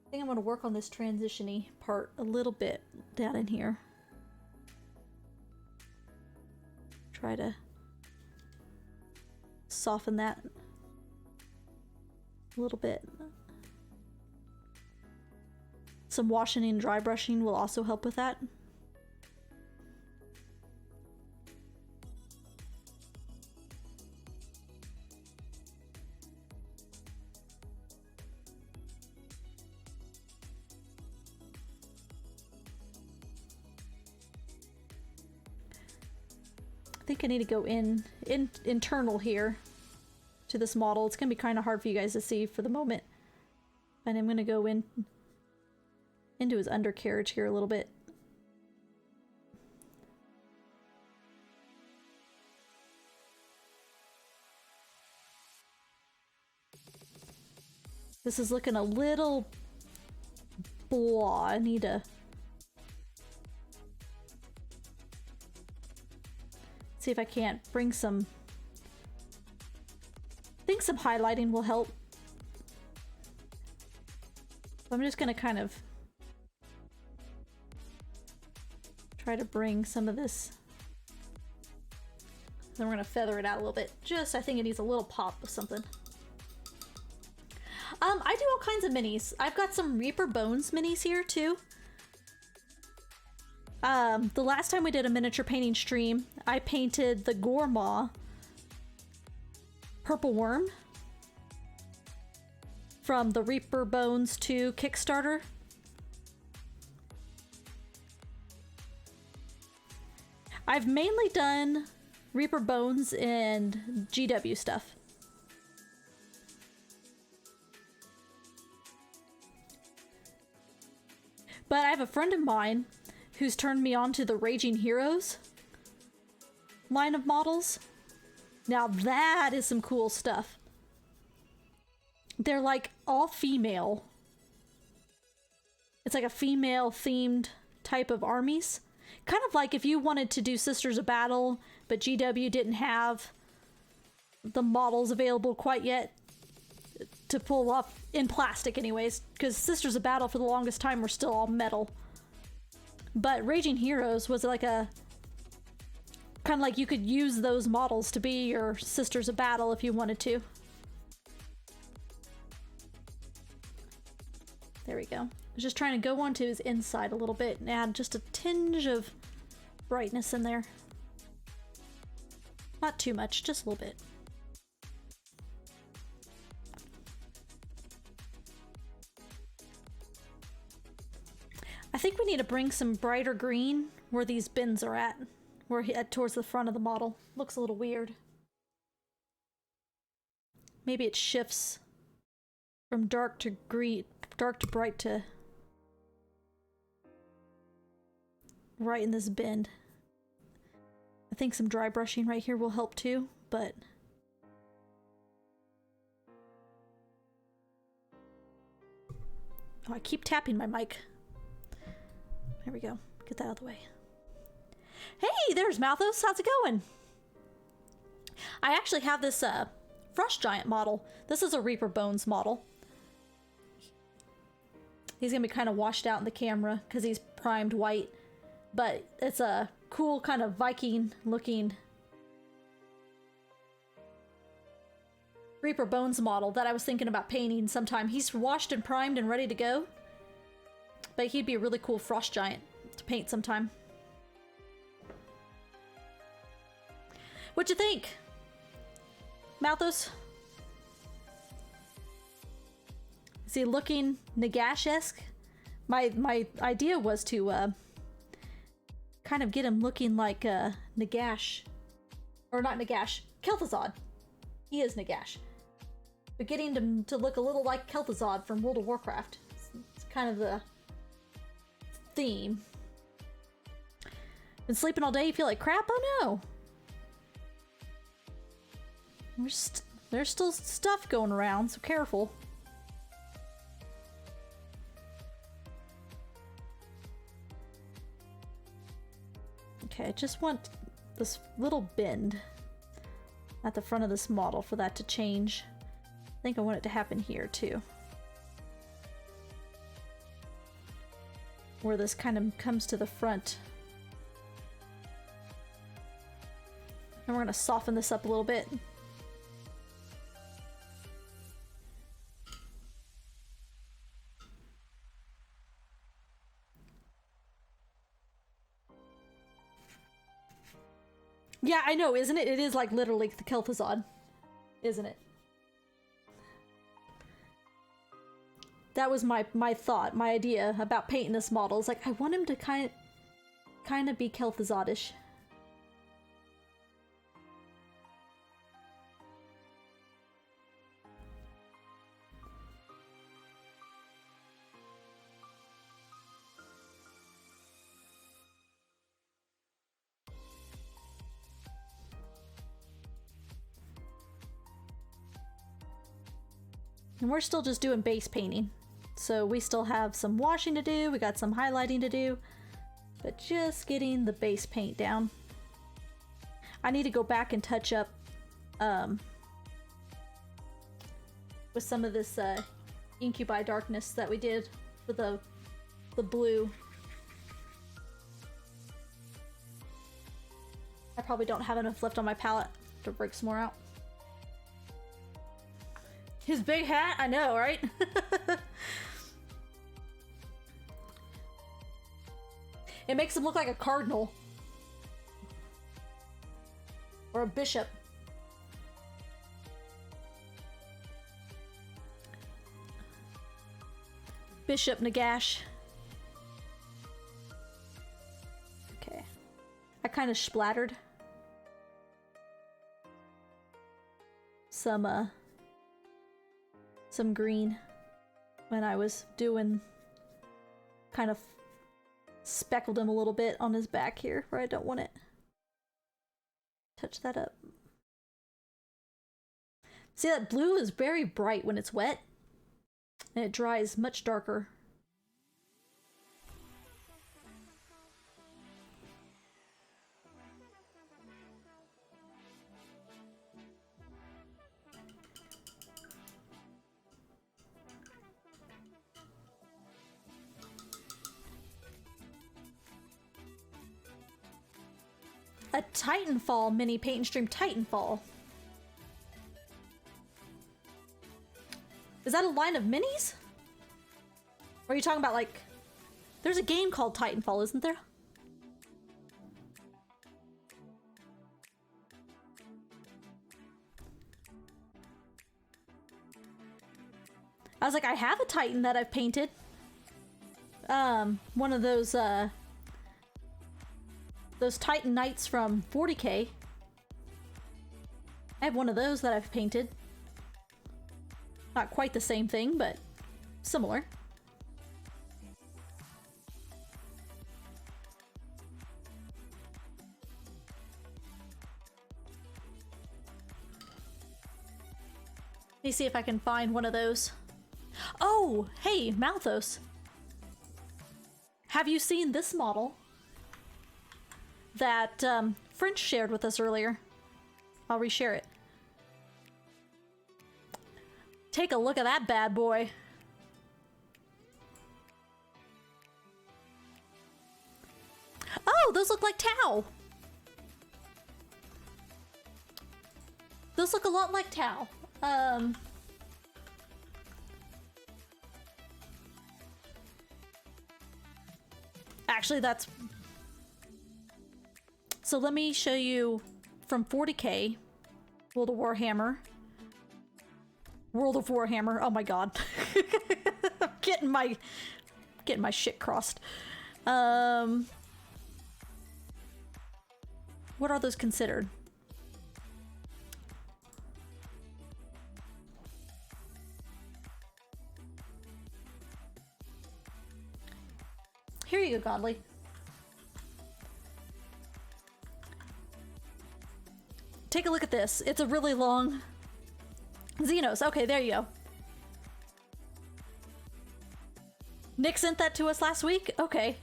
I think I'm going to work on this transition-y part a little bit down in here. Try to soften that a little bit. Some washing and dry brushing will also help with that. think I need to go internal here to this model. It's gonna be kind of hard for you guys to see for the moment. And I'm gonna go into his undercarriage here a little bit. This is looking a little blah. I need to see if I can't bring some. I think some highlighting will help. So I'm just gonna kind of try to bring some of this. Then we're gonna feather it out a little bit. I think it needs a little pop of something. I do all kinds of minis. I've got some Reaper Bones minis here too. The last time we did a miniature painting stream, I painted the Gormaw Purple Worm from the Reaper Bones 2 Kickstarter. I've mainly done Reaper Bones and GW stuff. But I have a friend of mine who's turned me on to the Raging Heroes line of models. Now that is some cool stuff. They're like all female. It's like a female themed type of armies. Kind of like if you wanted to do Sisters of Battle, but GW didn't have the models available quite yet to pull off in plastic anyways, because Sisters of Battle for the longest time were still all metal. But Raging Heroes was like a kind of like you could use those models to be your Sisters of Battle if you wanted to. There we go. I was just trying to go onto his inside a little bit and add just a tinge of brightness in there. Not too much, just a little bit. I think we need to bring some brighter green where these bins are at. Towards the front of the model. Looks a little weird. Maybe it shifts from dark to green, dark to bright to right in this bend. I think some dry brushing right here will help too, but oh, I keep tapping my mic. There we go. Get that out of the way. Hey, there's Malthus. How's it going? I actually have this Frost Giant model. This is a Reaper Bones model. He's gonna be kind of washed out in the camera because he's primed white, but it's a cool kind of Viking looking Reaper Bones model that I was thinking about painting sometime. He's washed and primed and ready to go, but he'd be a really cool Frost Giant to paint sometime. What'd you think, Malthus? Is he looking Nagash-esque? My idea was to kind of get him looking like Nagash, or not Nagash, Kel'Thuzad. He is Nagash, but getting him to look a little like Kel'Thuzad from World of Warcraft. It's kind of the theme. Been sleeping all day? You feel like crap? Oh no. There's still stuff going around, so careful. Okay, I just want this little bend at the front of this model for that to change. I think I want it to happen here too. Where this kind of comes to the front. And we're gonna soften this up a little bit. Yeah, I know, isn't it? It is like literally the Kel'Thuzad, isn't it? That was my thought, my idea about painting this model. It's like I want him to kind of be Kel'Thuzad-ish. And we're still just doing base painting. So we still have some washing to do, we got some highlighting to do, but just getting the base paint down. I need to go back and touch up with some of this Incubi darkness that we did for the blue. I probably don't have enough left on my palette to break some more out. His big hat? I know, right? It makes him look like a cardinal. Or a bishop. Bishop Nagash. Okay. I kind of splattered some green when I was doing, kind of speckled him a little bit on his back here where I don't want it. Touch that up. See, that blue is very bright when it's wet, and it dries much darker. A Titanfall mini paint and stream. Titanfall. Is that a line of minis? Or are you talking about, like, there's a game called Titanfall, isn't there? I was like, I have a Titan that I've painted. One of those Titan Knights from 40k. I have one of those that I've painted. Not quite the same thing, but similar. Let me see if I can find one of those. Oh, hey, Malthos. Have you seen this model that French shared with us earlier? I'll reshare it. Take a look at that bad boy. Oh, those look like Tau. Those look a lot like Tau. Actually, that's... So let me show you from 40k, World of Warhammer. World of Warhammer. Oh my god. I'm getting my shit crossed. What are those considered? Here you go, Godly. Take a look at this. It's a really long Xenos. Okay, there you go. Nick sent that to us last week? Okay.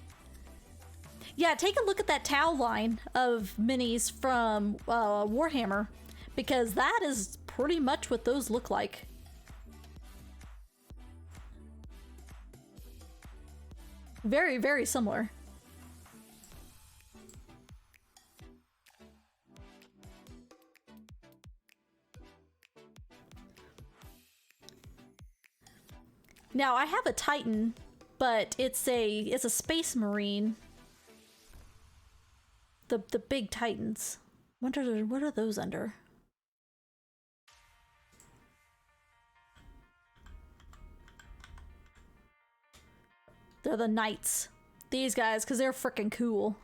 Yeah, take a look at that Tau line of minis from Warhammer, because that is pretty much what those look like. Very, very similar. Now, I have a Titan, but it's a Space Marine. The big Titans. What are those under? They're the Knights. These guys, because they're freaking cool.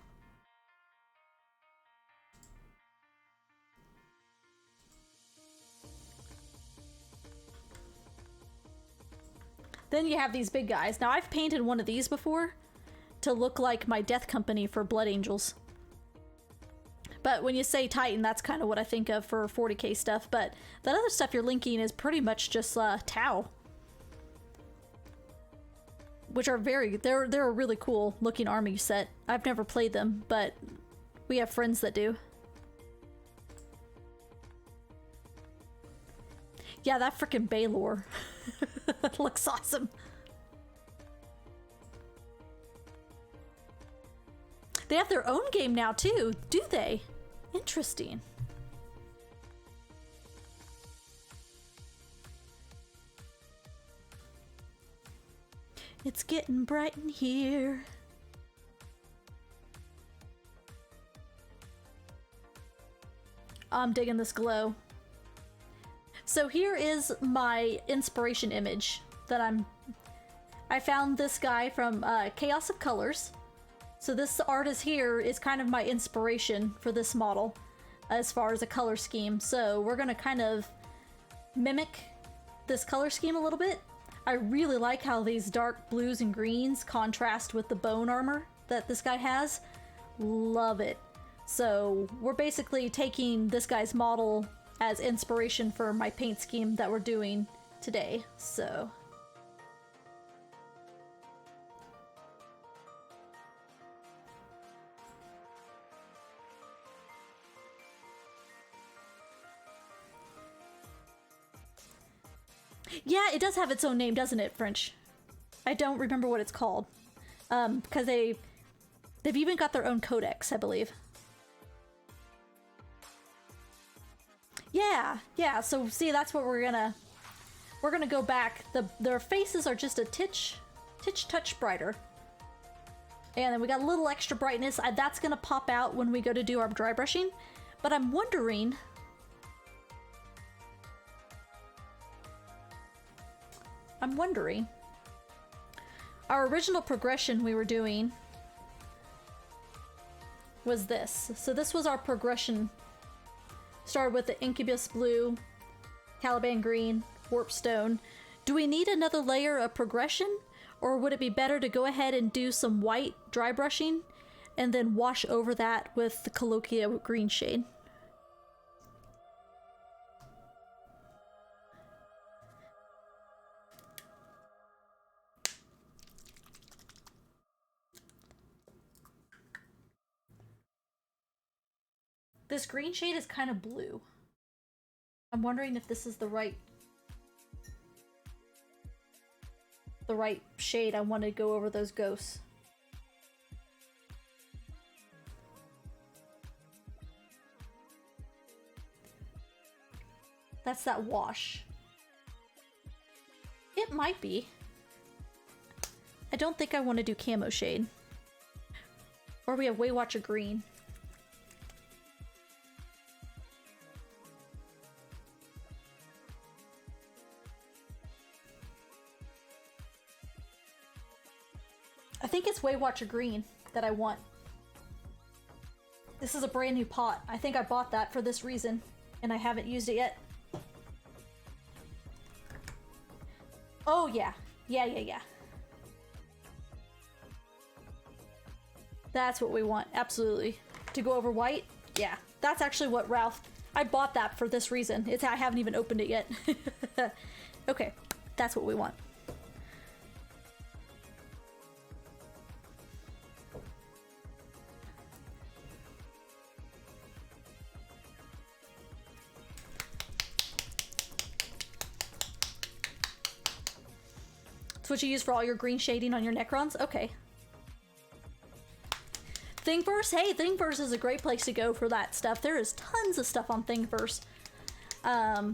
Then you have these big guys. Now, I've painted one of these before to look like my Death Company for Blood Angels. But when you say Titan, that's kind of what I think of for 40k stuff. But that other stuff you're linking is pretty much just Tau. which are they're a really cool looking army set. I've never played them, but we have friends that do. Yeah, that frickin' Baylor looks awesome. They have their own game now too, do they? Interesting. It's getting bright in here. I'm digging this glow. So here is my inspiration image that I found this guy from Chaos of Colors. So this artist here is kind of my inspiration for this model as far as a color scheme. So we're gonna kind of mimic this color scheme a little bit. I really like how these dark blues and greens contrast with the bone armor that this guy has. Love it. So we're basically taking this guy's model as inspiration for my paint scheme that we're doing today. So yeah, it does have its own name, doesn't it, French? I don't remember what it's called. Because they've even got their own codex, I believe. Yeah, so see, that's what we're gonna go back. Their faces are just a titch touch brighter. And then we got a little extra brightness. That's gonna pop out when we go to do our dry brushing. But I'm wondering, our original progression we were doing was this. So this was our progression. Started with the Incubus Blue, Caliban Green, Warpstone. Do we need another layer of progression? Or would it be better to go ahead and do some white dry brushing and then wash over that with the Colloquia green shade? This green shade is kind of blue. I'm wondering if this is the right shade I want to go over those ghosts. That's that wash. It might be. I don't think I want to do camo shade. Or we have Waywatcher green. I think it's Waywatcher green that I want. This is a brand new pot. I think I bought that for this reason, and I haven't used it yet. Oh yeah. Yeah. That's what we want, absolutely. To go over white? Yeah. That's actually what Ralph... I bought that for this reason. I haven't even opened it yet. Okay, that's what we want. That's what you use for all your green shading on your Necrons? Okay. Thingiverse? Hey, Thingiverse is a great place to go for that stuff. There is tons of stuff on Thingiverse. I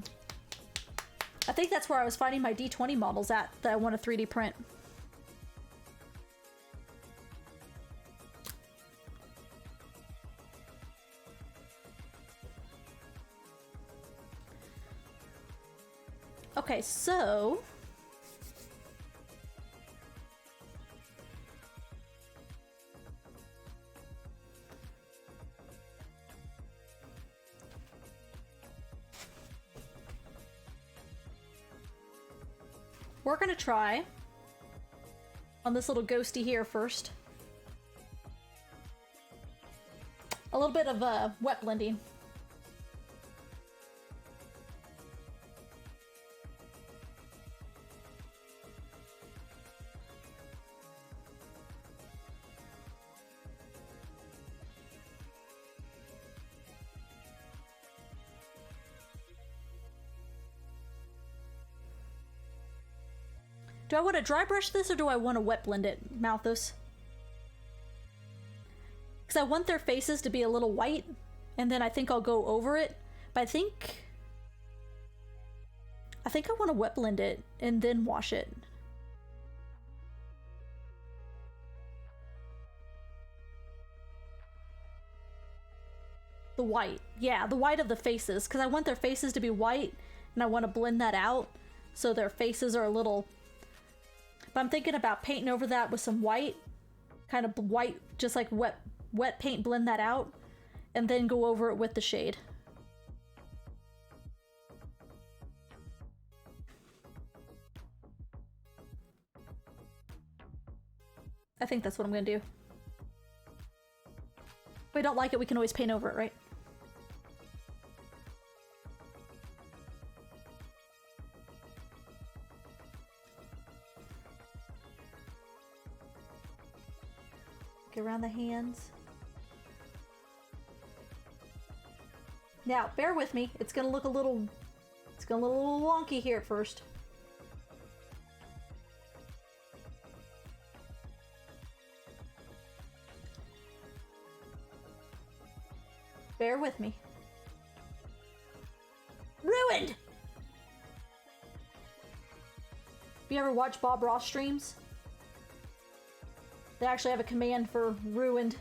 think that's where I was finding my D20 models at that I want to 3D print. Okay, so... we're gonna try on this little ghosty here first. A little bit of wet blending. Do I want to dry brush this or do I want to wet blend it, Malthus? Because I want their faces to be a little white, and then I think I'll go over it. But I think I want to wet blend it and then wash it. The white. Yeah, the white of the faces. Because I want their faces to be white, and I want to blend that out so their faces are a little... But I'm thinking about painting over that with some white. Kind of white, just like wet paint, blend that out. And then go over it with the shade. I think that's what I'm gonna do. If we don't like it, we can always paint over it, right? Get around the hands. Now, bear with me. It's gonna look a little wonky here at first. Bear with me. Ruined! Have you ever watched Bob Ross streams? They actually have a command for ruined.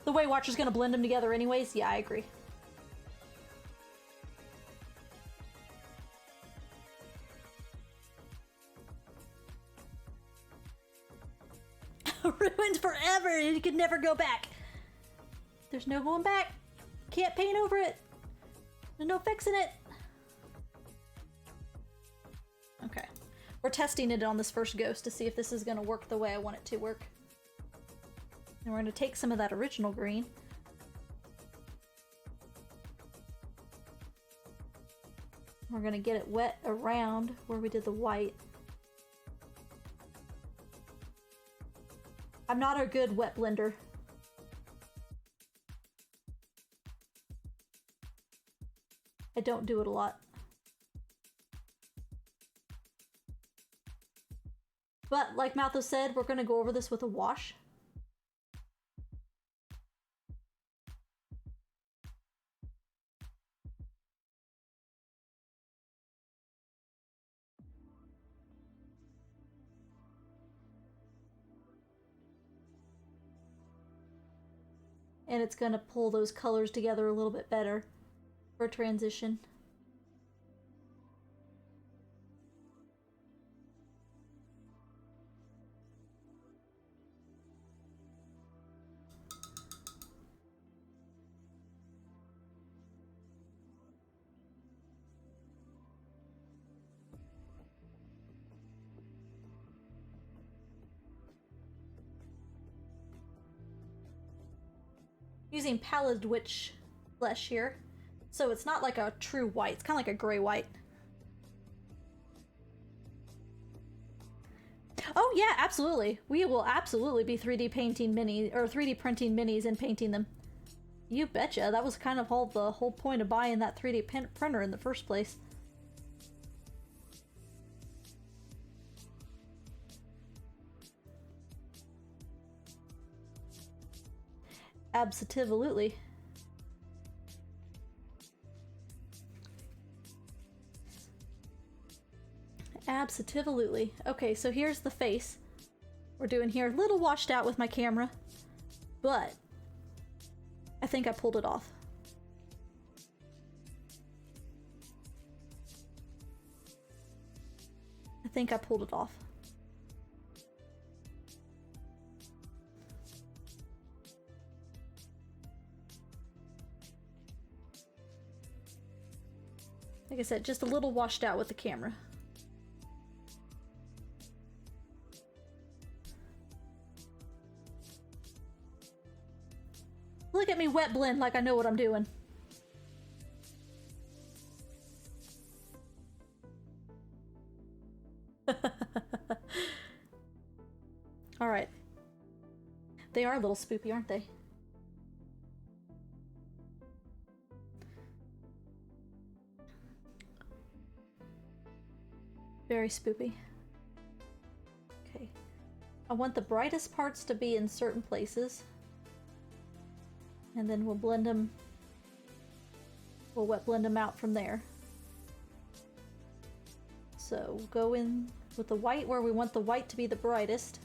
The Weight Watcher's gonna blend them together anyways? Yeah, I agree. Ruined forever! You could never go back! There's no going back! Can't paint over it! There's no fixing it! Okay. We're testing it on this first ghost to see if this is gonna work the way I want it to work. And we're gonna take some of that original green. We're gonna get it wet around where we did the white. I'm not a good wet blender. I don't do it a lot. But like Malthus said, we're gonna go over this with a wash. And it's gonna pull those colors together a little bit better for transition. Using Pallid Witch flesh here, so it's not like a true white, it's kind of like a gray white. Oh yeah, absolutely. We will absolutely be 3D painting mini or 3D printing minis and painting them. You betcha. That was kind of the whole point of buying that 3D printer in the first place. Absolutely. Absolutely. Okay, so here's the face. We're doing here a little washed out with my camera, but I think I pulled it off. I think I pulled it off. Like I said, just a little washed out with the camera. Look at me wet blend like I know what I'm doing. Alright. They are a little spoopy, aren't they? very spoopy. Okay. I want the brightest parts to be in certain places. And then we'll blend them. We'll wet blend them out from there. So go in with the white where we want the white to be the brightest.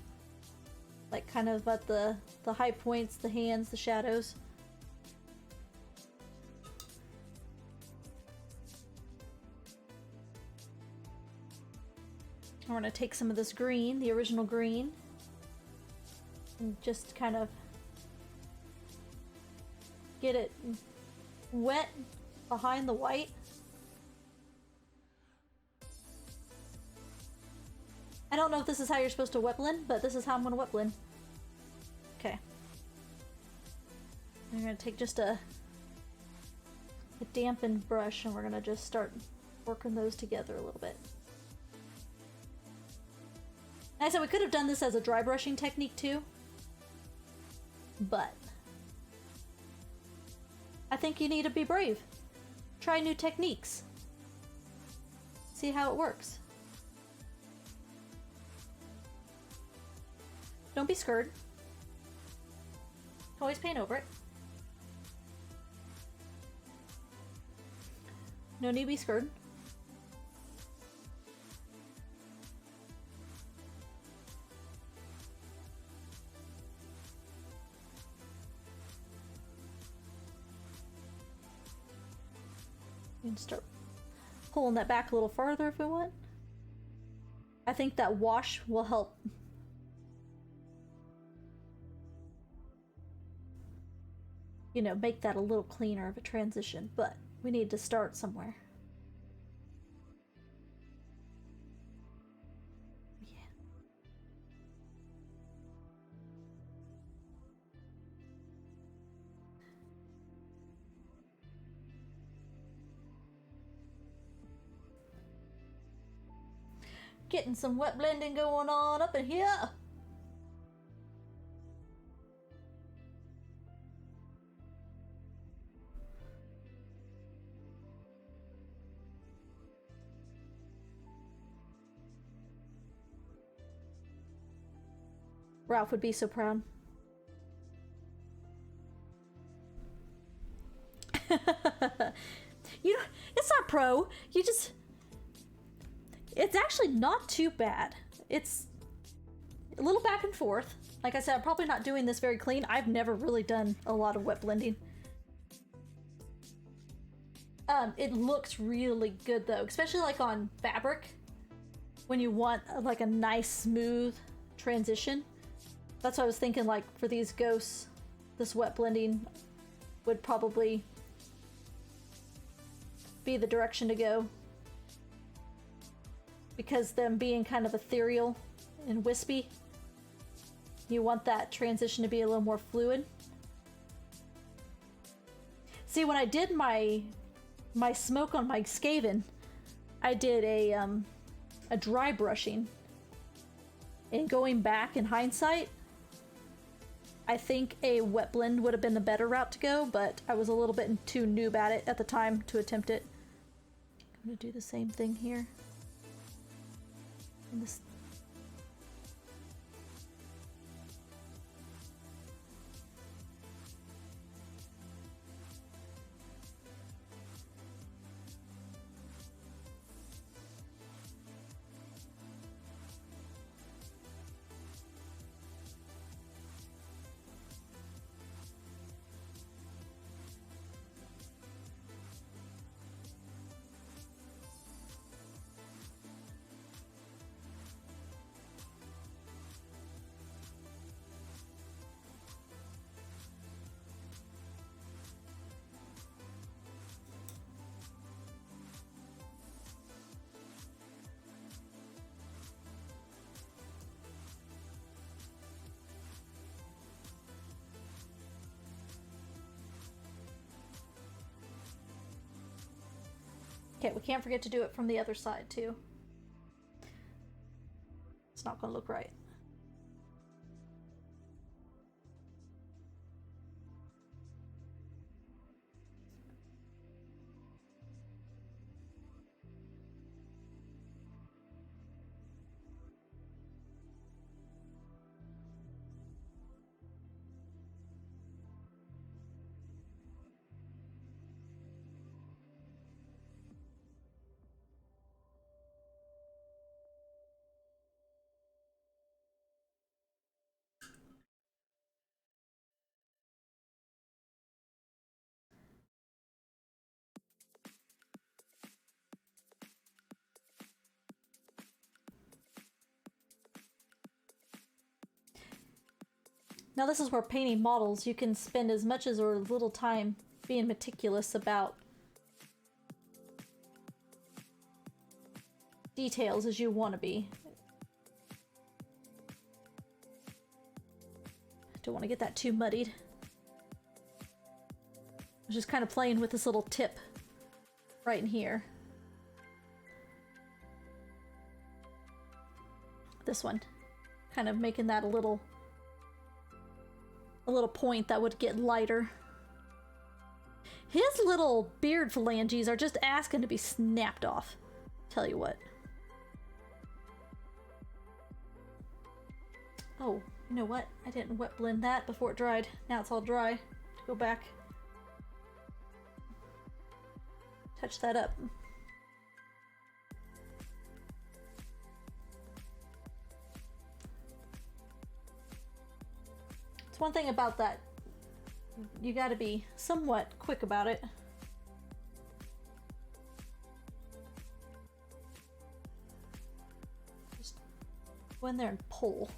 Like kind of at the high points, the hands, the shadows. We're going to take some of this green, the original green, and just kind of get it wet behind the white. I don't know if this is how you're supposed to wet blend, but this is how I'm going to wet blend. Okay. I'm going to take just a dampened brush and we're going to just start working those together a little bit. Like I said, we could have done this as a dry brushing technique too, but I think you need to be brave. Try new techniques. See how it works. Don't be scared. Always paint over it. No need to be scared. You can start pulling that back a little farther if we want. I think that wash will help. You know, make that a little cleaner of a transition, but we need to start somewhere. Yeah. Getting some wet blending going on up in here. Ralph would be so proud. You know, it's not pro. You just... It's actually not too bad. It's a little back and forth. Like I said, I'm probably not doing this very clean. I've never really done a lot of wet blending. It looks really good though, especially like on fabric. When you want like a nice smooth transition. That's what I was thinking, like for these ghosts, this wet blending would probably be the direction to go. Because them being kind of ethereal and wispy, you want that transition to be a little more fluid. See, when I did my smoke on my Skaven, I did a dry brushing. And going back in hindsight, I think a wet blend would have been the better route to go, but I was a little bit too noob at it at the time to attempt it. I'm gonna do the same thing here. And this. Okay, we can't forget to do it from the other side too. It's not gonna look right. Now this is where painting models, you can spend as much as or little time being meticulous about details as you want to be. Don't want to get that too muddied. I'm just kind of playing with this little tip right in here. This one. Kind of making that a little point that would get lighter. His little beard phalanges are just asking to be snapped off. Tell you what. Oh, you know what? I didn't wet blend that before it dried. Now it's all dry. Go back. Touch that up. It's one thing about that. You gotta be somewhat quick about it. Just go in there and pull.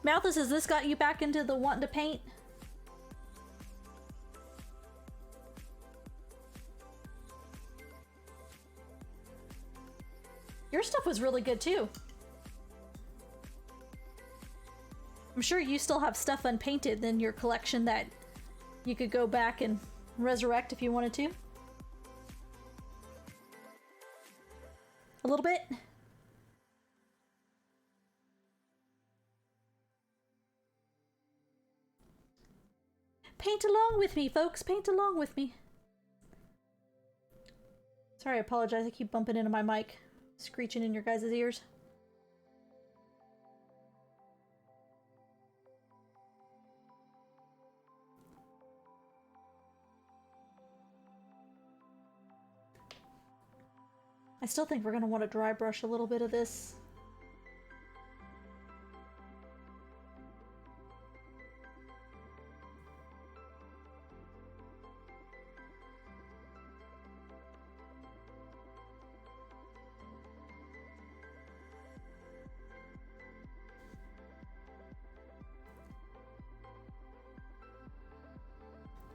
Malthus, has this got you back into the wanting to paint? Your stuff was really good too. I'm sure you still have stuff unpainted in your collection that you could go back and resurrect if you wanted to. A little bit? Paint along with me, folks. Paint along with me. Sorry, I apologize. I keep bumping into my mic, screeching in your guys' ears. I still think we're going to want to dry brush a little bit of this.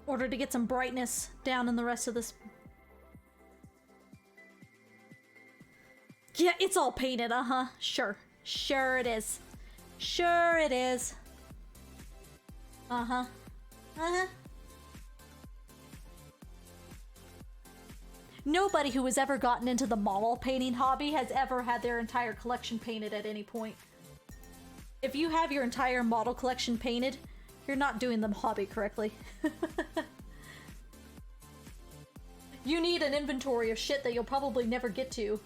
Order to get some brightness down in the rest of this. Yeah, it's all painted, uh-huh. Sure. Sure it is. Sure it is. Uh-huh. Uh-huh. Nobody who has ever gotten into the model painting hobby has ever had their entire collection painted at any point. If you have your entire model collection painted, you're not doing the hobby correctly. You need an inventory of shit that you'll probably never get to.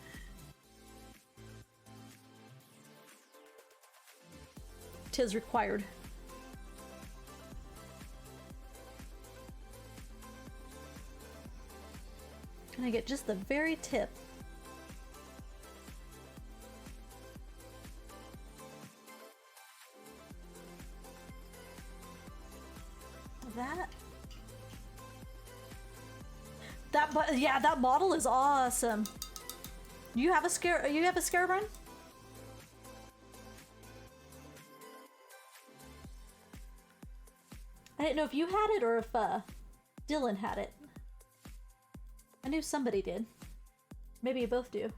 Tis required. Can I get just the very tip? Yeah, that model is awesome. You have a Scarabine? I didn't know if you had it or if Dylan had it. I knew somebody did. Maybe you both do.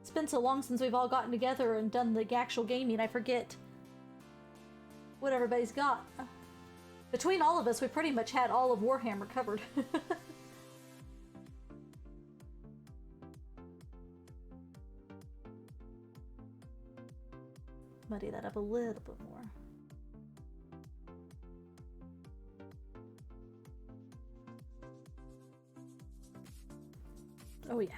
It's been so long since we've all gotten together and done the actual gaming, I forget what everybody's got. Between all of us, we pretty much had all of Warhammer covered. Muddy that up a little bit more. Oh yeah.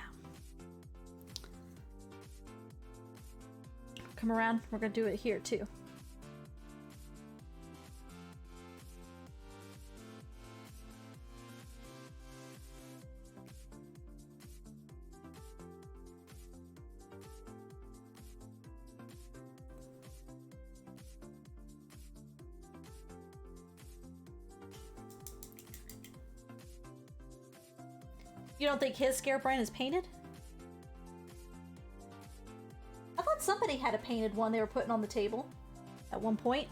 Come around, we're gonna do it here too. You don't think his Scarebrain is painted? I thought somebody had a painted one they were putting on the table at one point.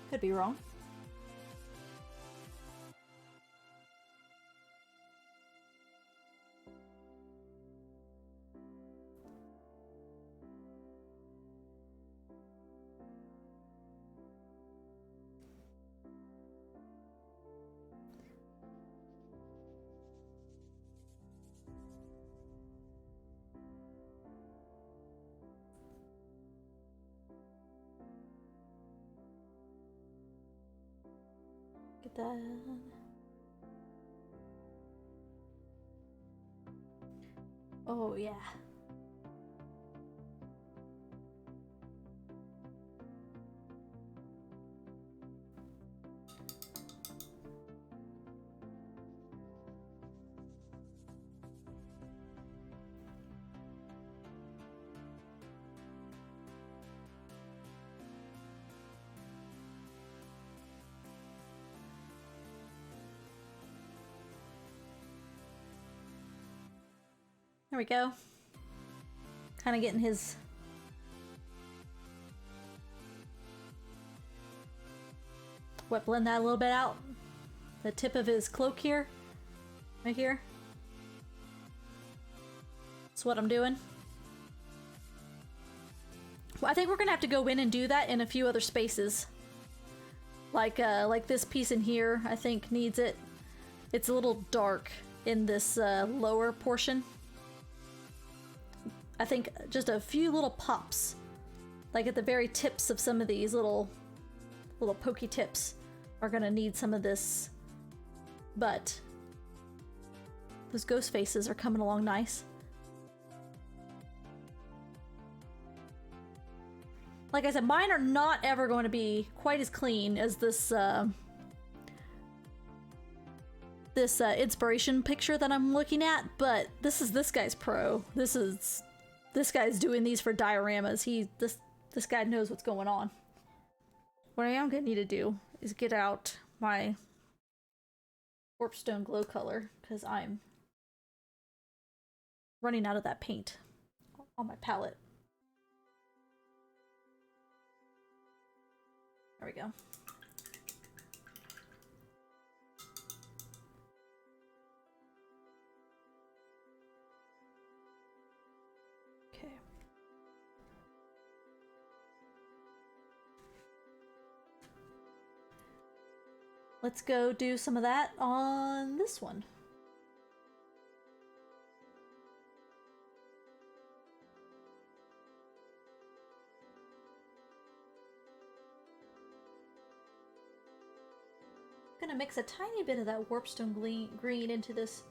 Could be wrong. Get that. Oh yeah. There we go. Kind of getting his blend that a little bit out. The tip of his cloak here. Right here. That's what I'm doing. Well, I think we're gonna have to go in and do that in a few other spaces. Like this piece in here, I think needs it. It's a little dark in this lower portion. I think just a few little pops, like at the very tips of some of these little pokey tips, are gonna need some of this, but those ghost faces are coming along nice. Like I said, mine are not ever going to be quite as clean as this inspiration picture that I'm looking at, but this guy's pro. This guy's doing these for dioramas. This guy knows what's going on. What I am gonna need to do is get out my Warpstone glow color, because I'm running out of that paint on my palette. There we go. Let's go do some of that on this one. I'm gonna mix a tiny bit of that Warpstone green into this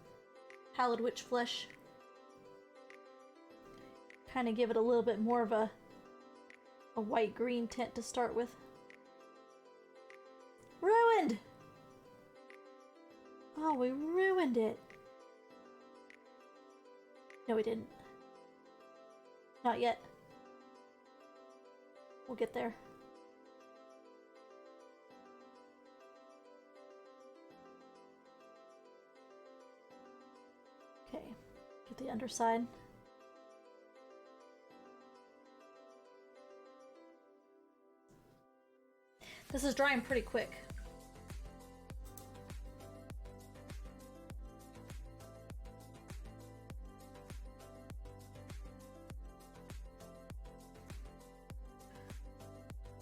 Pallid Witch Flesh. Kind of give it a little bit more of a white-green tint to start with. Ruined! Oh, we ruined it. No, we didn't. Not yet. We'll get there. Okay, get the underside. This is drying pretty quick.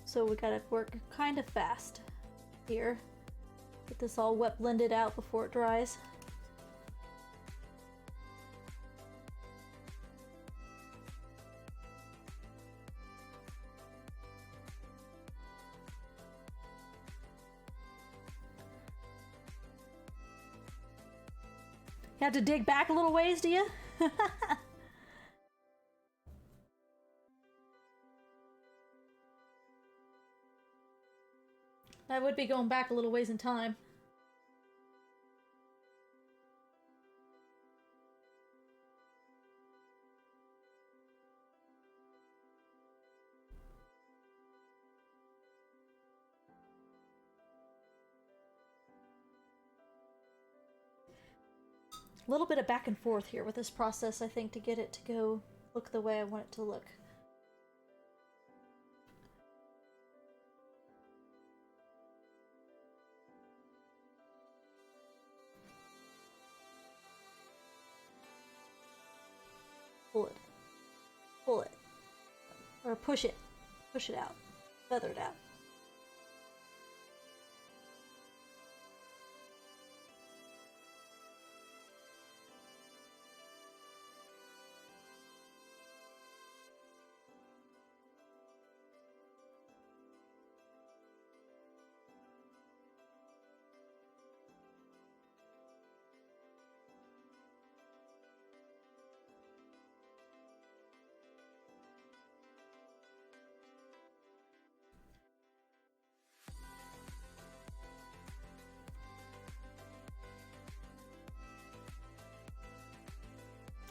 So we gotta work kind of fast here. Get this all wet blended out before it dries. You have to dig back a little ways, do you? I would be going back a little ways in time. A little bit of back and forth here with this process, I think, to get it to go look the way I want it to look. Pull it. Pull it. Or push it. Push it out. Feather it out.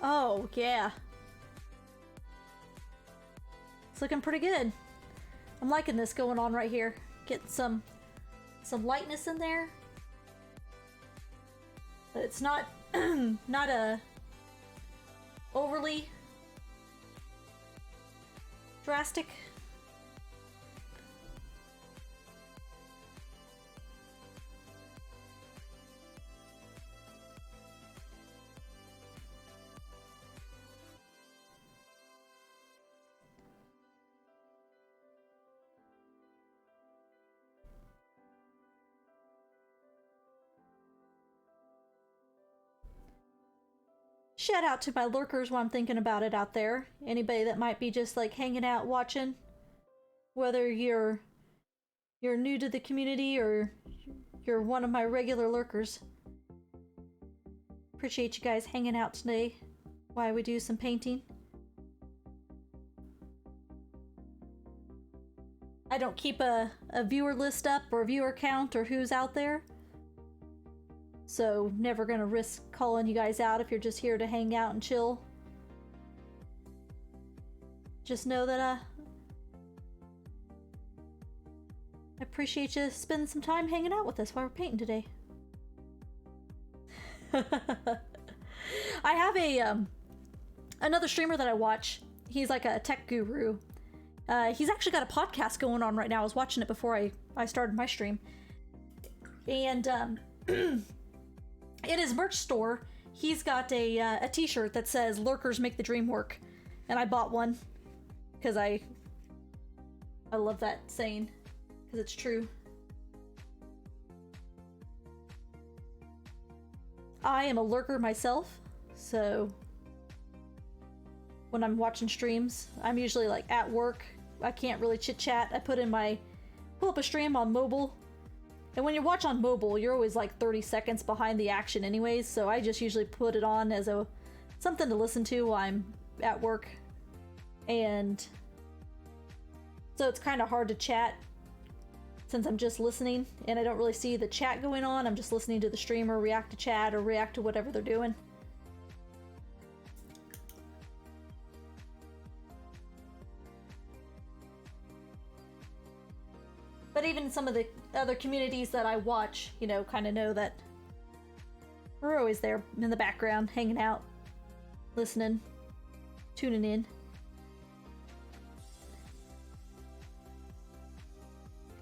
Oh, yeah. It's looking pretty good. I'm liking this going on right here. Getting some lightness in there. But it's not not a overly drastic. Shout out to my lurkers while I'm thinking about it out there. Anybody that might be just like hanging out watching, whether you're new to the community or you're one of my regular lurkers. Appreciate you guys hanging out today while we do some painting. I don't keep a viewer list up or viewer count or who's out there. So, never gonna risk calling you guys out if you're just here to hang out and chill. Just know that, I appreciate you spending some time hanging out with us while we're painting today. I have another streamer that I watch. He's like a tech guru. He's actually got a podcast going on right now. I was watching it before I started my stream. And, in his merch store, he's got a t-shirt that says "Lurkers make the dream work," and I bought one because I love that saying because it's true. I am a lurker myself, so when I'm watching streams, I'm usually like at work. I can't really chit chat. I pull up a stream on mobile. And when you watch on mobile, you're always like 30 seconds behind the action anyways, so I just usually put it on as something to listen to while I'm at work. And so it's kind of hard to chat since I'm just listening and I don't really see the chat going on. I'm just listening to the streamer react to chat or react to whatever they're doing. But even some of the other communities that I watch, you know, kind of know that we're always there in the background, hanging out, listening, tuning in.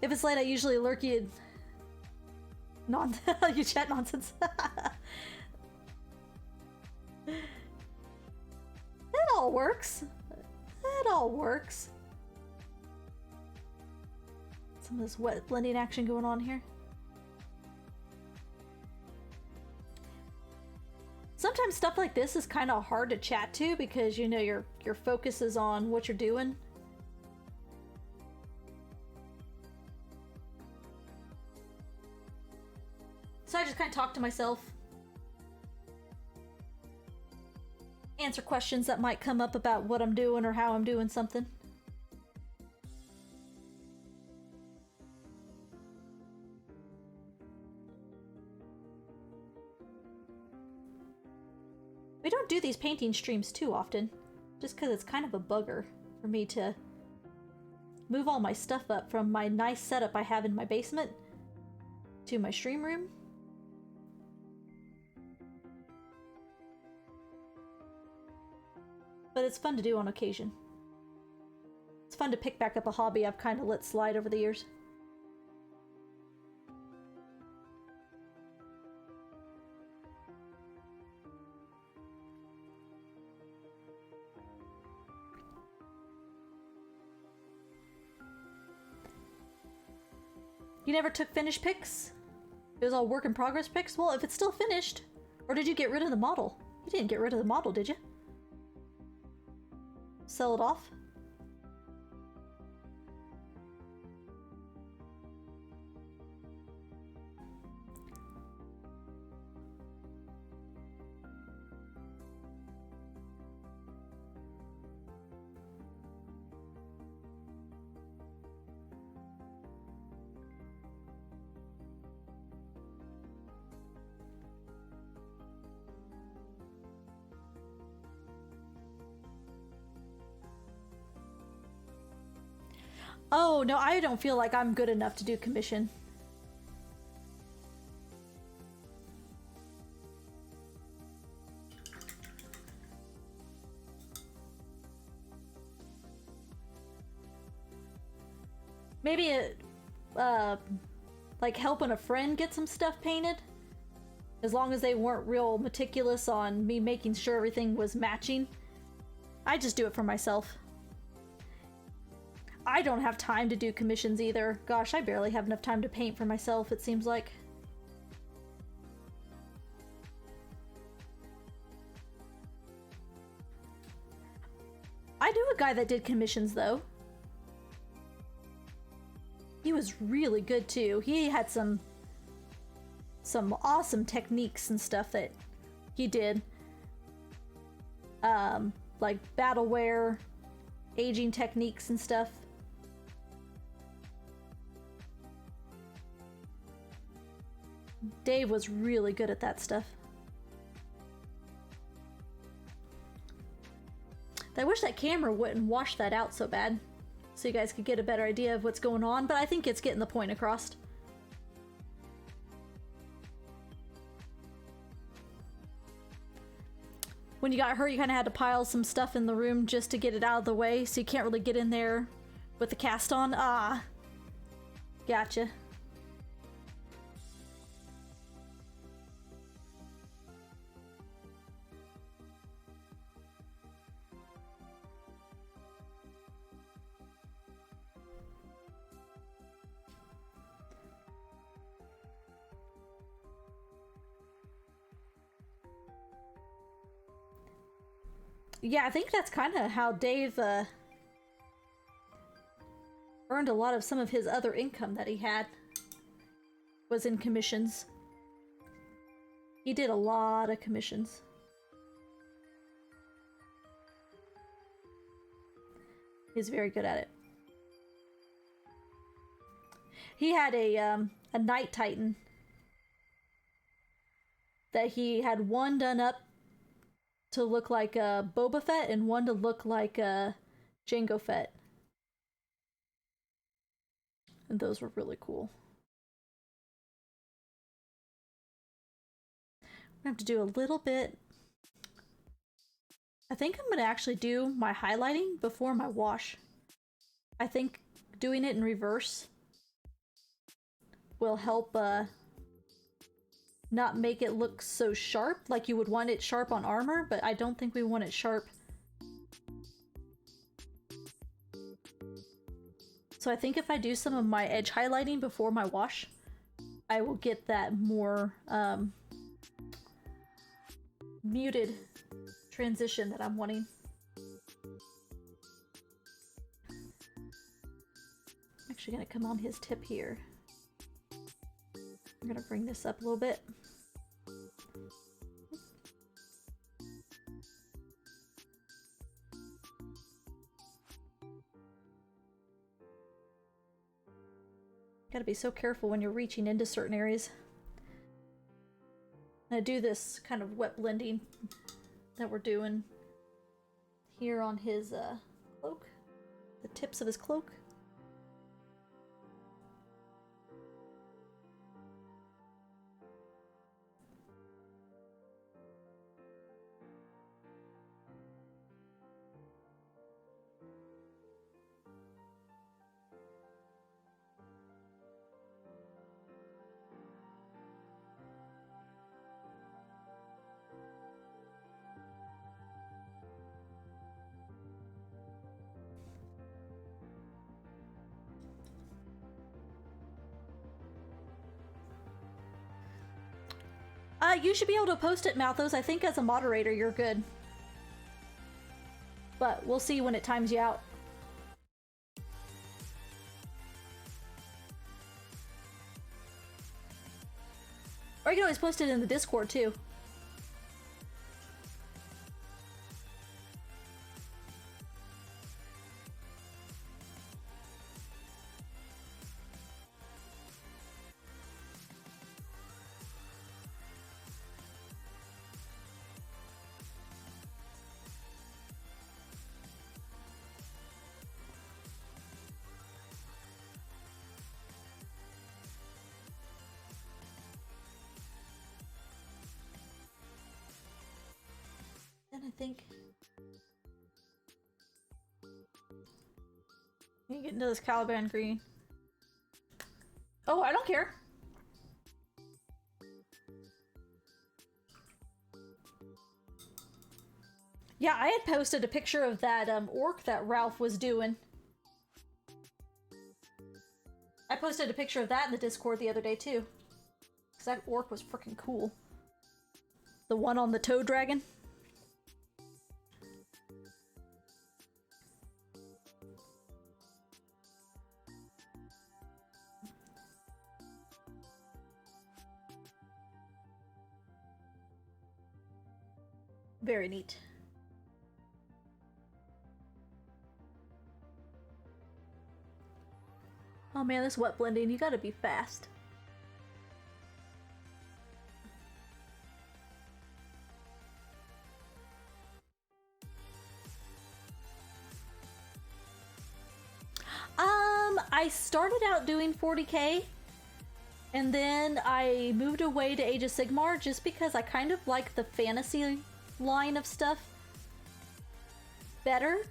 If it's late, I usually lurk you. You chat nonsense. It all works. It all works. Some of this wet blending action going on here. Sometimes stuff like this is kind of hard to chat to because you know your focus is on what you're doing. So I just kind of talk to myself. answer questions that might come up about what I'm doing or how I'm doing something. We don't do these painting streams too often, just because it's kind of a bugger for me to move all my stuff up from my nice setup I have in my basement to my stream room. But it's fun to do on occasion. It's fun to pick back up a hobby I've kind of let slide over the years. You never took finished pics? It was all work in progress pics? Well, if it's still finished, or did you get rid of the model? You didn't get rid of the model, did you? Sell it off? Oh, no, I don't feel like I'm good enough to do commission. Maybe like helping a friend get some stuff painted. As long as they weren't real meticulous on me making sure everything was matching. I just do it for myself. I don't have time to do commissions either. Gosh, I barely have enough time to paint for myself, it seems like. I knew a guy that did commissions, though. He was really good, too. He had some awesome techniques and stuff that he did. Like battleware, aging techniques and stuff. Dave was really good at that stuff. I wish that camera wouldn't wash that out so bad, so you guys could get a better idea of what's going on, but I think it's getting the point across. When you got hurt, you kind of had to pile some stuff in the room just to get it out of the way, so you can't really get in there with the cast on. Ah, gotcha. Yeah, I think that's kind of how Dave earned a lot of some of his other income that he had, was in commissions. He did a lot of commissions. He's very good at it. He had a Night Titan that he had one done up to look like a Boba Fett and one to look like a Jango Fett. And those were really cool. I'm gonna have to do a little bit. I think I'm gonna actually do my highlighting before my wash. I think doing it in reverse will help not make it look so sharp, like you would want it sharp on armor, but I don't think we want it sharp. So I think if I do some of my edge highlighting before my wash, I will get that more muted transition that I'm wanting. I'm actually gonna come on his tip here. I'm gonna bring this up a little bit. Gotta be so careful when you're reaching into certain areas. I do this kind of wet blending that we're doing here on his cloak, the tips of his cloak. You should be able to post it, Malthus. I think as a moderator, you're good. But we'll see when it times you out. Or you can always post it in the Discord, too. I think you get into this Caliban Green. Oh, I don't care. Yeah, I had posted a picture of that orc that Ralph was doing. I posted a picture of that in the Discord the other day too. Because that orc was freaking cool. The one on the toad dragon. Very neat. Oh man, this wet blending, you gotta be fast. I started out doing 40k, and then I moved away to Age of Sigmar just because I kind of like the fantasy line of stuff better,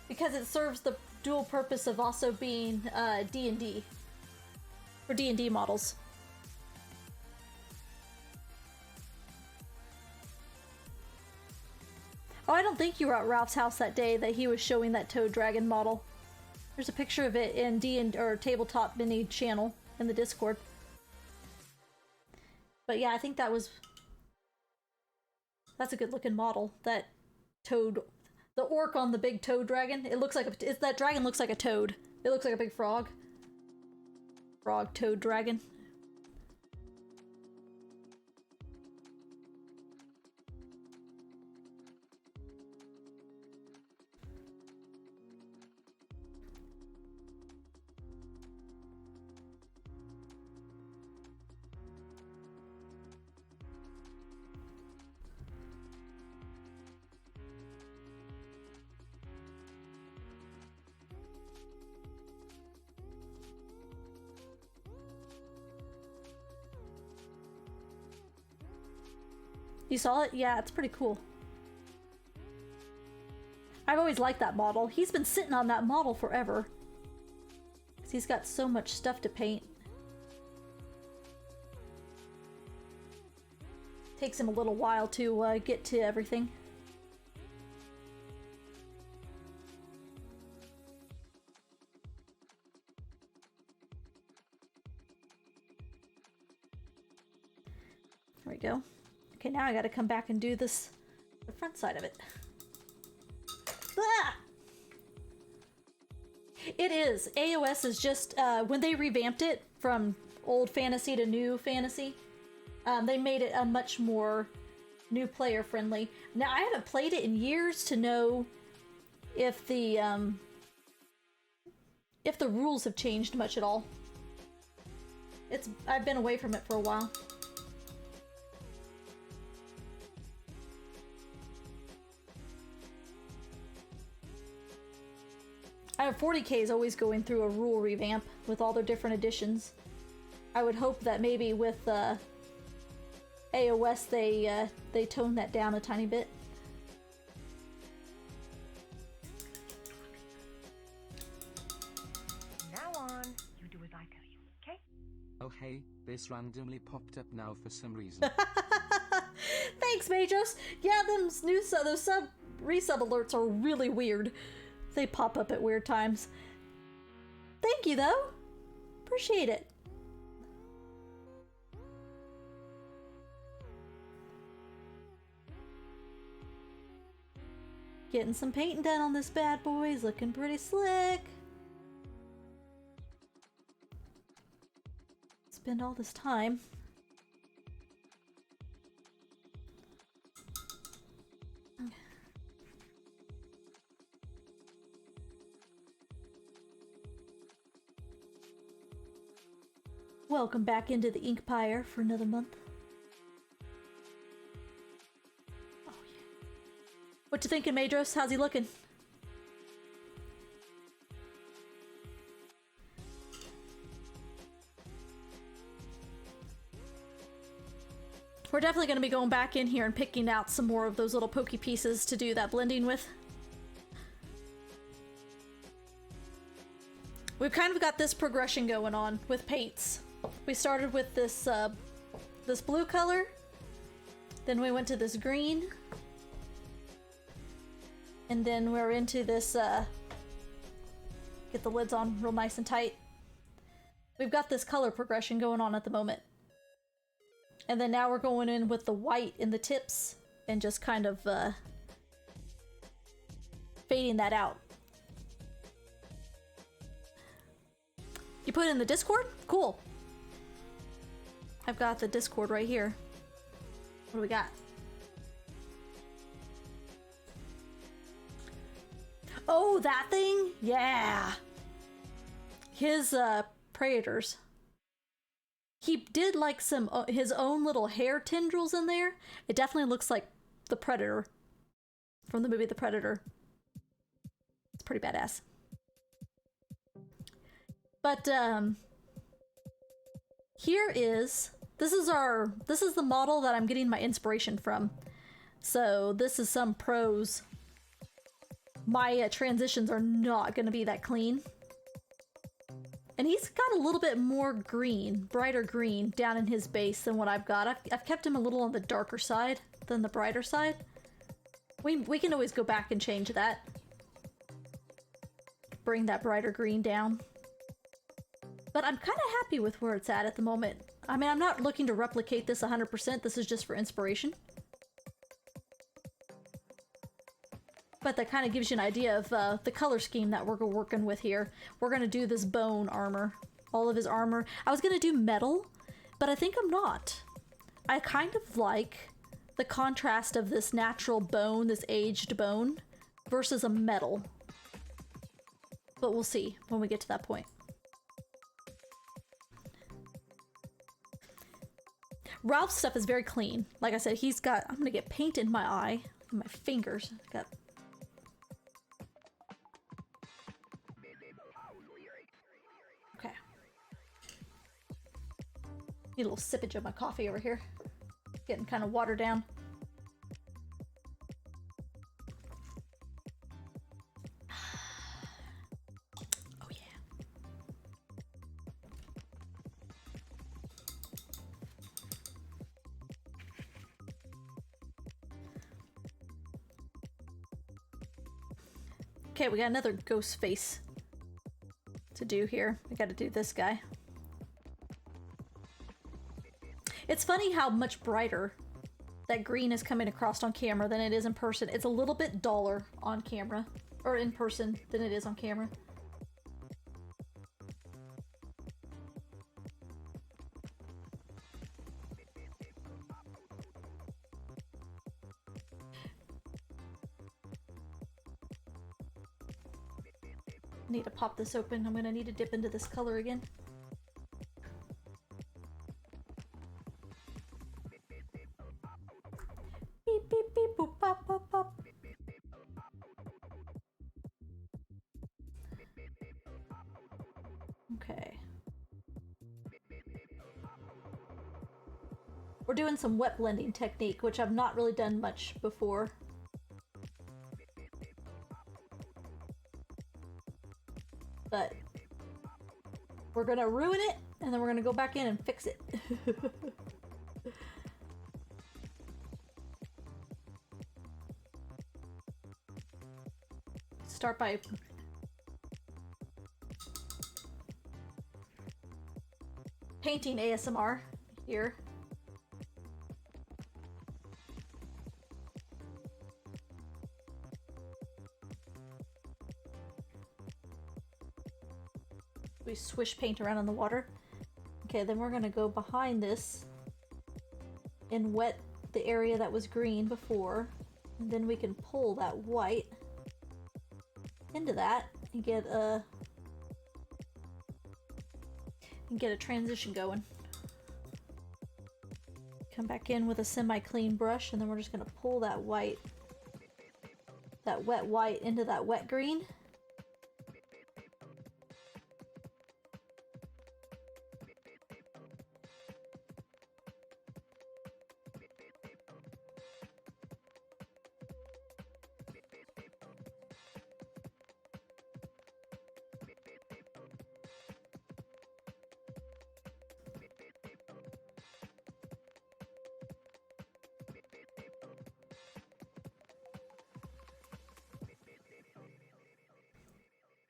because it serves the dual purpose of also being D&D for D&D models. Oh, I don't think you were at Ralph's house that day that he was showing that toad dragon model. There's a picture of it in or Tabletop Mini channel in the Discord. But yeah, I think that's a good looking model. That toad, the orc on the big toad dragon. It looks like that dragon looks like a toad. It looks like a big frog. Frog toad dragon. You saw it? Yeah, it's pretty cool. I've always liked that model. He's been sitting on that model forever. 'Cause he's got so much stuff to paint. Takes him a little while to get to everything. There we go. Okay, now I gotta come back and do this, the front side of it. Ah! It is. AOS is just, when they revamped it from old fantasy to new fantasy, they made it a much more new player friendly. Now, I haven't played it in years to know if the if the rules have changed much at all. I've been away from it for a while. I know 40K is always going through a rule revamp with all their different editions. I would hope that maybe with AOS they tone that down a tiny bit.
Now on, you do as I tell you, okay?
Oh hey, this randomly popped up now for some reason.
Thanks, Majos. Yeah, those resub alerts are really weird. They pop up at weird times. Thank you, though. Appreciate it. Getting some painting done on this bad boy. He's looking pretty slick. Spend all this time. Welcome back into the Inkpire for another month. Oh yeah. What you thinking, Madros? How's he looking? We're definitely going to be going back in here and picking out some more of those little pokey pieces to do that blending with. We've kind of got this progression going on with paints. We started with this this blue color, then we went to this green, and then we're into this get the lids on real nice and tight. We've got this color progression going on at the moment. And then now we're going in with the white in the tips and just kind of fading that out. You put it in the Discord? Cool. I've got the Discord right here. What do we got? Oh, that thing? Yeah. His Predators. He did like some his own little hair tendrils in there. It definitely looks like the Predator from the movie The Predator. It's pretty badass. But this is the model that I'm getting my inspiration from. So this is some pros. My transitions are not going to be that clean. And he's got a little bit more green, brighter green down in his base than what I've got. I've kept him a little on the darker side than the brighter side. We can always go back and change that. Bring that brighter green down. But I'm kind of happy with where it's at the moment. I mean, I'm not looking to replicate this 100%. This is just for inspiration. But that kind of gives you an idea of the color scheme that we're working with here. We're going to do this bone armor. All of his armor. I was going to do metal, but I think I'm not. I kind of like the contrast of this natural bone, this aged bone, versus a metal. But we'll see when we get to that point. Ralph's stuff is very clean. Like I said, he's got... I'm gonna get paint in my eye. In my fingers. Got... Okay. Need a little sippage of my coffee over here. Getting kind of watered down. Oh yeah. Okay, we got another ghost face to do here. We gotta do this guy. It's funny how much brighter that green is coming across on camera than it is in person. It's a little bit duller on camera, or in person, than it is on camera. I need to pop this open. I'm gonna need to dip into this color again. Beep beep beep boop pop pop pop. Okay. We're doing some wet blending technique, which I've not really done much before. But we're gonna ruin it, and then we're gonna go back in and fix it. Start by painting ASMR here. We swish paint around in the water. Okay, then we're gonna go behind this and wet the area that was green before, and then we can pull that white into that and get a transition going. Come back in with a semi-clean brush, and then we're just gonna pull that white, that wet white into that wet green.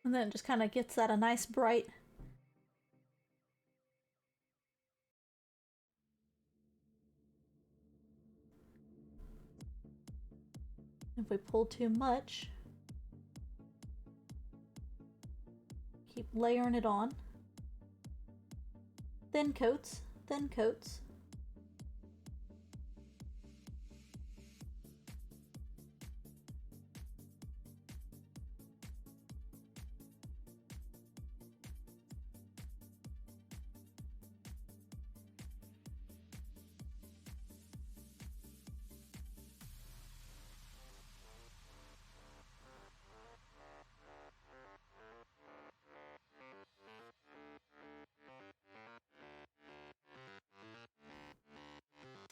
And then it just kind of gets that a nice bright. If we pull too much, keep layering it on. Thin coats, thin coats.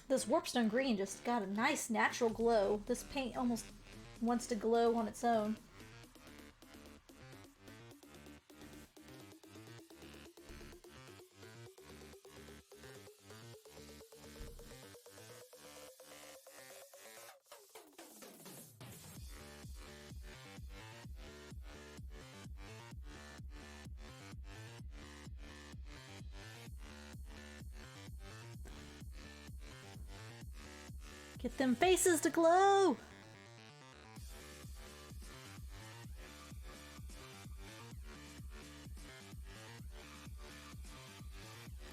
This Warpstone Green just got a nice natural glow. This paint almost wants to glow on its own. Get them faces to glow!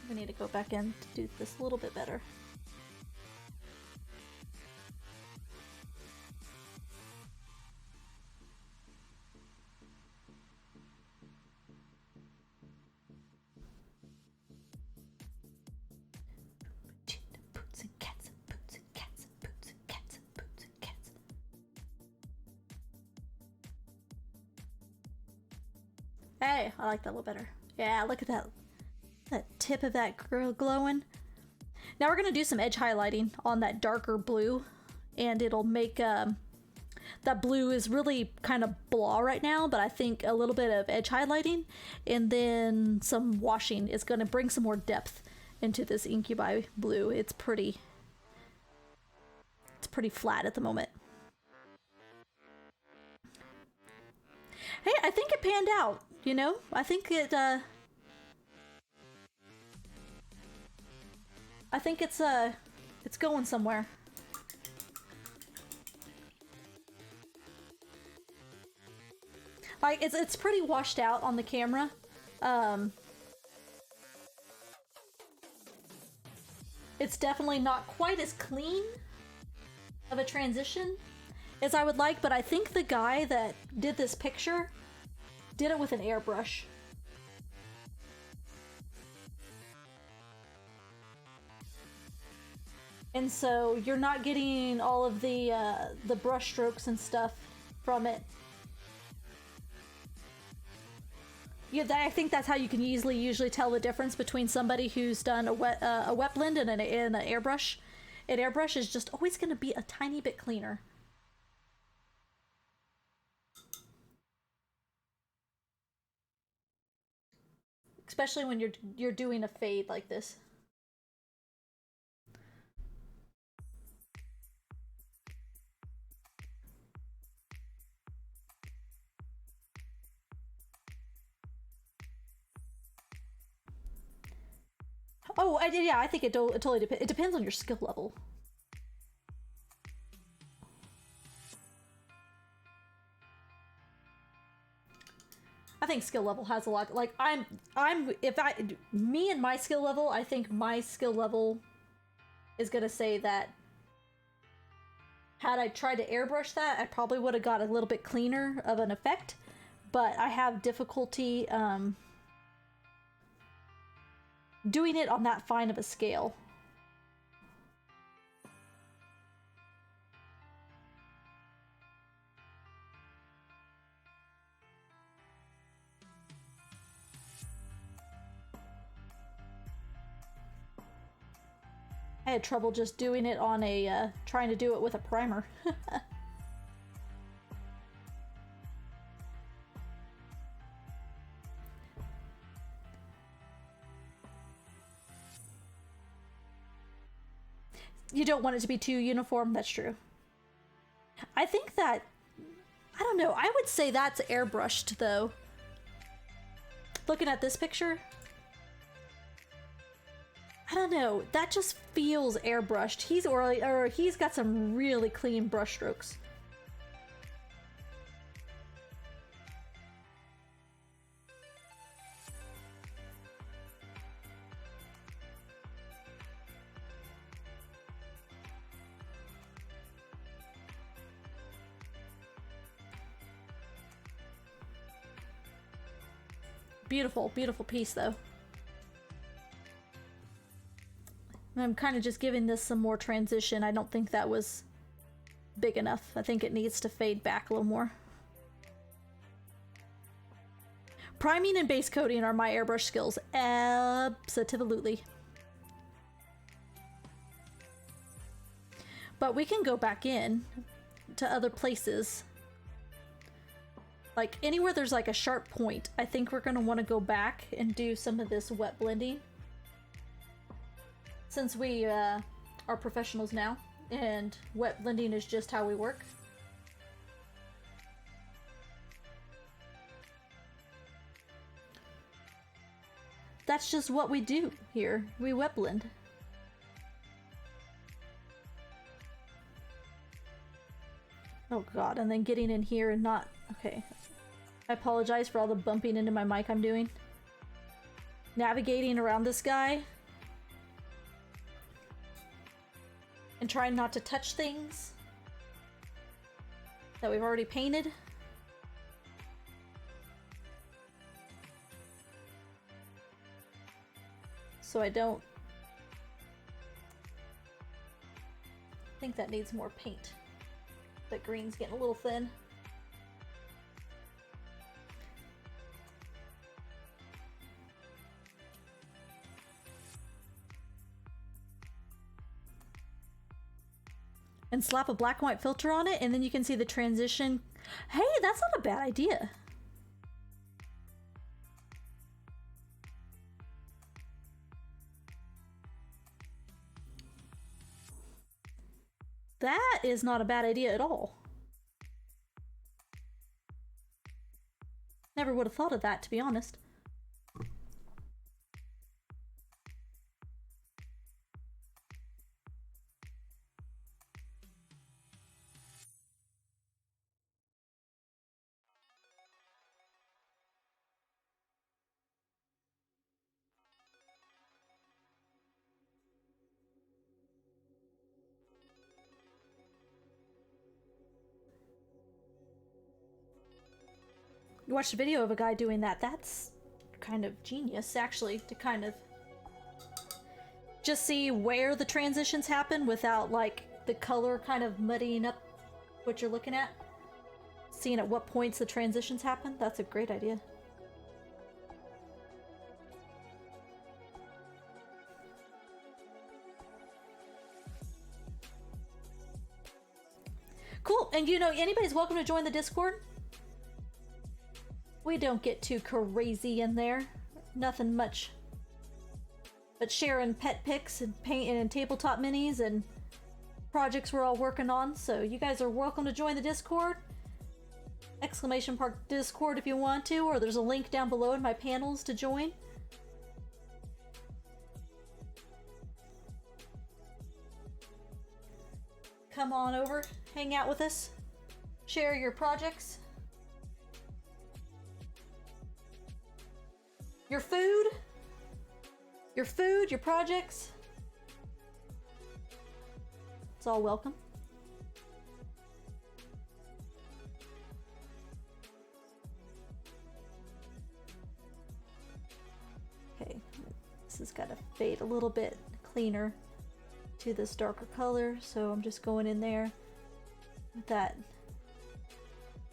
We need to go back in to do this a little bit better. Hey, I like that a little better. Yeah, look at that tip of that glowing. Now we're gonna do some edge highlighting on that darker blue, and it'll make that blue is really kind of blah right now, but I think a little bit of edge highlighting and then some washing is gonna bring some more depth into this Incubi blue. It's pretty flat at the moment. Hey, I think it panned out, you know? I think it's going somewhere. Like, it's pretty washed out on the camera. It's definitely not quite as clean of a transition as I would like, but I think the guy that did this picture did it with an airbrush. And so you're not getting all of the brush strokes and stuff from it. Yeah, I think that's how you can usually tell the difference between somebody who's done a wet blend and an airbrush. An airbrush is just always going to be a tiny bit cleaner. Especially when you're doing a fade like this. Oh, I think it totally depends. It depends on your skill level. I think skill level has a lot. Like me and my skill level, I think my skill level is gonna say that had I tried to airbrush that, I probably would have got a little bit cleaner of an effect. But I have difficulty doing it on that fine of a scale. I had trouble just doing it on a, trying to do it with a primer. You don't want it to be too uniform, that's true. I think that, I don't know, I would say that's airbrushed though. Looking at this picture, I don't know, that just feels airbrushed. He's got some really clean brush strokes. Beautiful, beautiful piece though. I'm kind of just giving this some more transition. I don't think that was big enough. I think it needs to fade back a little more. Priming and base coating are my airbrush skills. Absolutely. But we can go back in to other places. Like anywhere there's like a sharp point, I think we're gonna want to go back and do some of this wet blending. Since we are professionals now, and wet blending is just how we work. That's just what we do here. We wet blend. Oh god, and then getting in here and not... Okay. I apologize for all the bumping into my mic I'm doing. Navigating around this guy. And trying not to touch things that we've already painted. So I don't think that needs more paint. That green's getting a little thin. And slap a black and white filter on it, and then you can see the transition. Hey, that's not a bad idea. That is not a bad idea at all. Never would have thought of that, to be honest. watched a video of a guy doing that. That's kind of genius, actually, to kind of just see where the transitions happen without, like, the color kind of muddying up what you're looking at. Seeing at what points the transitions happen. That's a great idea. Cool, and you know, anybody's welcome to join the Discord. We don't get too crazy in there. Nothing much. But sharing pet pics and paint and tabletop minis and projects we're all working on. So you guys are welcome to join the Discord. Exclamation mark Discord if you want to, or there's a link down below in my panels to join. Come on over, hang out with us, share your projects, your food, your projects. It's all welcome. Okay, this has got to fade a little bit cleaner to this darker color, so I'm just going in there with that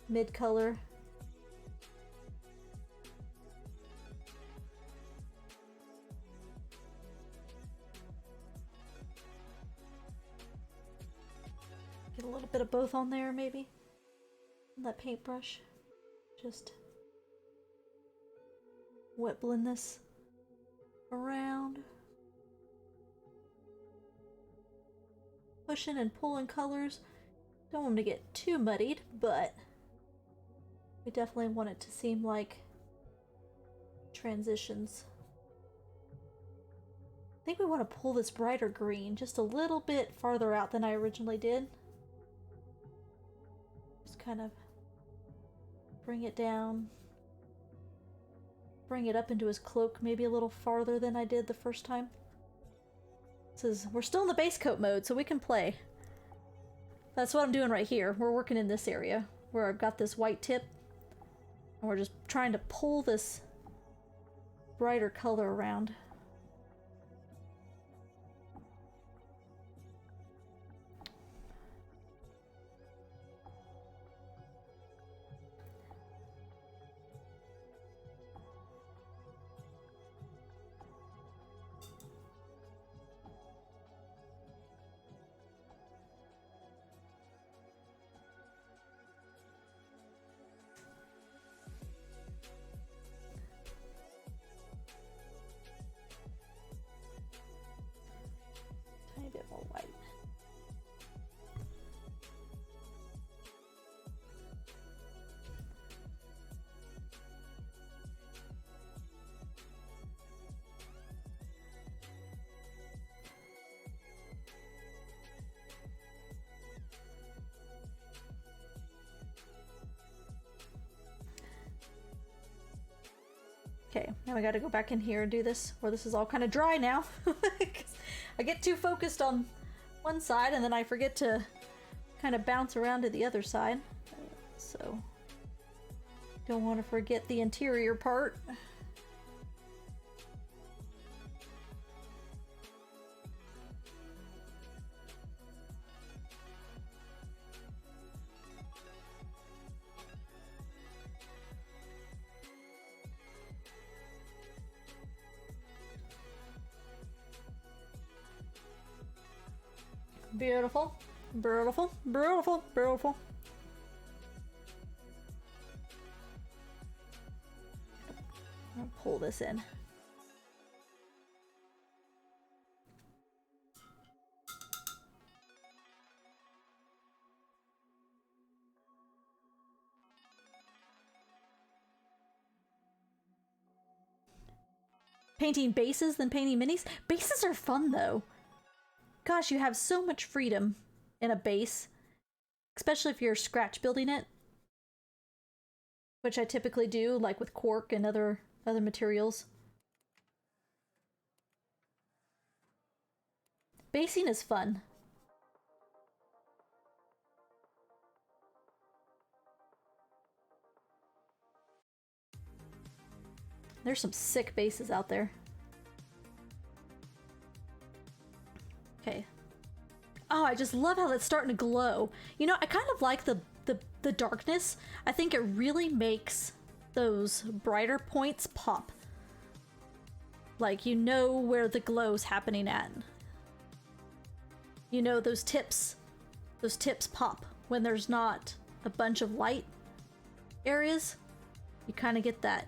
mid color. Get a little bit of both on there, maybe. And that paintbrush. Just wet blend this around. Pushing and pulling colors. Don't want them to get too muddied, but we definitely want it to seem like transitions. I think we want to pull this brighter green just a little bit farther out than I originally did. Just kind of bring it down. Bring it up into his cloak maybe a little farther than I did the first time. We're still in the base coat mode, so we can play. That's what I'm doing right here. We're working in this area where I've got this white tip, and we're just trying to pull this brighter color around. Tiny bit more white. Okay, now we gotta go back in here and do this, where this is all kind of dry now. 'Cause I get too focused on one side and then I forget to kind of bounce around to the other side. So, don't want to forget the interior part. Beautiful, beautiful, beautiful, beautiful. I'll pull this in. Painting bases than painting minis? Bases are fun though. Gosh, you have so much freedom in a base, especially if you're scratch building it, which I typically do, like with cork and other materials. Basing is fun. There's some sick bases out there. Okay. Oh, I just love how that's starting to glow. You know, I kind of like the darkness. I think it really makes those brighter points pop. Like, you know where the glow's happening at. You know, those tips pop when there's not a bunch of light areas. You kind of get that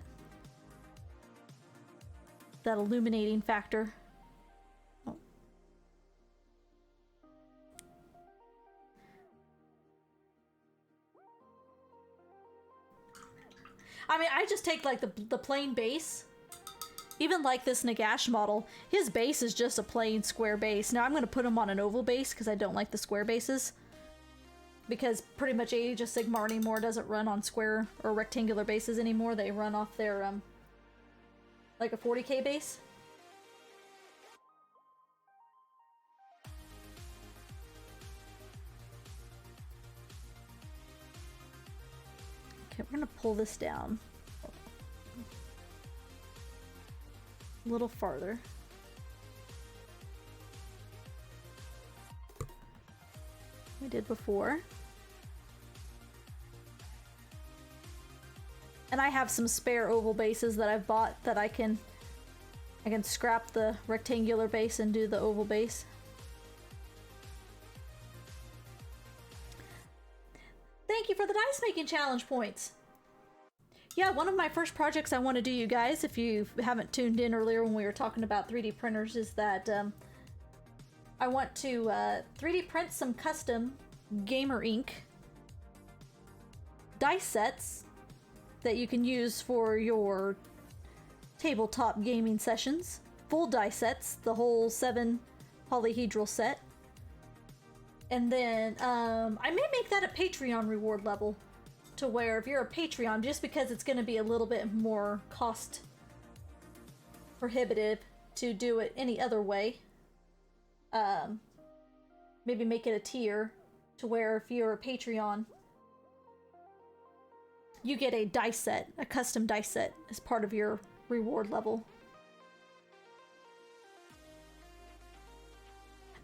illuminating factor. Oh. I mean, I just take like the plain base. Even like this Nagash model, his base is just a plain square base. Now I'm going to put him on an oval base because I don't like the square bases. Because pretty much Age of Sigmar anymore doesn't run on square or rectangular bases anymore. They run off their, like a 40k base. Okay, we're going to pull this down a little farther. We did before. And I have some spare oval bases that I've bought that I can scrap the rectangular base and do the oval base. Thank you for the dice making challenge points. Yeah, one of my first projects I want to do, you guys, if you haven't tuned in earlier when we were talking about 3D printers, is that I want to 3D print some custom gamer ink dice sets that you can use for your tabletop gaming sessions. Full die sets, the whole 7 polyhedral set. And then I may make that a Patreon reward level, to where if you're a Patreon, just because it's going to be a little bit more cost prohibitive to do it any other way, maybe make it a tier to where if you're a Patreon, you get a dice set, a custom dice set, as part of your reward level.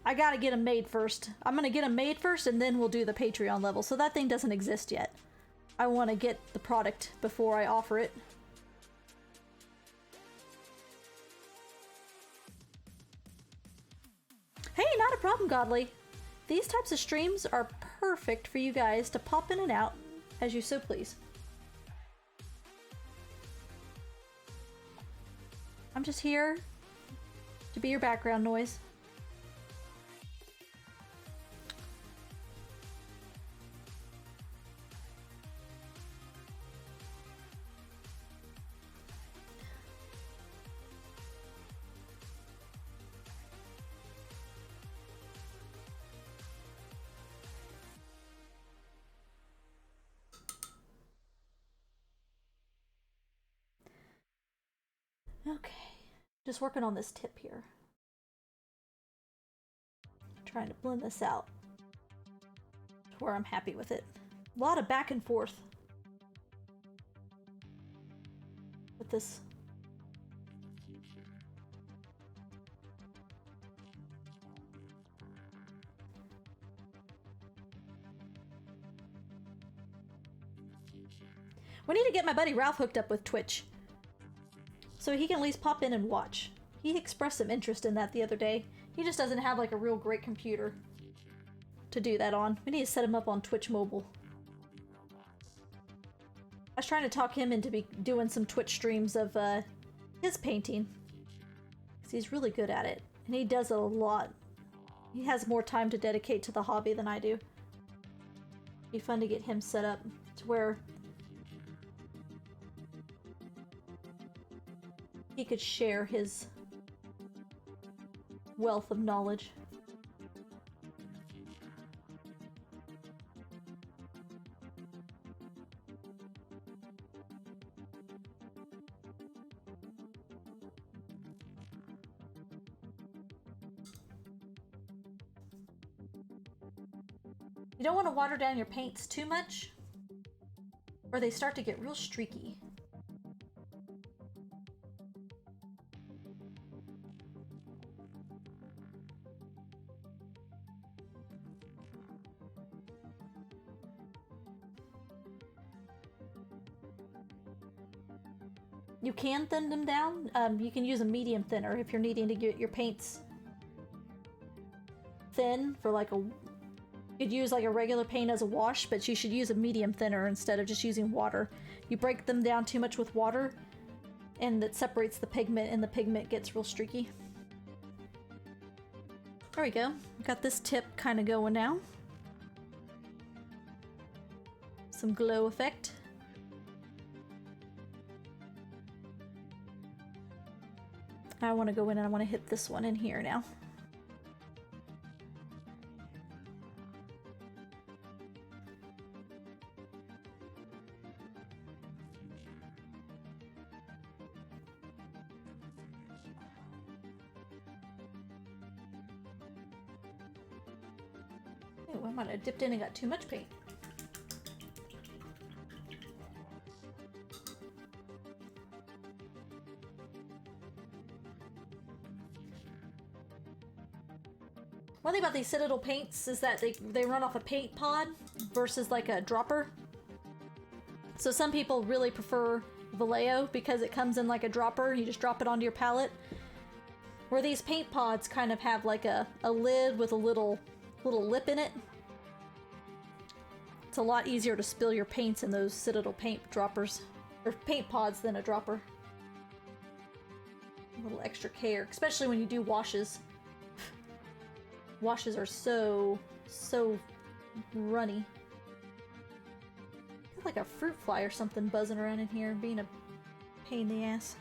I gotta get them made first. I'm gonna get them made first and then we'll do the Patreon level. So that thing doesn't exist yet. I want to get the product before I offer it. Hey, not a problem, Godly. These types of streams are perfect for you guys to pop in and out as you so please. I'm just here to be your background noise. Okay, just working on this tip here. Trying to blend this out to where I'm happy with it. A lot of back and forth with this. We need to get my buddy Ralph hooked up with Twitch, so he can at least pop in and watch. He expressed some interest in that the other day. He just doesn't have like a real great computer to do that on. We need to set him up on Twitch Mobile. I was trying to talk him into doing some Twitch streams of his painting, because he's really good at it. And he does it a lot. He has more time to dedicate to the hobby than I do. Be fun to get him set up to where he could share his wealth of knowledge. You don't want to water down your paints too much, or they start to get real streaky. You can thin them down. You can use a medium thinner if you're needing to get your paints thin for like a... You'd use like a regular paint as a wash, but you should use a medium thinner instead of just using water. You break them down too much with water, and it separates the pigment, and the pigment gets real streaky. There we go. Got this tip kind of going now. Some glow effect. I want to go in and I want to hit this one in here now. Oh, I might have dipped in and got too much paint. One thing about these Citadel Paints is that they run off a paint pod versus like a dropper. So some people really prefer Vallejo because it comes in like a dropper. You just drop it onto your palette. Where these paint pods kind of have like a lid with a little lip in it. It's a lot easier to spill your paints in those Citadel paint droppers, or paint pods, than a dropper. A little extra care, especially when you do washes. Washes are so runny. Got like a fruit fly or something buzzing around in here, being a pain in the ass.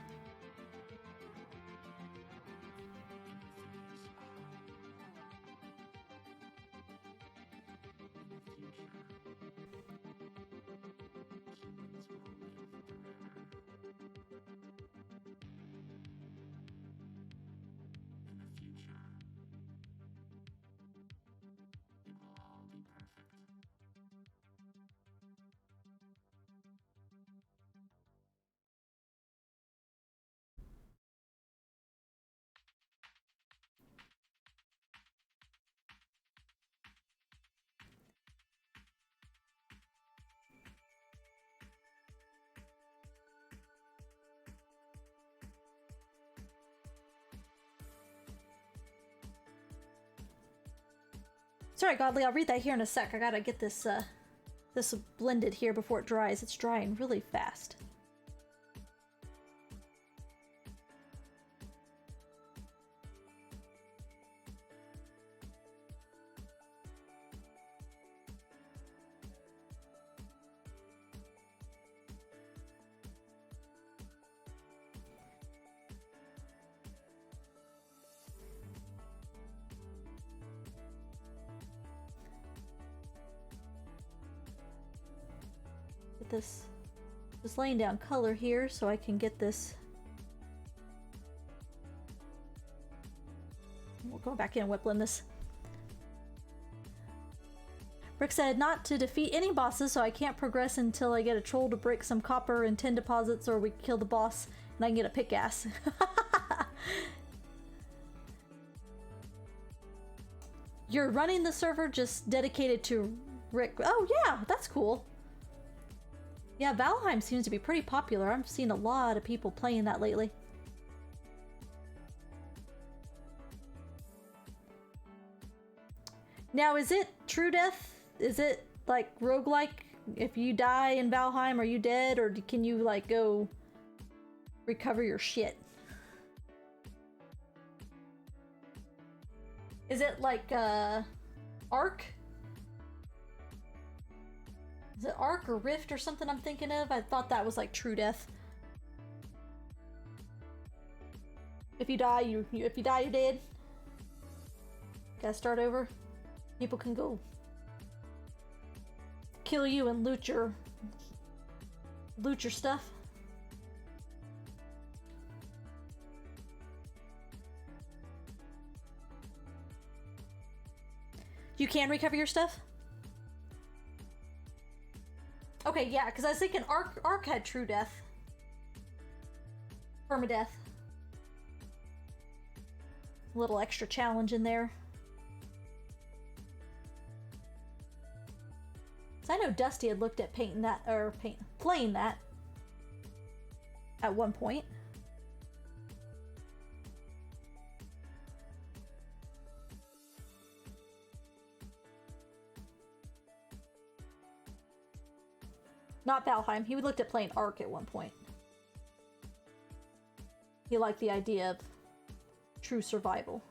Sorry, Godly, I'll read that here in a sec. I gotta get this, this blended here before it dries. It's drying really fast. This just laying down color here so I can get this. We'll go back in and wet blend this. Rick said not to defeat any bosses, so I can't progress until I get a troll to break some copper and tin deposits, or we kill the boss and I can get a pickaxe. You're running the server just dedicated to Rick. Oh yeah, that's cool. Yeah, Valheim seems to be pretty popular. I've seen a lot of people playing that lately. Now, is it true death? Is it like roguelike? If you die in Valheim, are you dead? Or can you like go recover your shit? Is it like Ark? Is it Ark or Rift or something I'm thinking of? I thought that was like true death. If you die, you're dead. Gotta start over. People can go kill you and loot your stuff. You can recover your stuff? Okay, yeah, because I was thinking Ark had true death. Permadeath. A little extra challenge in there. So I know Dusty had looked at playing that. at one point. Not Valheim. He looked at playing Ark at one point. He liked the idea of true survival.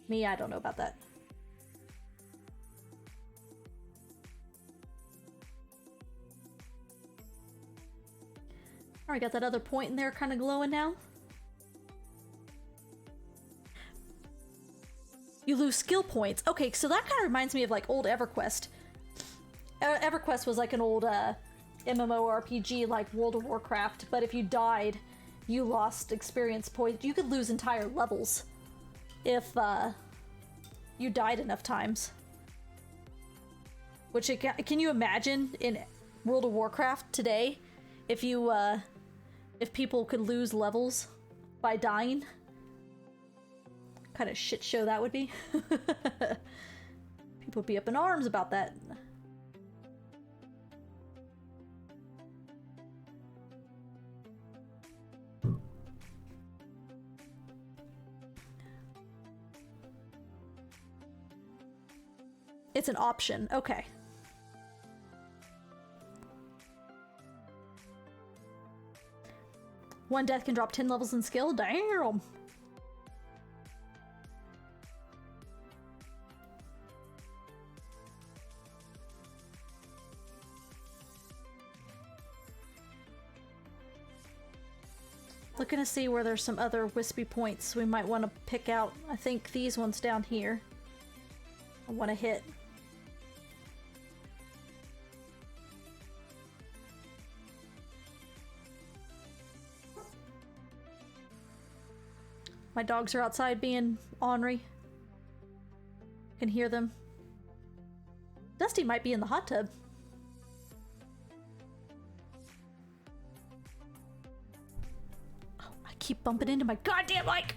Me, I don't know about that. Alright, got that other point in there kind of glowing now. You lose skill points. Okay, so that kind of reminds me of like old EverQuest. EverQuest was like an old MMORPG like World of Warcraft, but if you died, you lost experience points. You could lose entire levels if you died enough times. Which, can you imagine in World of Warcraft today, if you, if people could lose levels by dying? What kind of shit show that would be. People would be up in arms about that. It's an option. Okay. One death can drop 10 levels in skill? Damn! Looking to see where there's some other wispy points we might want to pick out. I think these ones down here I want to hit. My dogs are outside being ornery. Can hear them. Dusty might be in the hot tub. Oh, I keep bumping into my goddamn mic!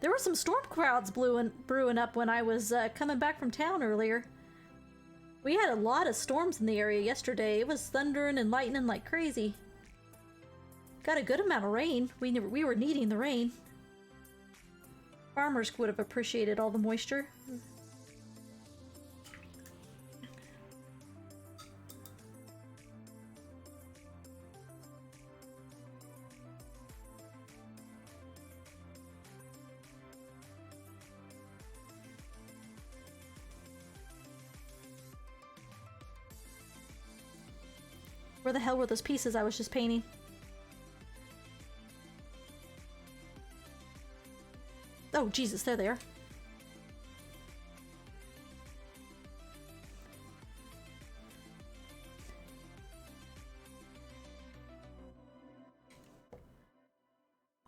There were some storm clouds brewing up when I was coming back from town earlier. We had a lot of storms in the area yesterday. It was thundering and lightning like crazy. Got a good amount of rain. We were needing the rain. Farmers would have appreciated all the moisture. Where the hell were those pieces I was just painting? Oh, Jesus, there they are.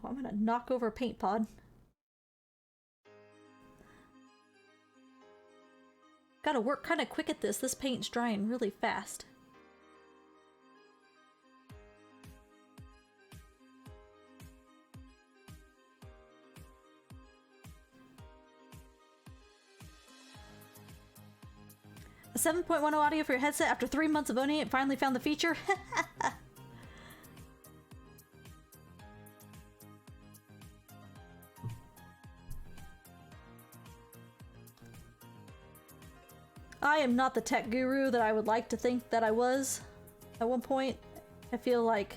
Oh, I'm gonna knock over a paint pod. Gotta work kinda quick at this. This paint's drying really fast. A 7.10 audio for your headset after 3 months of owning it, finally found the feature. I am not the tech guru that I would like to think that I was at one point. I feel like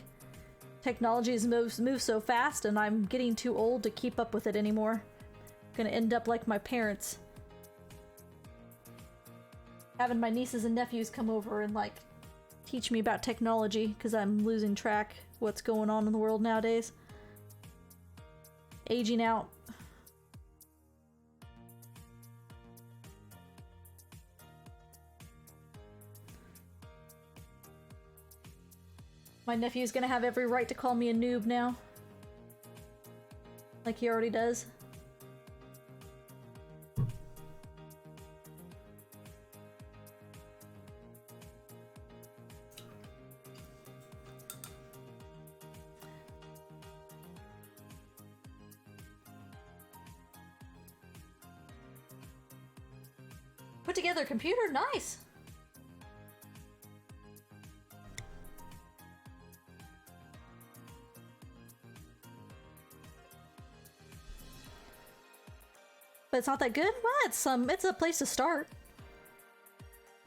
technology has moved so fast and I'm getting too old to keep up with it anymore. I'm gonna end up like my parents. Having my nieces and nephews come over and like teach me about technology because I'm losing track what's going on in the world nowadays. Aging out. My nephew's gonna have every right to call me a noob now. Like he already does. Put together a computer? Nice! But it's not that good? Well, it's a place to start.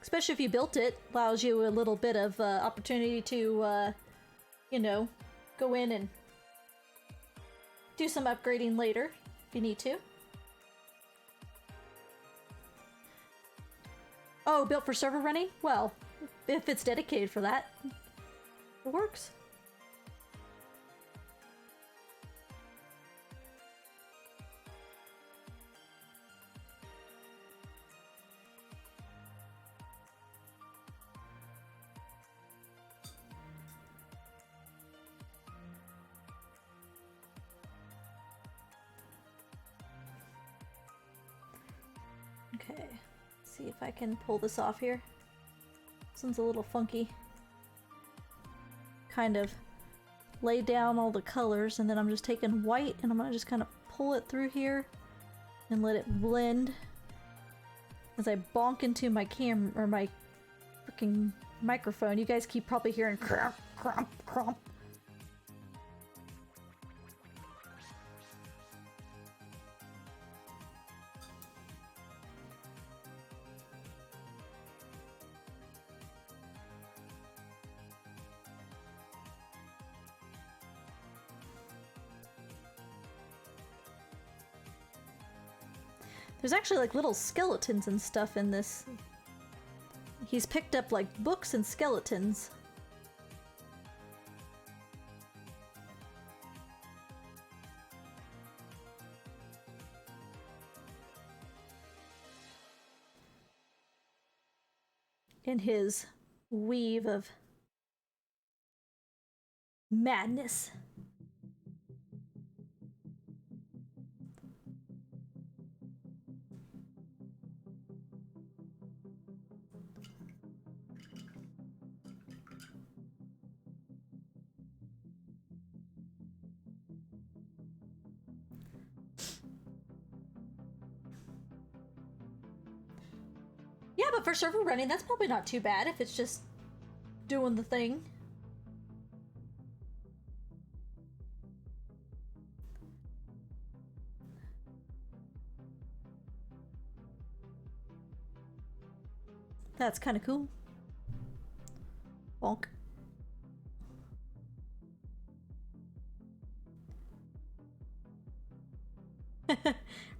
Especially if you built it. Allows you a little bit of opportunity to, you know, go in and do some upgrading later if you need to. Oh, built for server running? Well, if it's dedicated for that, it works. Okay, see if I can pull this off here. This one's a little funky. Kind of lay down all the colors, and then I'm just taking white and I'm gonna just kind of pull it through here and let it blend as I bonk into my or my freaking microphone. You guys keep probably hearing crump, crump, crump. There's actually like little skeletons and stuff in this. He's picked up like books and skeletons. In his weave of madness. Yeah, but for server running, that's probably not too bad if it's just doing the thing. That's kind of cool. Bonk.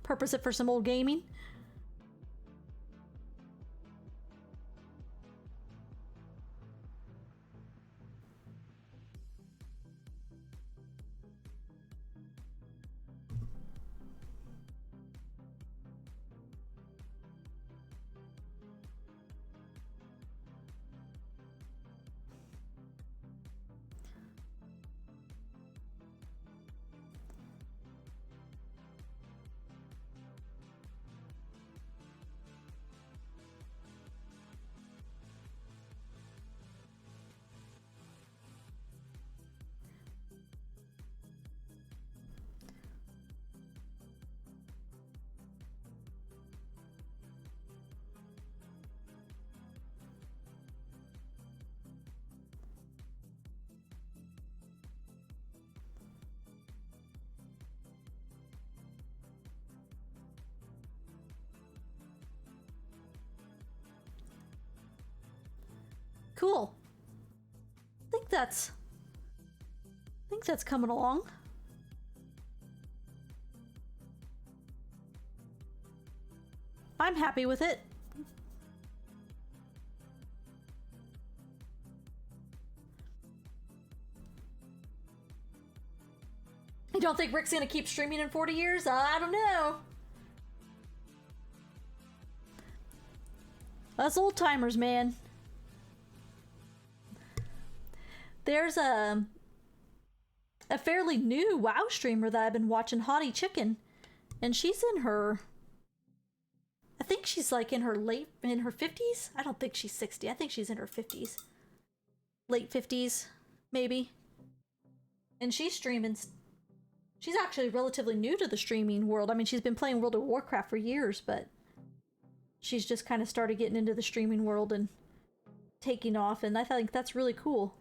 Purpose it for some old gaming. Cool. I think that's coming along. I'm happy with it. You don't think Rick's gonna keep streaming in 40 years? I don't know. Us old timers, man. There's a fairly new WoW streamer that I've been watching, Hottie Chicken, and she's in her, I think she's like in her 50s. I don't think she's 60. I think she's in her 50s. Late 50s, maybe. And she's streaming. She's actually relatively new to the streaming world. I mean, she's been playing World of Warcraft for years, but she's just kind of started getting into the streaming world and taking off, and I think that's really cool.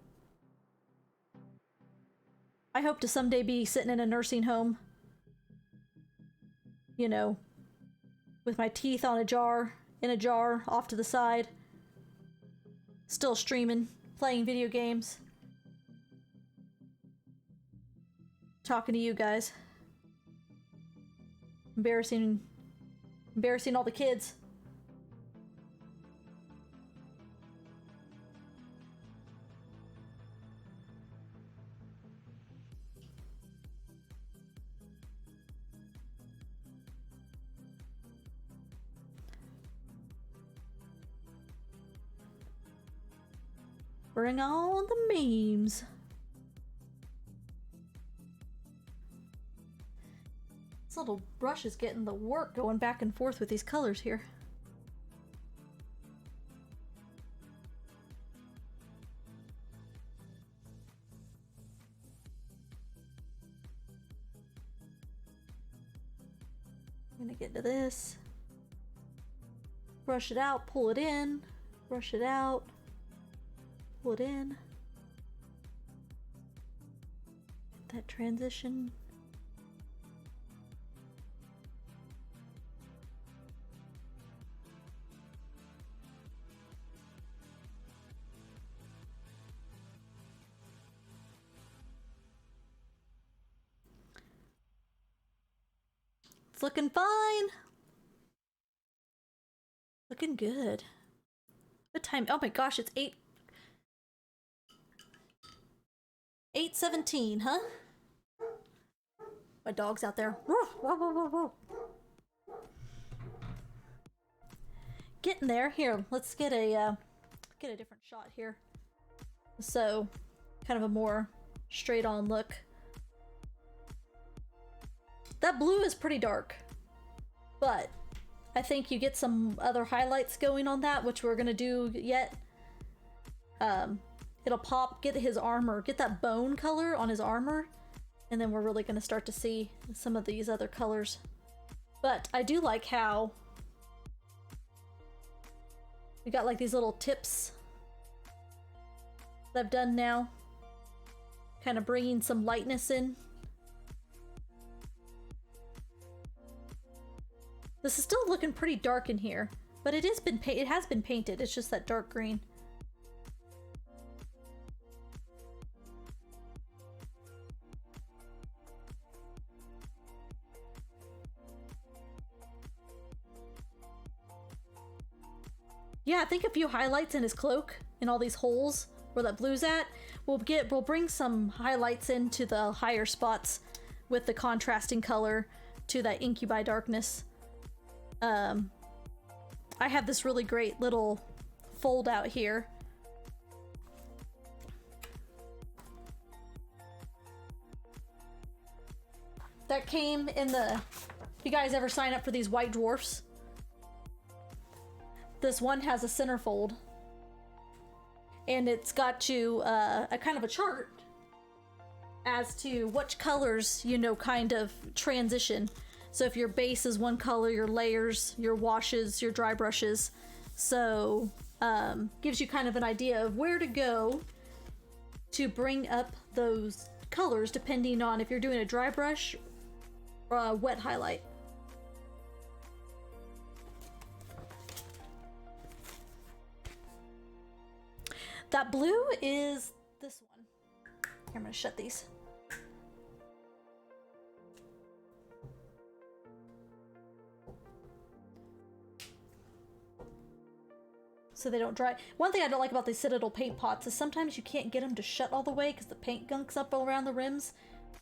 I hope to someday be sitting in a nursing home, you know, with my teeth on in a jar, off to the side, still streaming, playing video games, talking to you guys. Embarrassing all the kids. Bring on the memes. This little brush is getting the work going back and forth with these colors here. I'm gonna get to this. Brush it out, pull it in, brush it out. Pull it in. Get that transition. It's looking fine. Looking good. What time? Oh my gosh, it's 8:17, huh? My dog's out there. Getting there. Here, let's get a different shot here. So, kind of a more straight-on look. That blue is pretty dark, but I think you get some other highlights going on that, which we're gonna do yet. It'll pop, get his armor, get that bone color on his armor, and then we're really gonna start to see some of these other colors. But I do like how we got like these little tips that I've done now, kind of bringing some lightness in. This is still looking pretty dark in here, but it has been painted. It's just that dark green. Yeah, I think a few highlights in his cloak and all these holes where that blue's at, we'll bring some highlights into the higher spots with the contrasting color to that incubi darkness. I have this really great little fold out here. That came in the, if you guys ever sign up for these white dwarfs, this one has a centerfold, and it's got you a kind of a chart as to which colors, you know, kind of transition. So if your base is one color, your layers, your washes, your dry brushes, so gives you kind of an idea of where to go to bring up those colors depending on if you're doing a dry brush or a wet highlight. That blue is this one. Here, I'm gonna shut these. So they don't dry. One thing I don't like about these Citadel paint pots is sometimes you can't get them to shut all the way because the paint gunks up all around the rims,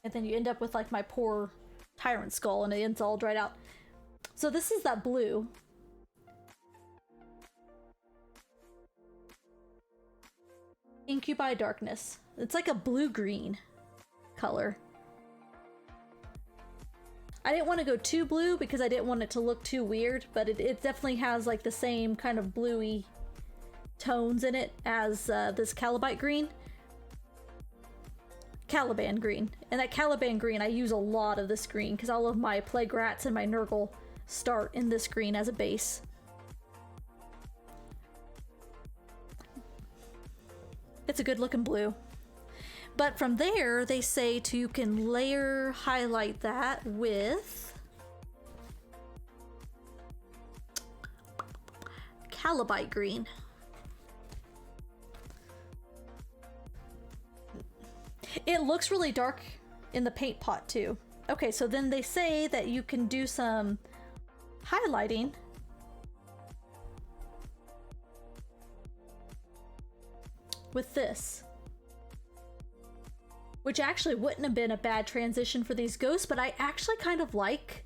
and then you end up with like my poor tyrant skull and it's all dried out. So this is that blue. Incubi darkness. It's like a blue-green color. I didn't want to go too blue because I didn't want it to look too weird, but it definitely has like the same kind of bluey tones in it as this Caliban Green. Caliban Green. And that Caliban Green, I use a lot of this green because all of my Plague Rats and my Nurgle start in this green as a base. It's a good looking blue. But from there, they say you can layer highlight that with Caliban Green. It looks really dark in the paint pot too. Okay, so then they say that you can do some highlighting with this, which actually wouldn't have been a bad transition for these ghosts, but I actually kind of like,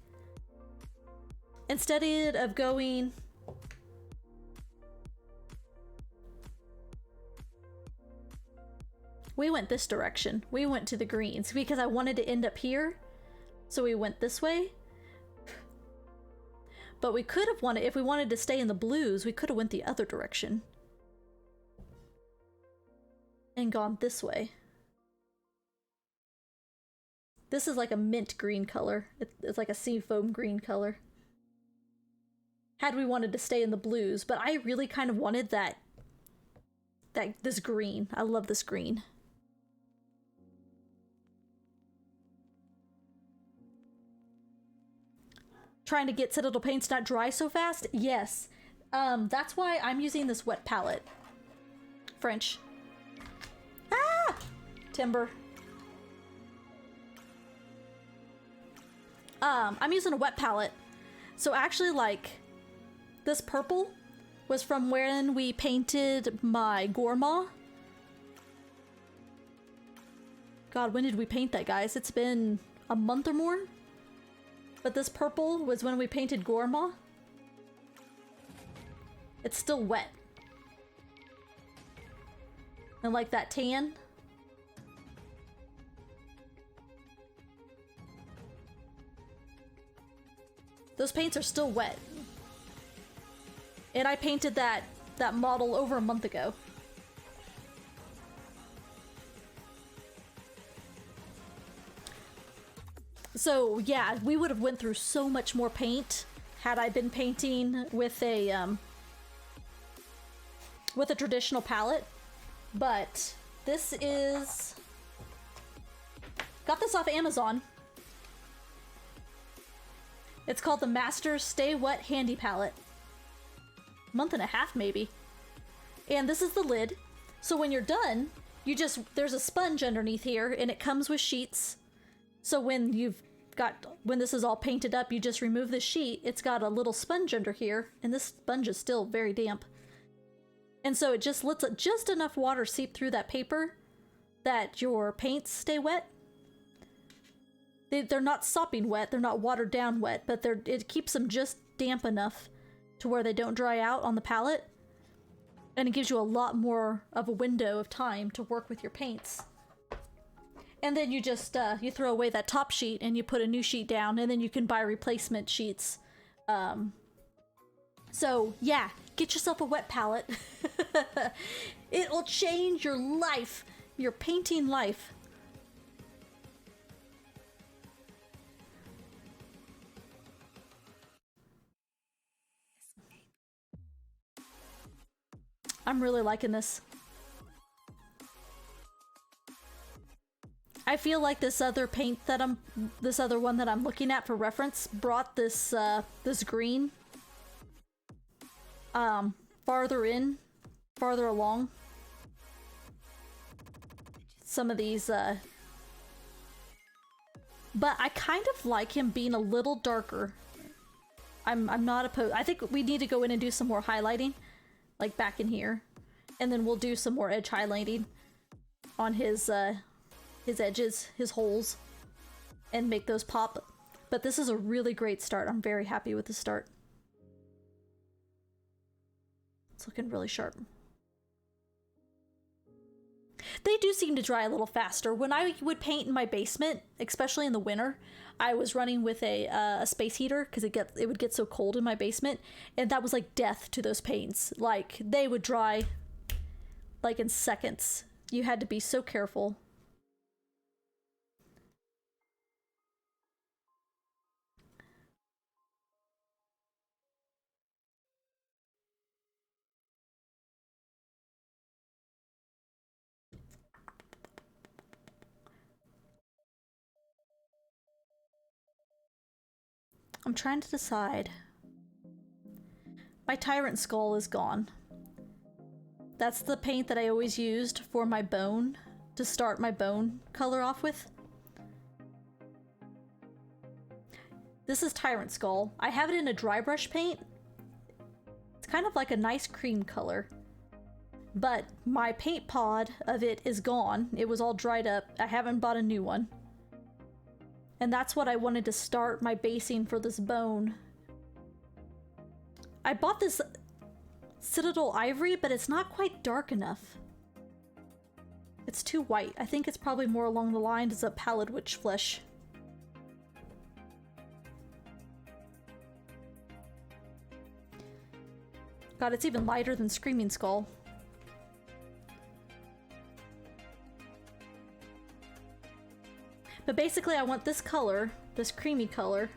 instead of going we went this direction. We went to the greens because I wanted to end up here. So we went this way. But we could have wanted, if we wanted to stay in the blues, we could have went the other direction. And gone this way. This is like a mint green color. It's like a sea foam green color. Had we wanted to stay in the blues, but I really kind of wanted this green. I love this green. Trying to get Citadel Paints not dry so fast? Yes. That's why I'm using this wet palette. French. Ah! Timber. I'm using a wet palette. So actually, like, this purple was from when we painted my Gorma. God, when did we paint that, guys? It's been a month or more? But this purple was when we painted Gorma. It's still wet. And like that tan. Those paints are still wet. And I painted that model over a month ago. So yeah, we would have went through so much more paint had I been painting with a traditional palette. But this is, got this off Amazon. It's called the Masters Stay Wet Handy Palette. Month and a half maybe. And this is the lid. So when you're done, there's a sponge underneath here and it comes with sheets. So when this is all painted up, you just remove the sheet. It's got a little sponge under here, and this sponge is still very damp. And so it just lets just enough water seep through that paper that your paints stay wet. They're not sopping wet, they're not watered down wet, but it keeps them just damp enough to where they don't dry out on the palette. And it gives you a lot more of a window of time to work with your paints. And then you just, you throw away that top sheet and you put a new sheet down, and then you can buy replacement sheets. So yeah, get yourself a wet palette. It will change your life, your painting life. I'm really liking this. I feel like this other one that I'm looking at for reference brought this green farther along. Some of these, but I kind of like him being a little darker. I'm not opposed. I think we need to go in and do some more highlighting, like back in here, and then we'll do some more edge highlighting on his edges, his holes, and make those pop. But this is a really great start. I'm very happy with the start. It's looking really sharp. They do seem to dry a little faster. When I would paint in my basement, especially in the winter, I was running with a space heater because it would get so cold in my basement, and that was like death to those paints. Like, they would dry like in seconds. You had to be so careful. I'm trying to decide. My Tyrant Skull is gone. That's the paint that I always used for my bone, to start my bone color off with. This is Tyrant Skull. I have it in a dry brush paint. It's kind of like a nice cream color. But my paint pod of it is gone. It was all dried up. I haven't bought a new one. And that's what I wanted to start my basing for this bone. I bought this Citadel Ivory, but it's not quite dark enough. It's too white. I think it's probably more along the lines of Pallid Witch Flesh. God, it's even lighter than Screaming Skull. But basically I want this color, this creamy color,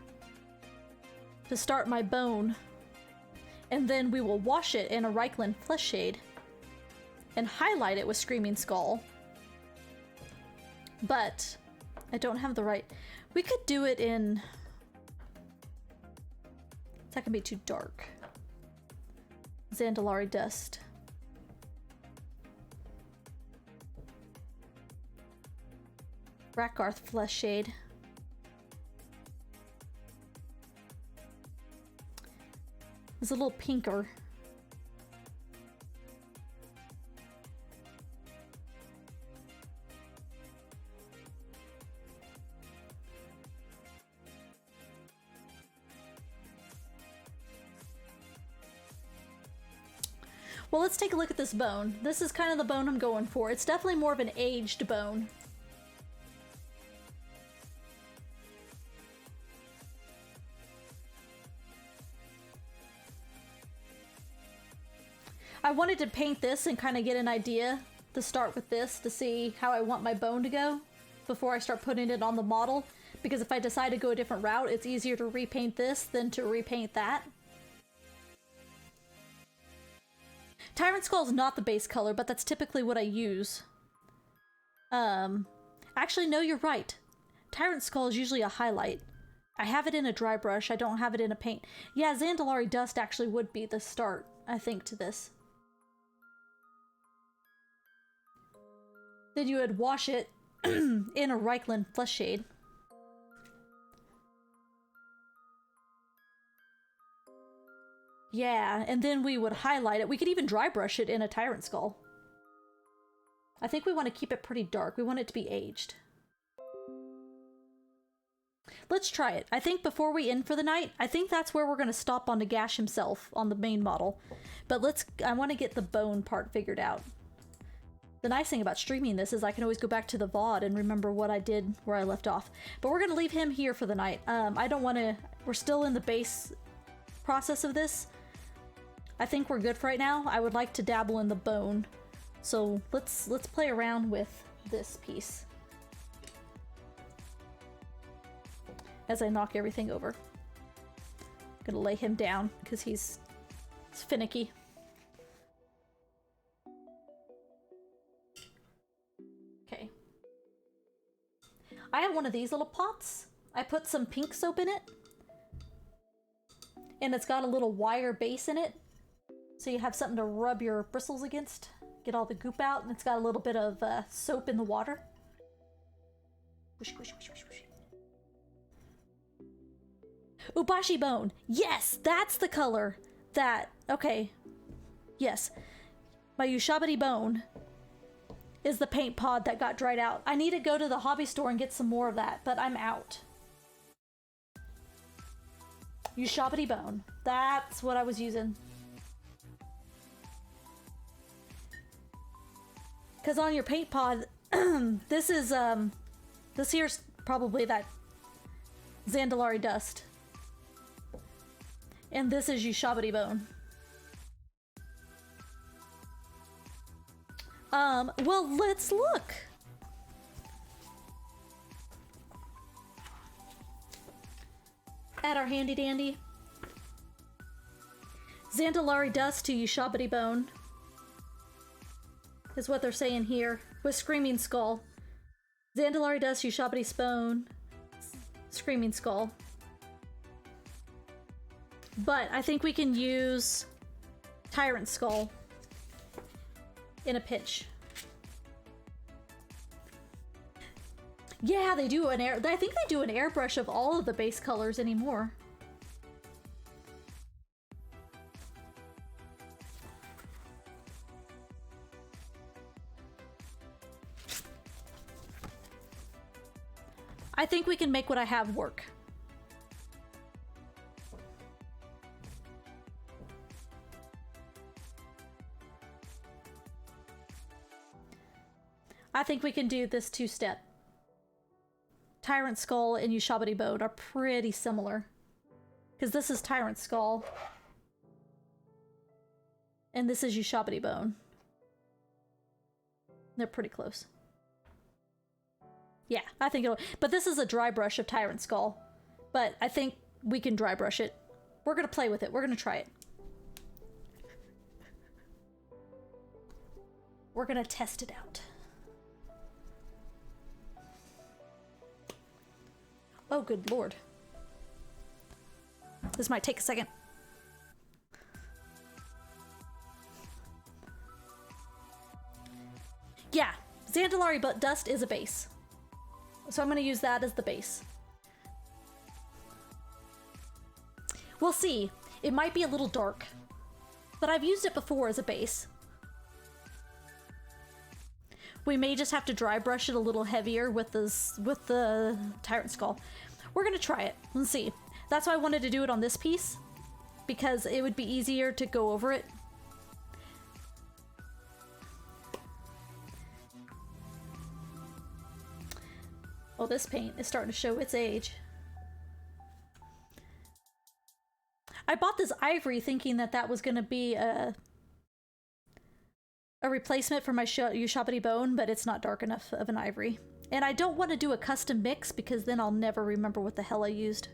to start my bone. And then we will wash it in a Reikland Flesh Shade and highlight it with Screaming Skull. But I don't have the right... We could do it in... That can be too dark. Zandalari Dust. Rakarth Flesh Shade. It's a little pinker. Well, let's take a look at this bone. This is kind of the bone I'm going for. It's definitely more of an aged bone. I wanted to paint this and kind of get an idea to start with this to see how I want my bone to go before I start putting it on the model. Because if I decide to go a different route, it's easier to repaint this than to repaint that. Tyrant Skull is not the base color, but that's typically what I use. Actually, no, you're right. Tyrant Skull is usually a highlight. I have it in a dry brush, I don't have it in a paint. Yeah, Zandalari Dust actually would be the start, I think, to this. Then you would wash it in a Reikland Flesh Shade. Yeah, and then we would highlight it. We could even dry brush it in a Tyrant Skull. I think we want to keep it pretty dark. We want it to be aged. Let's try it. I think before we end for the night, I think that's where we're going to stop on Nagash himself on the main model. But I want to get the bone part figured out. The nice thing about streaming this is I can always go back to the VOD and remember what I did where I left off. But we're going to leave him here for the night. I don't want to... We're still in the base process of this. I think we're good for right now. I would like to dabble in the bone. So let's play around with this piece. As I knock everything over. I'm gonna lay him down because he's finicky. Okay. I have one of these little pots. I put some pink soap in it. And it's got a little wire base in it. So you have something to rub your bristles against. Get all the goop out. And it's got a little bit of soap in the water. Whoosh, whoosh, whoosh, whoosh, whoosh. Ubashi bone. Yes, that's the color. That. Okay. Yes. My Ushabti bone is the paint pod that got dried out. I need to go to the hobby store and get some more of that, but I'm out. Ushabti bone. That's what I was using. Because on your paint pod, this here's probably that Zandalari Dust. And this is Ushabti bone. Well, let's look. At our handy dandy. Zandalari Dust to Ushabti bone. Is what they're saying here. With Screaming Skull. Zandalari Dust, Ushabti Bone, Screaming Skull. But I think we can use Tyrant Skull in a pinch. Yeah, they do I think they do an airbrush of all of the base colors anymore. I think we can make what I have work. I think we can do this two-step. Tyrant Skull and Ushabti Bone are pretty similar. Because this is Tyrant Skull. And this is Ushabti Bone. They're pretty close. Yeah, I think it'll... But this is a dry brush of Tyrant Skull. But I think we can dry brush it. We're gonna play with it. We're gonna try it. We're gonna test it out. Oh, good lord. This might take a second. Yeah, Zandalari Dust is a base. So I'm going to use that as the base. We'll see. It might be a little dark, but I've used it before as a base. We may just have to dry brush it a little heavier with the Tyrant Skull. We're gonna try it. Let's see. That's why I wanted to do it on this piece, because it would be easier to go over it. Oh, this paint is starting to show its age. I bought this ivory thinking that that was gonna be a replacement for my Ushabti Bone, but it's not dark enough of an ivory. And I don't want to do a custom mix because then I'll never remember what the hell I used.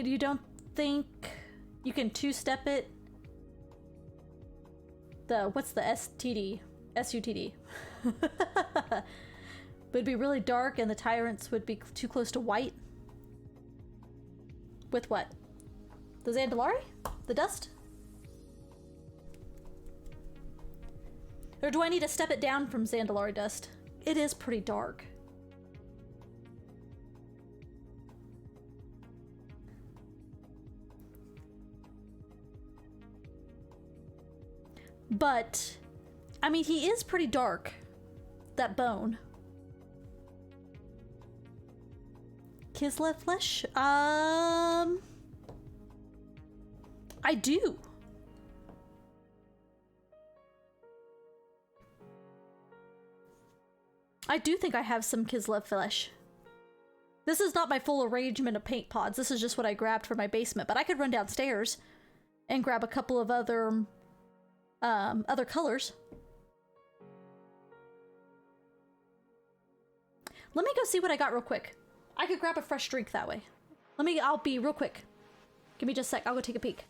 You don't think you can two-step it? What's the STD? SUTD. Would be really dark and the tyrants would be too close to white? With what? The Zandalari? The dust? Or do I need to step it down from Zandalari dust? It is pretty dark. But, I mean, he is pretty dark. That bone. Kislev flesh? I do. I do think I have some Kislev flesh. This is not my full arrangement of paint pods. This is just what I grabbed from my basement. But I could run downstairs and grab a couple of other colors. Let me go see what I got real quick. I could grab a fresh drink that way. I'll be real quick. Give me just a sec, I'll go take a peek.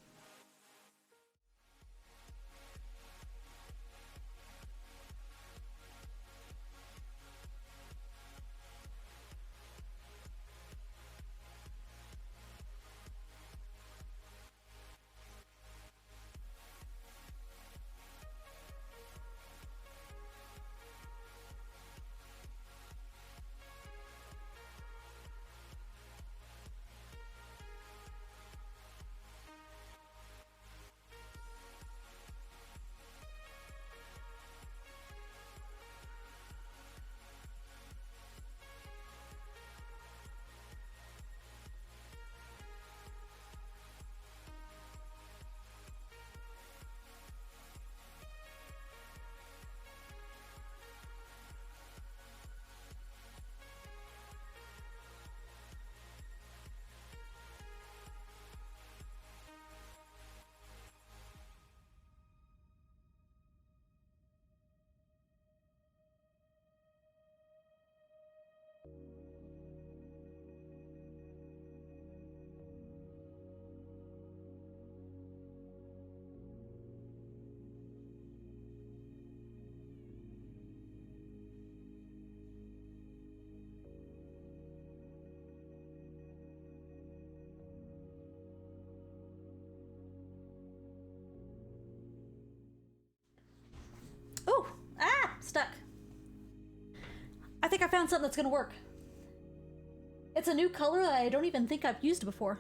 think I found something that's gonna work. It's a new color that I don't even think I've used before.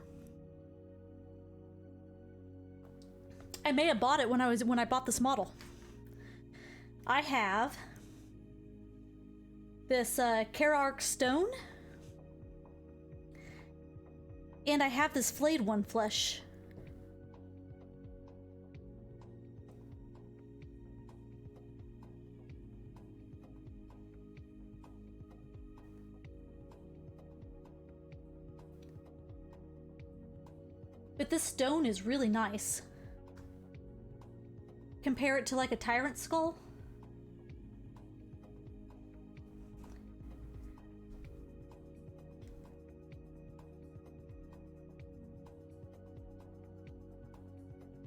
I may have bought it when I bought this model. I have this Kerark stone, and I have this flayed one flesh. But this stone is really nice. Compare it to like a tyrant skull.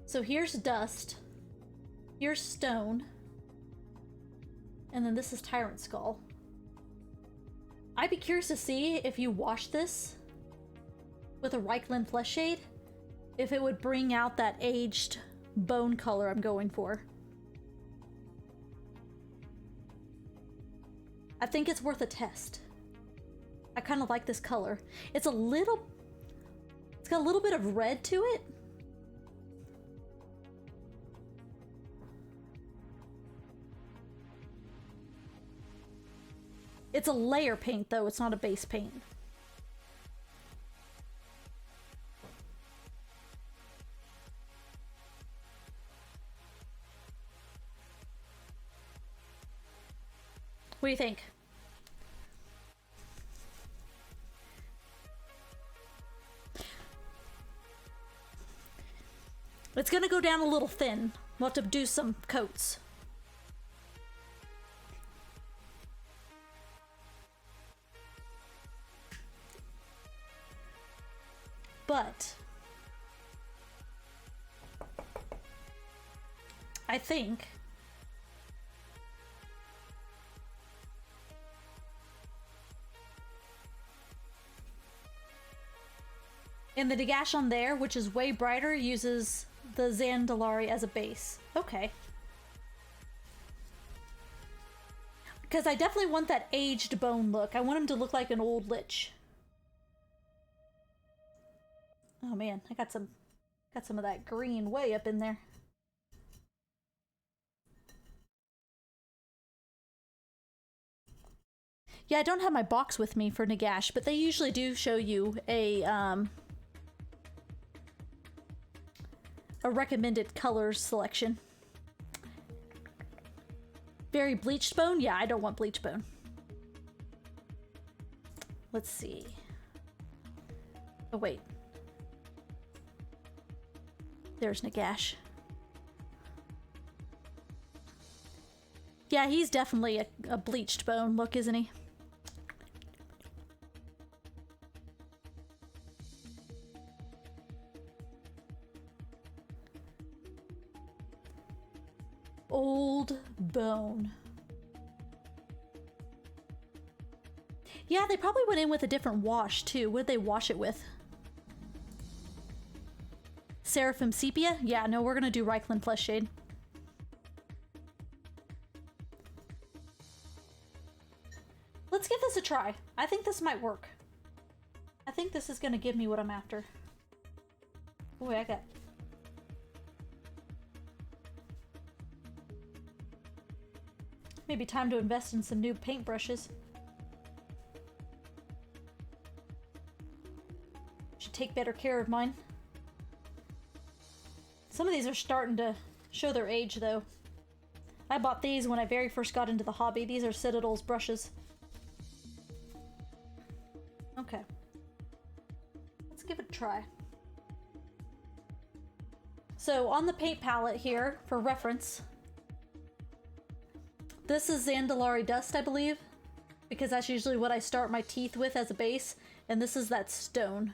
So here's dust, here's stone, and then this is tyrant skull. I'd be curious to see if you wash this with a Reichland flesh shade, if it would bring out that aged bone color I'm going for. I think it's worth a test. I kind of like this color. It's got a little bit of red to it. It's a layer paint though, it's not a base paint. What do you think? It's gonna go down a little thin. We'll have to do some coats. But I think and the Nagash on there, which is way brighter, uses the Zandalari as a base. Okay. Because I definitely want that aged bone look. I want him to look like an old lich. Oh man, I got some of that green way up in there. Yeah, I don't have my box with me for Nagash, but they usually do show you a recommended colors selection. Very bleached bone? Yeah, I don't want bleached bone. Let's see. Oh wait. There's Nagash. Yeah, he's definitely a bleached bone look, isn't he? Old bone. Yeah, they probably went in with a different wash too. What did they wash it with? Seraphim Sepia? Yeah, no, we're gonna do Reichland Flesh Shade. Let's give this a try. I think this might work. I think this is gonna give me what I'm after. Boy, I got... Maybe time to invest in some new paintbrushes. Should take better care of mine. Some of these are starting to show their age, though. I bought these when I very first got into the hobby. These are Citadel's brushes. Okay. Let's give it a try. So, on the paint palette here, for reference, this is Zandalari Dust, I believe, because that's usually what I start my teeth with as a base, and this is that stone.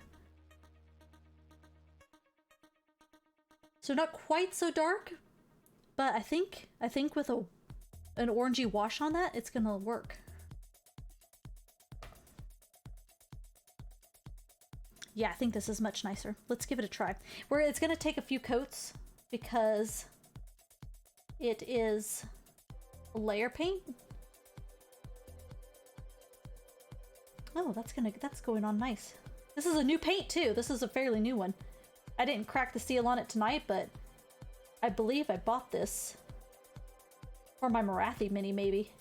So not quite so dark, but I think with an orangey wash on that, it's gonna work. Yeah, I think this is much nicer. Let's give it a try. It's gonna take a few coats because it is a layer paint. Oh, that's going on nice. This is a new paint too. This is a fairly new one. I didn't crack the seal on it tonight, but I believe I bought this for my Marathi mini, maybe.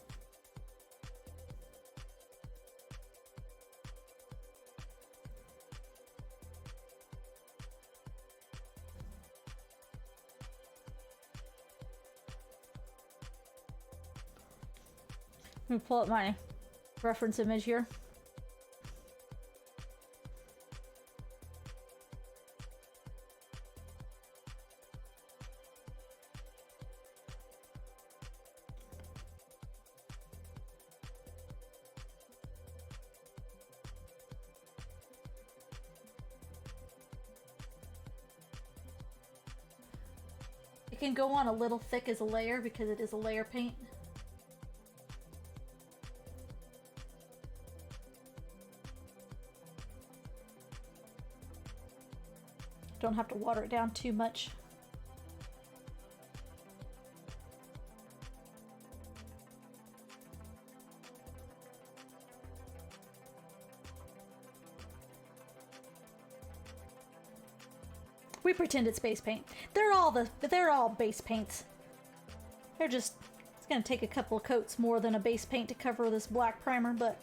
Let me pull up my reference image here. It can go on a little thick as a layer because it is a layer paint. Don't have to water it down too much. We pretend it's base paint. They're all base paints. They're just, it's gonna take a couple of coats more than a base paint to cover this black primer, but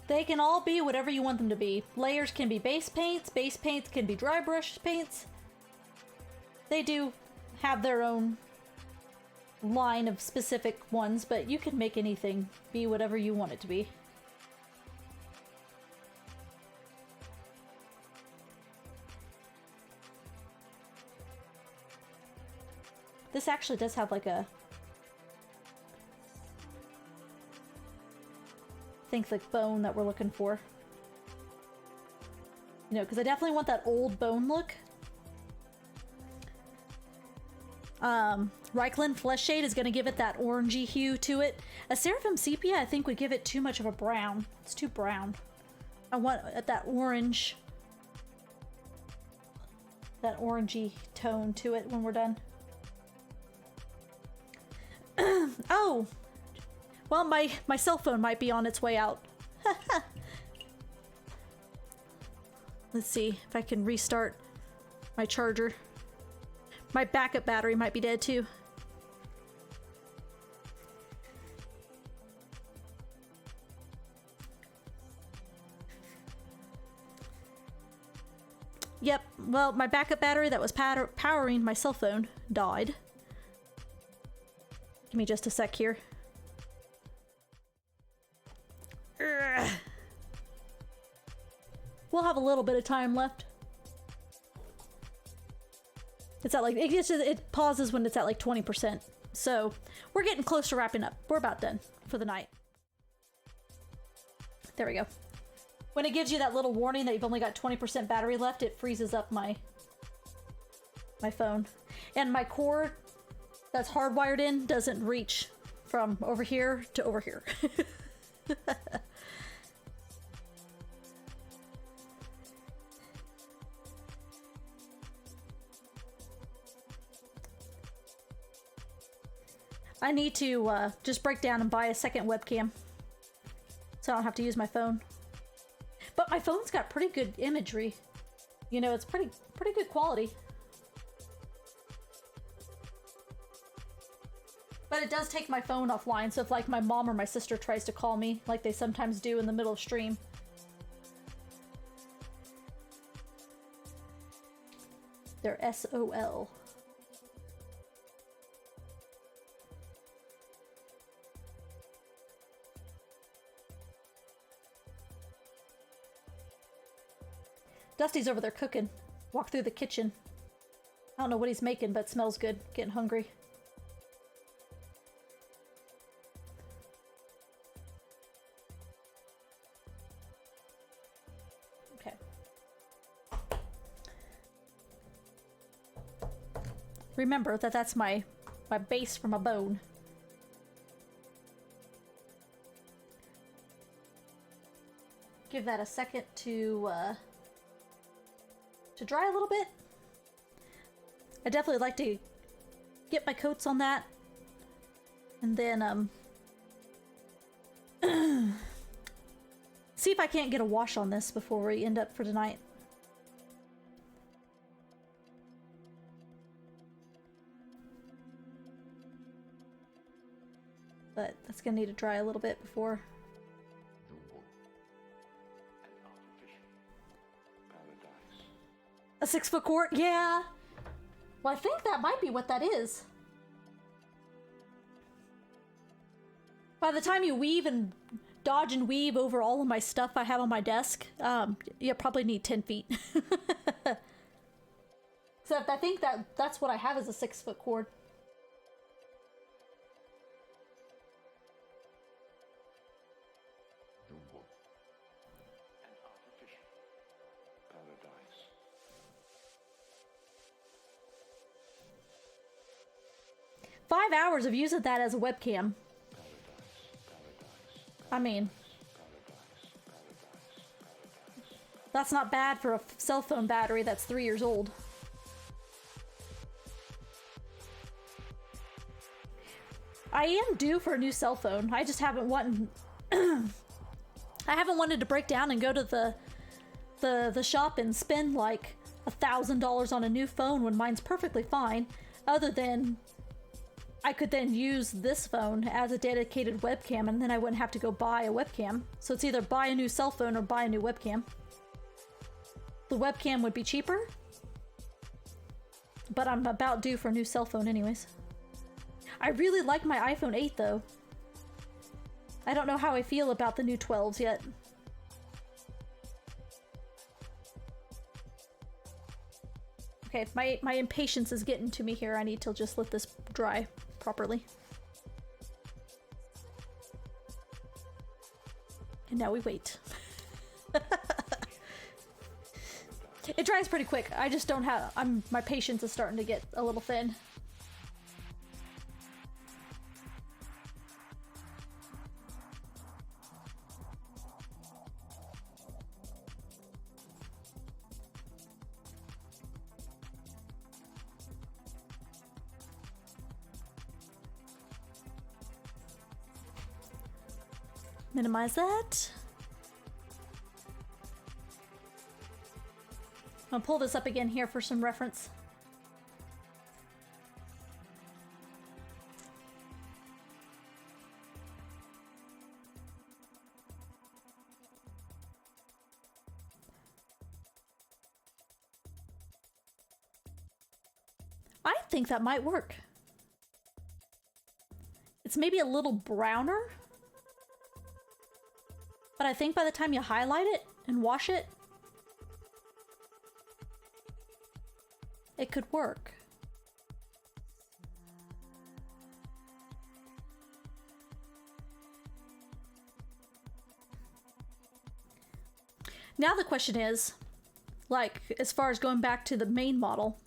they can all be whatever you want them to be. Layers can be base paints can be dry brush paints. They do have their own line of specific ones, but you can make anything be whatever you want it to be. This actually does have like a, I think, like bone that we're looking for. You know, because I definitely want that old bone look. Reichland Flesh Shade is going to give it that orangey hue to it. A Seraphim Sepia, I think, would give it too much of a brown. It's too brown. I want that orange, that orangey tone to it when we're done. Oh! Well, my cell phone might be on its way out. Let's see if I can restart my charger. My backup battery might be dead too. Yep, well, my backup battery that was powering my cell phone died. Give me just a sec here. Ugh. We'll have a little bit of time left. It's at like, it pauses when it's at like 20%. So we're getting close to wrapping up. We're about done for the night. There we go. When it gives you that little warning that you've only got 20% battery left, it freezes up my phone. And my cord that's hardwired in doesn't reach from over here to over here. I need to just break down and buy a second webcam so I don't have to use my phone. But my phone's got pretty good imagery. You know, it's pretty good quality. But it does take my phone offline, so if like my mom or my sister tries to call me, like they sometimes do in the middle of stream, they're SOL. Dusty's over there cooking. Walk through the kitchen. I don't know what he's making, but it smells good. Getting hungry. Okay. Remember that that's my base for my bone. Give that a second to dry a little bit. I definitely like to get my coats on that. And then, see if I can't get a wash on this before we end up for tonight. But that's gonna need to dry a little bit before. A 6-foot cord? Yeah. Well, I think that might be what that is. By the time you weave and dodge and weave over all of my stuff I have on my desk, you probably need 10 feet. Except I think that's what I have is a 6-foot cord.
The wood. An artificial paradise.
5 hours of using that as a webcam. I mean, that's not bad for a cell phone battery that's 3 years old. I am due for a new cell phone. I just haven't wanted I haven't wanted to break down and go to the shop and spend like $1,000 on a new phone when mine's perfectly fine, other than I could then use this phone as a dedicated webcam, and then I wouldn't have to go buy a webcam. So it's either buy a new cell phone or buy a new webcam. The webcam would be cheaper, but I'm about due for a new cell phone anyways. I really like my iPhone 8 though. I don't know how I feel about the new 12s yet. Okay, my impatience is getting to me here. I need to just let this dry properly. And now we wait. It dries pretty quick. I just don't have... my patience is starting to get a little thin. Minimize that. I'll pull this up again here for some reference. I think that might work. It's maybe a little browner, but I think by the time you highlight it and wash it, it could work. Now the question is, like, as far as going back to the main model,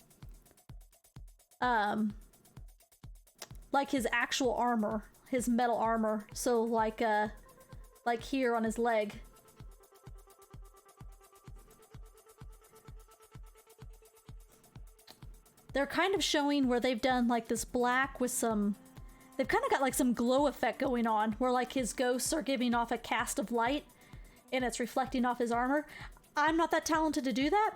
like his actual armor, his metal armor, so like here on his leg. They're kind of showing where they've done like this black with some... They've kind of got like some glow effect going on, where like his ghosts are giving off a cast of light and it's reflecting off his armor. I'm not that talented to do that.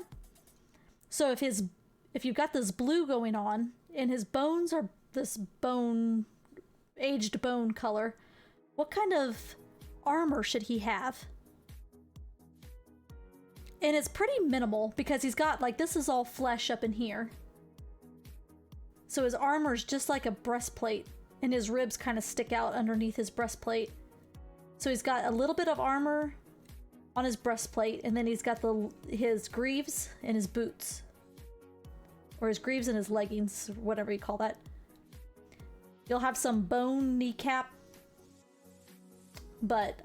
So if you've got this blue going on and his bones are this bone, aged bone color, what kind of armor should he have? And it's pretty minimal because he's got like, this is all flesh up in here. So his armor is just like a breastplate, and his ribs kind of stick out underneath his breastplate. So he's got a little bit of armor on his breastplate, and then he's got his greaves and his boots. Or his greaves and his leggings, whatever you call that. You'll have some bone kneecap, but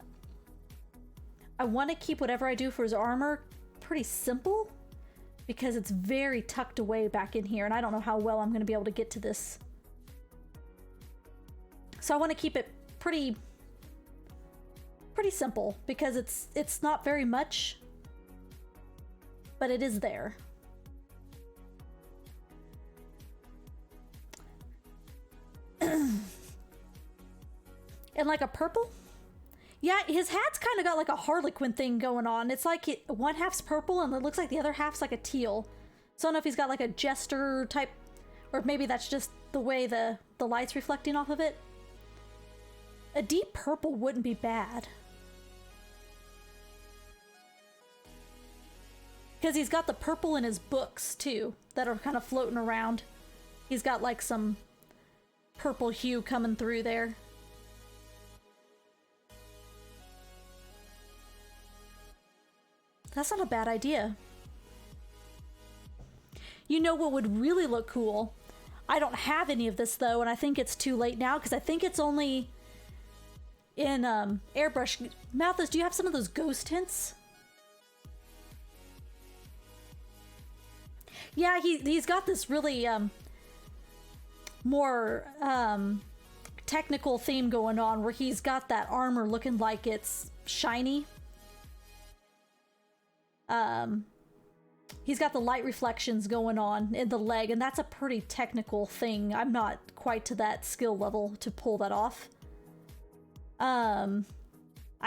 I want to keep whatever I do for his armor pretty simple, because it's very tucked away back in here, and I don't know how well I'm going to be able to get to this. So I want to keep it pretty simple, because it's not very much, but it is there. And like a purple? Yeah, his hat's kind of got like a Harlequin thing going on. It's like one half's purple and it looks like the other half's like a teal. So I don't know if he's got like a jester type, or maybe that's just the way the light's reflecting off of it. A deep purple wouldn't be bad. Because he's got the purple in his books too, that are kind of floating around. He's got like some purple hue coming through there. That's not a bad idea. You know what would really look cool? I don't have any of this though, and I think it's too late now because I think it's only in Airbrush. Malthus, do you have some of those ghost hints? Yeah, he's got this really more technical theme going on where he's got that armor looking like it's shiny. He's got the light reflections going on in the leg, and that's a pretty technical thing. I'm not quite to that skill level to pull that off. I've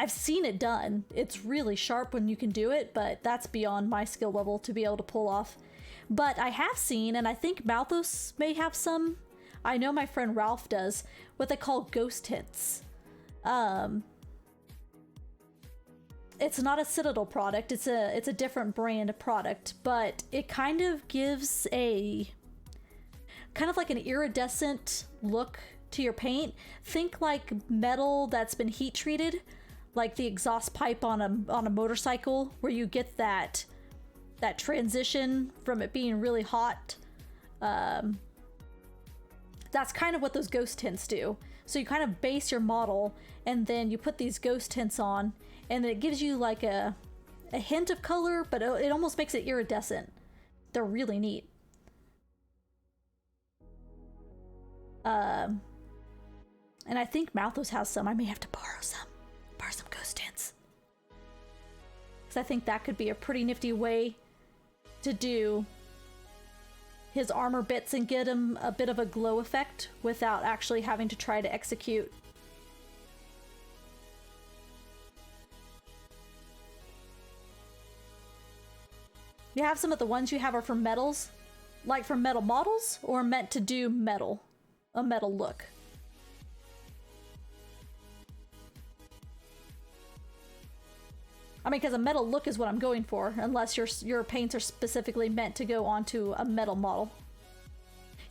seen it done. It's really sharp when you can do it, but that's beyond my skill level to be able to pull off. But I have seen, and I think Malthus may have some, I know my friend Ralph does, what they call ghost hints. It's not a Citadel product, it's a different brand of product, but it kind of gives a kind of like an iridescent look to your paint. Think like metal that's been heat treated, like the exhaust pipe on a motorcycle, where you get that transition from it being really hot. That's kind of what those ghost tints do. So you kind of base your model and then you put these ghost tints on, and it gives you like a hint of color, but it almost makes it iridescent. They're really neat. And I think Malthus has some. I may have to borrow some ghost tints, because I think that could be a pretty nifty way to do his armor bits and get him a bit of a glow effect without actually having to try to execute. You have some of the ones you have are for metals, like for metal models, or meant to do metal, a metal look. I mean, because a metal look is what I'm going for, unless your paints are specifically meant to go onto a metal model.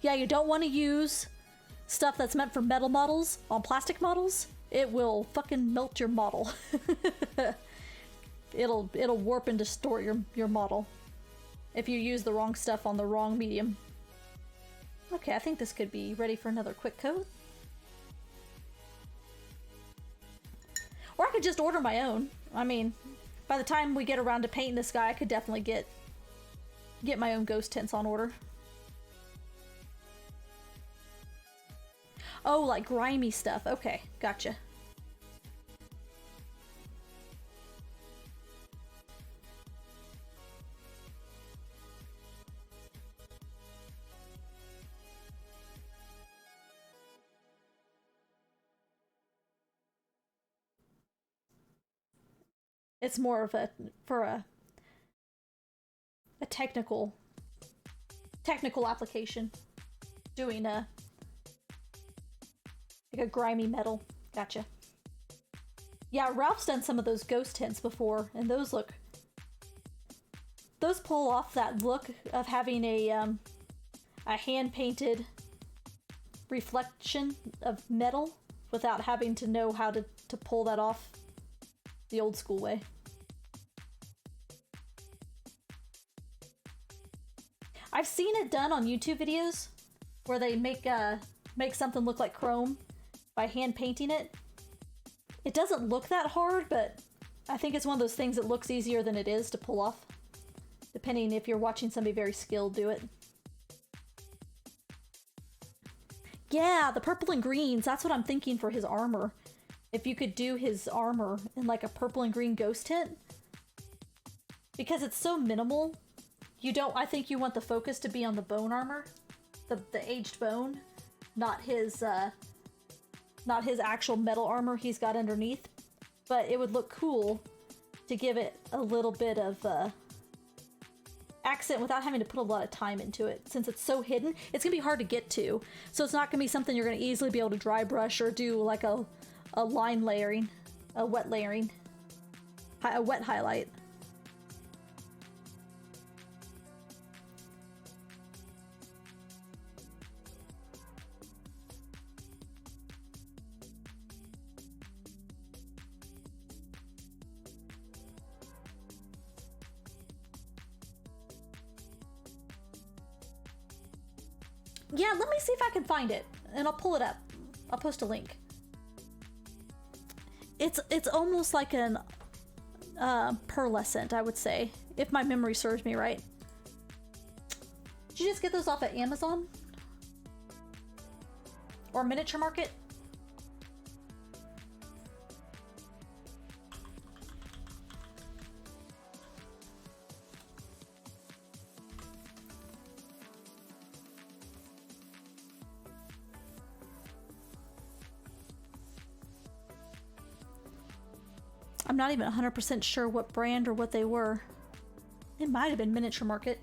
Yeah, you don't want to use stuff that's meant for metal models on plastic models. It will fucking melt your model. It'll warp and distort your model if you use the wrong stuff on the wrong medium. Okay, I think this could be ready for another quick coat. Or I could just order my own. I mean, by the time we get around to painting this guy, I could definitely get my own ghost tints on order. Oh, like grimy stuff. Okay, gotcha. It's more of a technical application, doing like a grimy metal. Gotcha. Yeah, Ralph's done some of those ghost tints before, and those pull off that look of having a hand painted reflection of metal without having to know how to pull that off the old school way. I've seen it done on YouTube videos where they make something look like chrome by hand painting it. It doesn't look that hard, but I think it's one of those things that looks easier than it is to pull off, depending if you're watching somebody very skilled do it. Yeah, the purple and greens, that's what I'm thinking for his armor. If you could do his armor in like a purple and green ghost tint, because it's so minimal, I think you want the focus to be on the bone armor, the aged bone, not his not his actual metal armor he's got underneath, but it would look cool to give it a little bit of accent without having to put a lot of time into it. Since it's so hidden, it's gonna be hard to get to. So it's not gonna be something you're gonna easily be able to dry brush or do like a line layering, a wet layering, a wet highlight. Yeah, let me see if I can find it, and I'll pull it up. I'll post a link. It's almost like an pearlescent, I would say, if my memory serves me right. Did you just get those off at Amazon? Or Miniature Market? I'm not even 100% sure what brand or what they were. It might have been Miniature Market.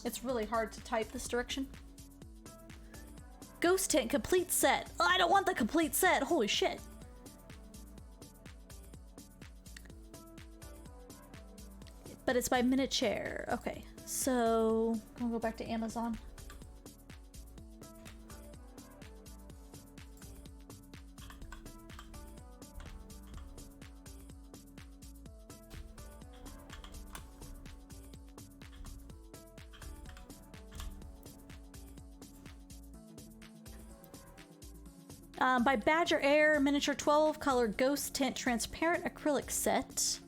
It's really hard to type this direction. Ghost Tent complete set. Oh, I don't want the complete set. Holy shit. But it's by Miniature. Okay, so I'm gonna go back to Amazon. By Badger Air, Miniature 12 color Ghost Tint transparent acrylic set.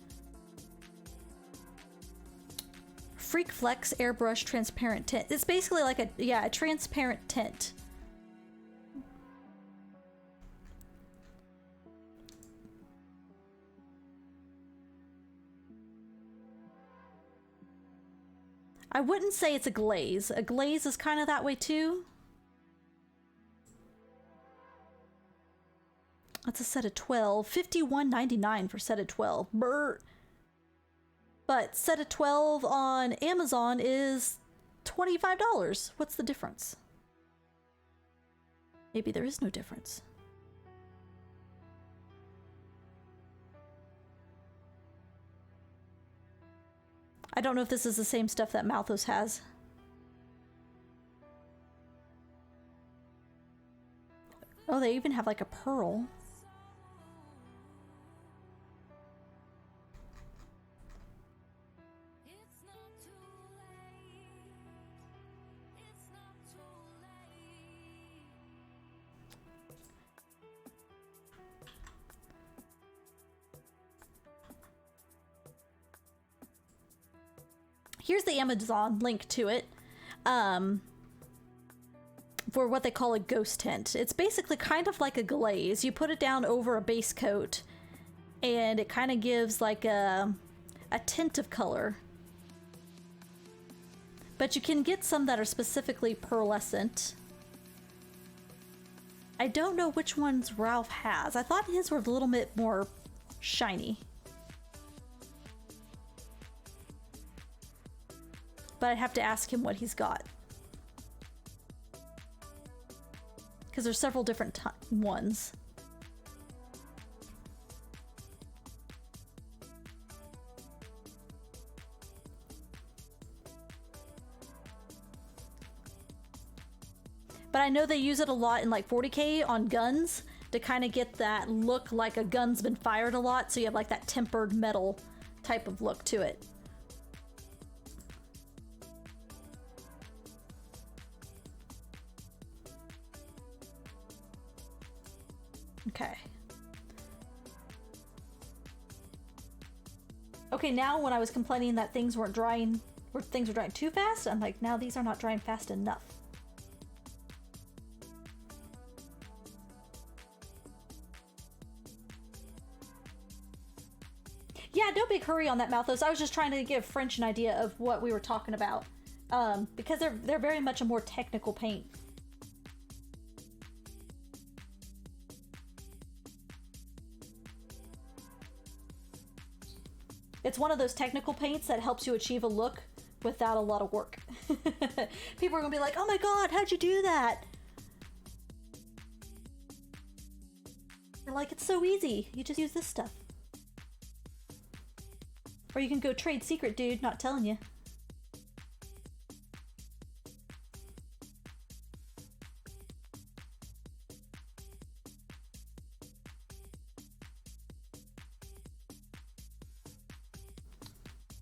Freak Flex Airbrush transparent tint. It's basically like a transparent tint. I wouldn't say it's a glaze. A glaze is kind of that way too. That's a set of 12. $51.99 for set of 12. Brr. But set of 12 on Amazon is $25. What's the difference? Maybe there is no difference. I don't know if this is the same stuff that Malthus has. Oh, they even have like a pearl. Here's the Amazon link to it, for what they call a ghost tint. It's basically kind of like a glaze. You put it down over a base coat, and it kind of gives like a tint of color. But you can get some that are specifically pearlescent. I don't know which ones Ralph has. I thought his were a little bit more shiny. But I'd have to ask him what he's got. Because there's several different ones. But I know they use it a lot in like 40K on guns to kind of get that look like a gun's been fired a lot, so you have like that tempered metal type of look to it. Okay. Okay, now when I was complaining that things weren't drying, or things were drying too fast, I'm like, now these are not drying fast enough. Yeah, no big hurry on that, Malthus. I was just trying to give French an idea of what we were talking about. Because they're very much a more technical paint. It's one of those technical paints that helps you achieve a look without a lot of work. People are gonna be like, oh my god, how'd you do that? You're like, it's so easy. You just use this stuff. Or you can go trade secret, dude, not telling you.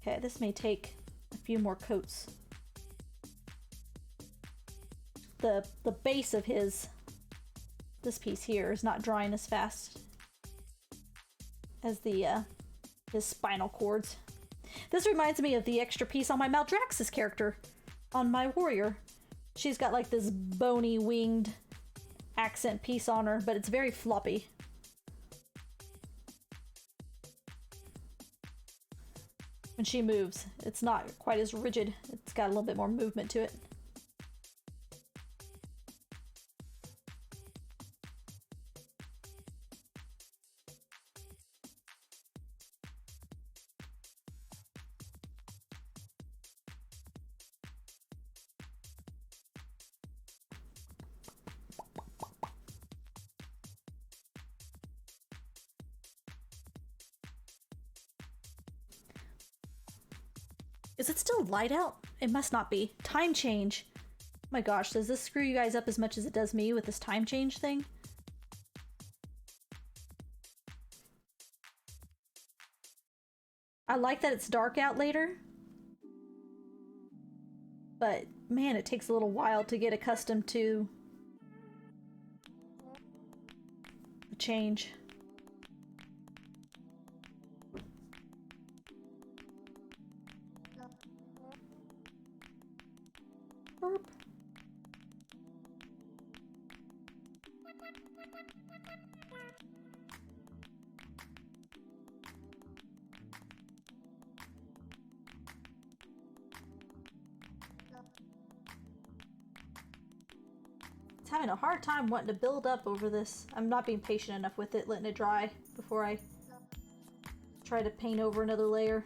Okay, this may take a few more coats. The base of this piece here is not drying as fast as his spinal cords. This reminds me of the extra piece on my Maldraxxus character, on my warrior. She's got like this bony winged accent piece on her, but it's very floppy. When she moves, it's not quite as rigid. It's got a little bit more movement to it. Is it still light out? It must not be. Time change. Oh my gosh, does this screw you guys up as much as it does me with this time change thing? I like that it's dark out later. But man, it takes a little while to get accustomed to the change. Burp. It's having a hard time wanting to build up over this. I'm not being patient enough with it, letting it dry before I try to paint over another layer.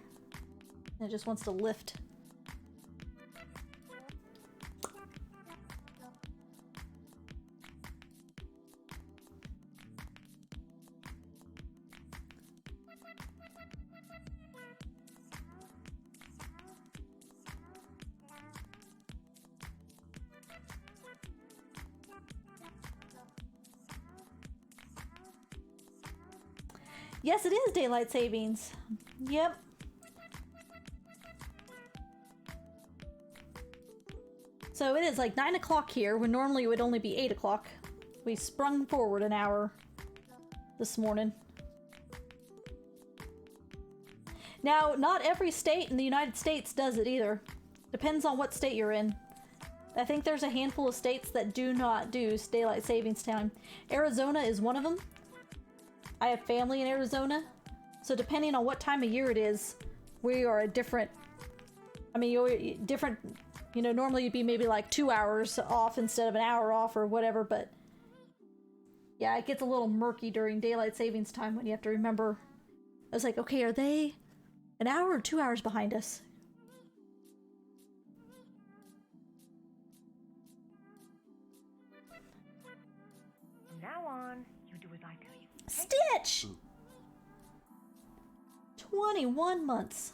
And it just wants to lift. Yes, it is daylight savings. Yep. So it is like 9 o'clock here, when normally it would only be 8 o'clock. We sprung forward an hour this morning. Now, not every state in the United States does it either. Depends on what state you're in. I think there's a handful of states that do not do daylight savings time. Arizona is one of them. I have family in Arizona, so depending on what time of year it is, we are a different, I mean, you're different, you know, normally you'd be maybe like 2 hours off instead of an hour off or whatever, but yeah, it gets a little murky during daylight savings time when you have to remember. I was like, okay, are they an hour or 2 hours behind us?
From now on, you do as I tell you.
Stitch! 21 months.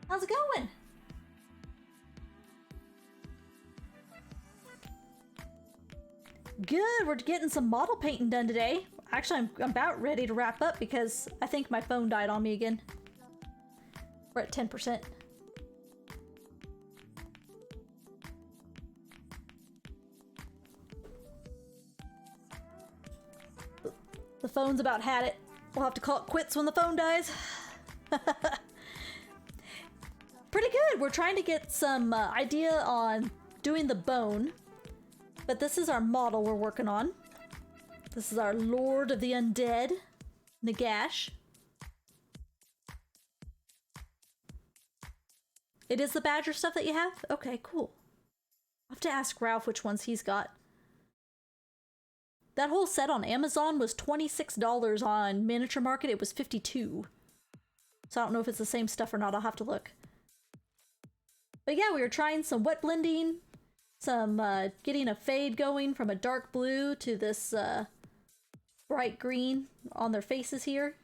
How's it going? Good, we're getting some model painting done today. Actually, I'm about ready to wrap up because I think my phone died on me again. We're at 10%. The phone's about had it. We'll have to call it quits when the phone dies. Pretty good. We're trying to get some idea on doing the bone. But this is our model we're working on. This is our Lord of the Undead, Nagash. It is the Badger stuff that you have? Okay, cool. I'll have to ask Ralph which ones he's got. That whole set on Amazon was $26. On Miniature Market, it was $52. So I don't know if it's the same stuff or not. I'll have to look. But yeah, we were trying some wet blending, some getting a fade going from a dark blue to this bright green on their faces here.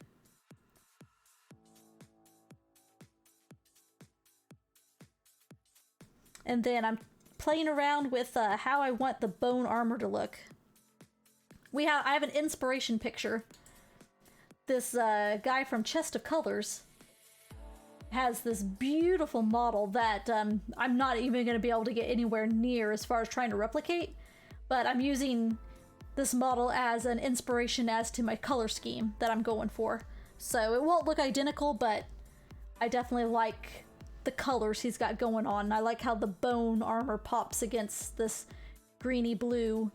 And then I'm playing around with how I want the bone armor to look. I have an inspiration picture. This guy from Chest of Colors has this beautiful model that I'm not even going to be able to get anywhere near as far as trying to replicate, but I'm using this model as an inspiration as to my color scheme that I'm going for. So it won't look identical, but I definitely like the colors he's got going on. I like how the bone armor pops against this greeny blue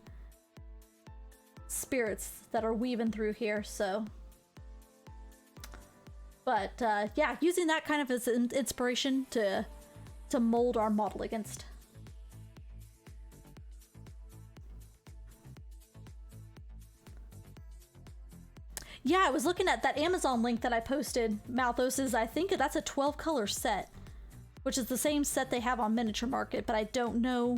spirits that are weaving through here, so. But yeah, using that kind of as an inspiration to mold our model against. Yeah, I was looking at that Amazon link that I posted. Malthos is, I think that's a 12 color set, which is the same set they have on Miniature Market, but I don't know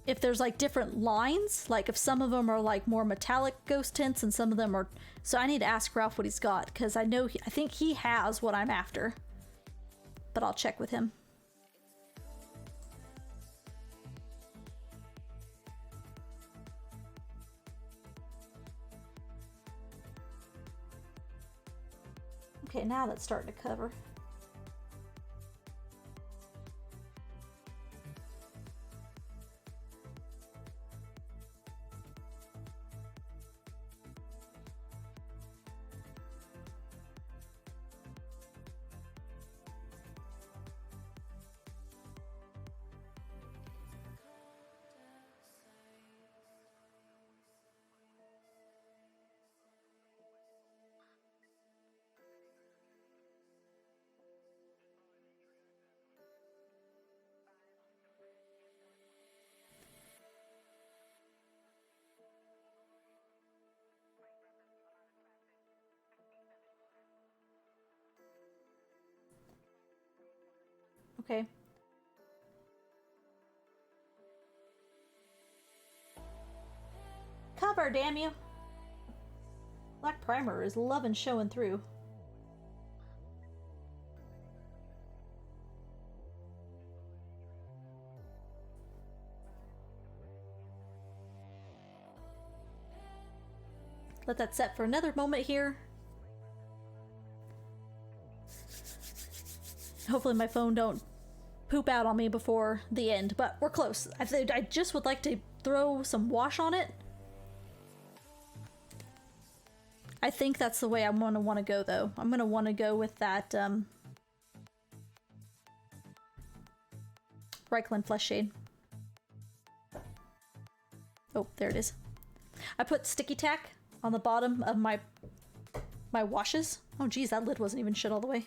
if there's like different lines, like if some of them are like more metallic ghost tints and some of them are. So I need to ask Ralph what he's got, because I think he has what I'm after, but I'll check with him. Okay, now that's starting to cover. Okay. Cover, damn you! Black primer is loving showing through. Let that set for another moment here. Hopefully my phone don't poop out on me before the end, but we're close. I just would like to throw some wash on it. I think that's the way I'm gonna want to go, though. I'm gonna want to go with that Reichland Flesh Shade. Oh, there it is. I put sticky tack on the bottom of my washes. Oh geez, that lid wasn't even shut all the way.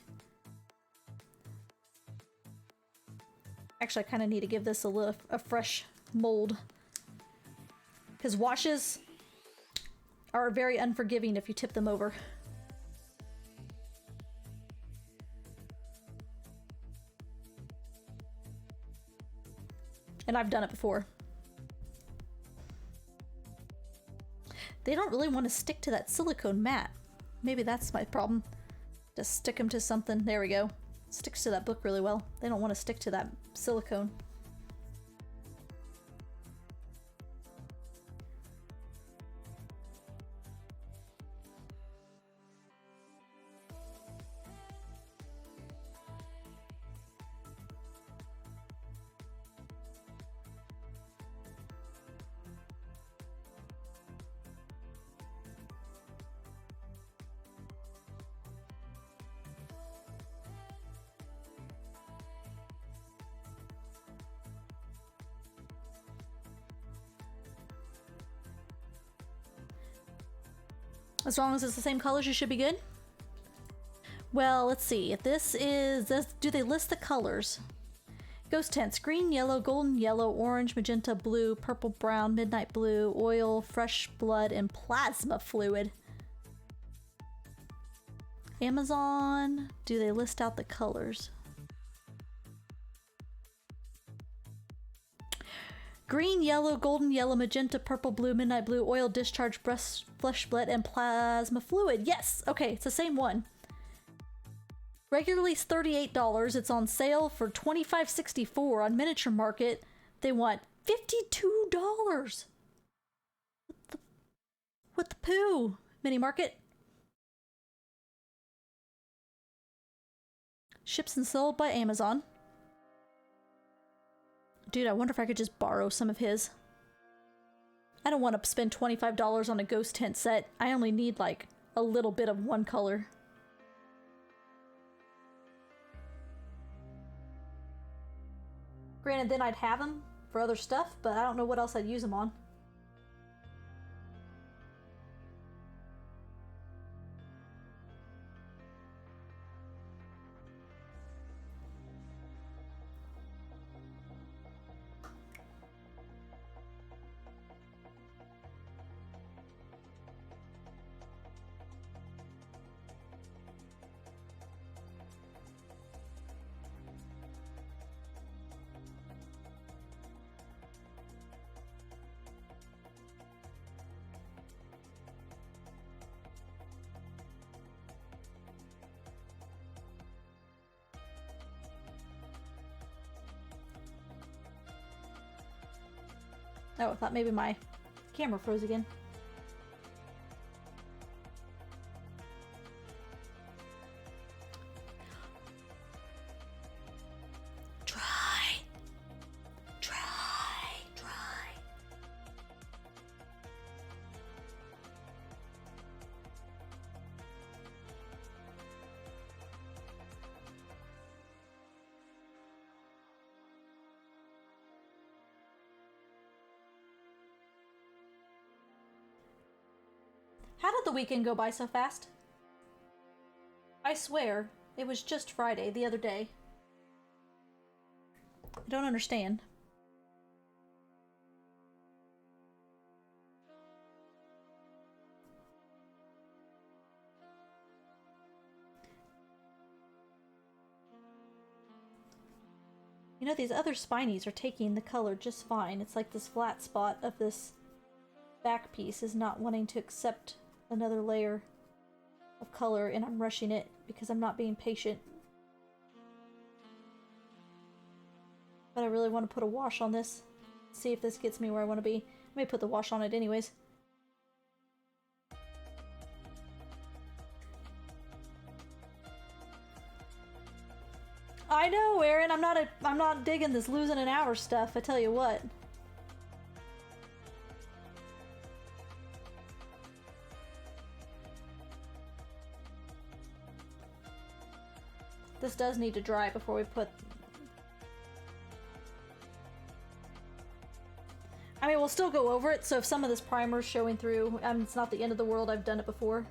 Actually, I kind of need to give this a fresh mold, because washes are very unforgiving if you tip them over. And I've done it before. They don't really want to stick to that silicone mat. Maybe that's my problem. Just stick them to something. There we go. Sticks to that book really well. They don't want to stick to that silicone. As long as it's the same colors, you should be good. Well, let's see. Do they list the colors? Ghost tints: green, yellow, golden yellow, orange, magenta, blue, purple, brown, midnight blue, oil, fresh blood, and plasma fluid. Amazon, do they list out the colors? Green, yellow, golden yellow, magenta, purple, blue, midnight blue, oil, discharge, flesh blood, and plasma fluid. Yes! Okay, it's the same one. Regularly $38. It's on sale for $25.64 on Miniature Market. They want $52. What the poo? Mini Market. Ships and sold by Amazon. Dude, I wonder if I could just borrow some of his. I don't want to spend $25 on a ghost tint set. I only need like a little bit of one color. Granted, then I'd have them for other stuff, but I don't know what else I'd use them on. Oh, I thought maybe my camera froze again. Try. How did the weekend go by so fast? I swear, it was just Friday the other day. I don't understand. You know, these other spinies are taking the color just fine. It's like this flat spot of this back piece is not wanting to accept another layer of color, and I'm rushing it because I'm not being patient. But I really want to put a wash on this. See if this gets me where I want to be. I may put the wash on it anyways. I know, Aaron. I'm not digging this losing an hour stuff. I tell you what. This does need to dry before we put... I mean, we'll still go over it, so if some of this primer is showing through, it's not the end of the world, I've done it before.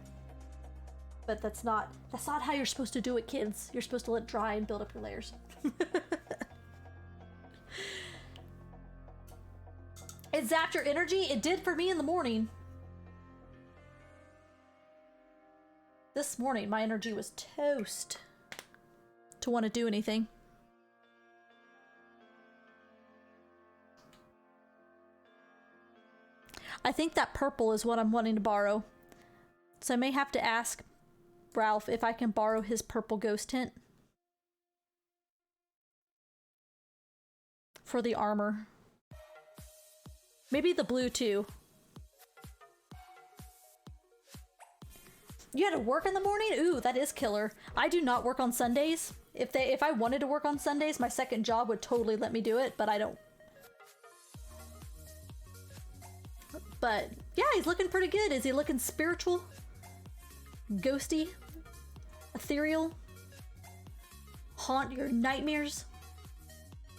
But that's not how you're supposed to do it, kids. You're supposed to let it dry and build up your layers. It zapped your energy? It did for me in the morning. This morning, my energy was toast to want to do anything. I think that purple is what I'm wanting to borrow. So I may have to ask Ralph if I can borrow his purple ghost tint for the armor. Maybe the blue too. You had to work in the morning? Ooh, that is killer. I do not work on Sundays. If I wanted to work on Sundays, my second job would totally let me do it, but I don't. But yeah, he's looking pretty good. Is he looking spiritual? Ghosty? Ethereal? Haunt your nightmares?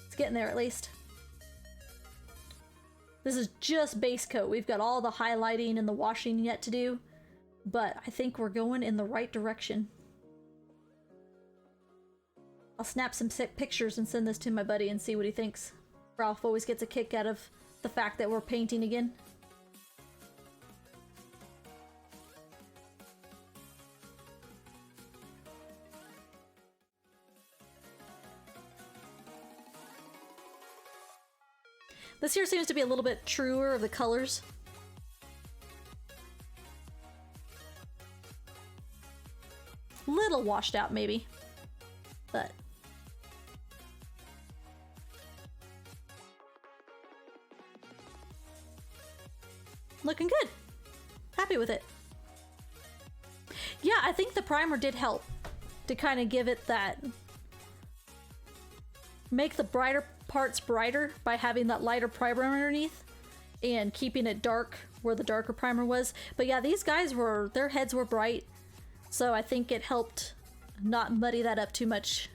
It's getting there at least. This is just base coat. We've got all the highlighting and the washing yet to do. but I think we're going in the right direction. I'll snap some sick pictures and send this to my buddy and see what he thinks. Ralph always gets a kick out of the fact that we're painting again. This here seems to be a little bit truer of the colors. Little washed out maybe, but looking good. Happy with it. Yeah, I think the primer did help to kind of give it that, make the brighter parts brighter by having that lighter primer underneath and keeping it dark where the darker primer was. But yeah, these guys were, their heads were bright, so I think it helped not muddy that up too much.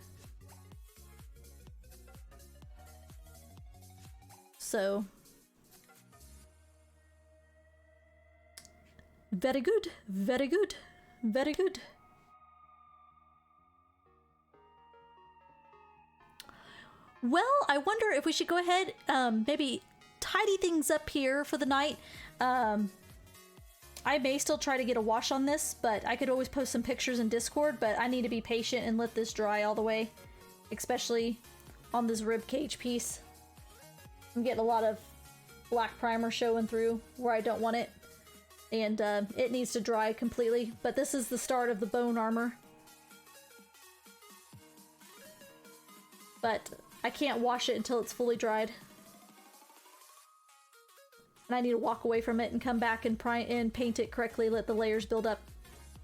So very good, very good, very good. Well, I wonder if we should go ahead, maybe tidy things up here for the night. I may still try to get a wash on this, but I could always post some pictures in Discord, but I need to be patient and let this dry all the way, especially on this rib cage piece. I'm getting a lot of black primer showing through where I don't want it, and it needs to dry completely, but this is the start of the bone armor. But I can't wash it until it's fully dried. And I need to walk away from it and come back and paint it correctly, let the layers build up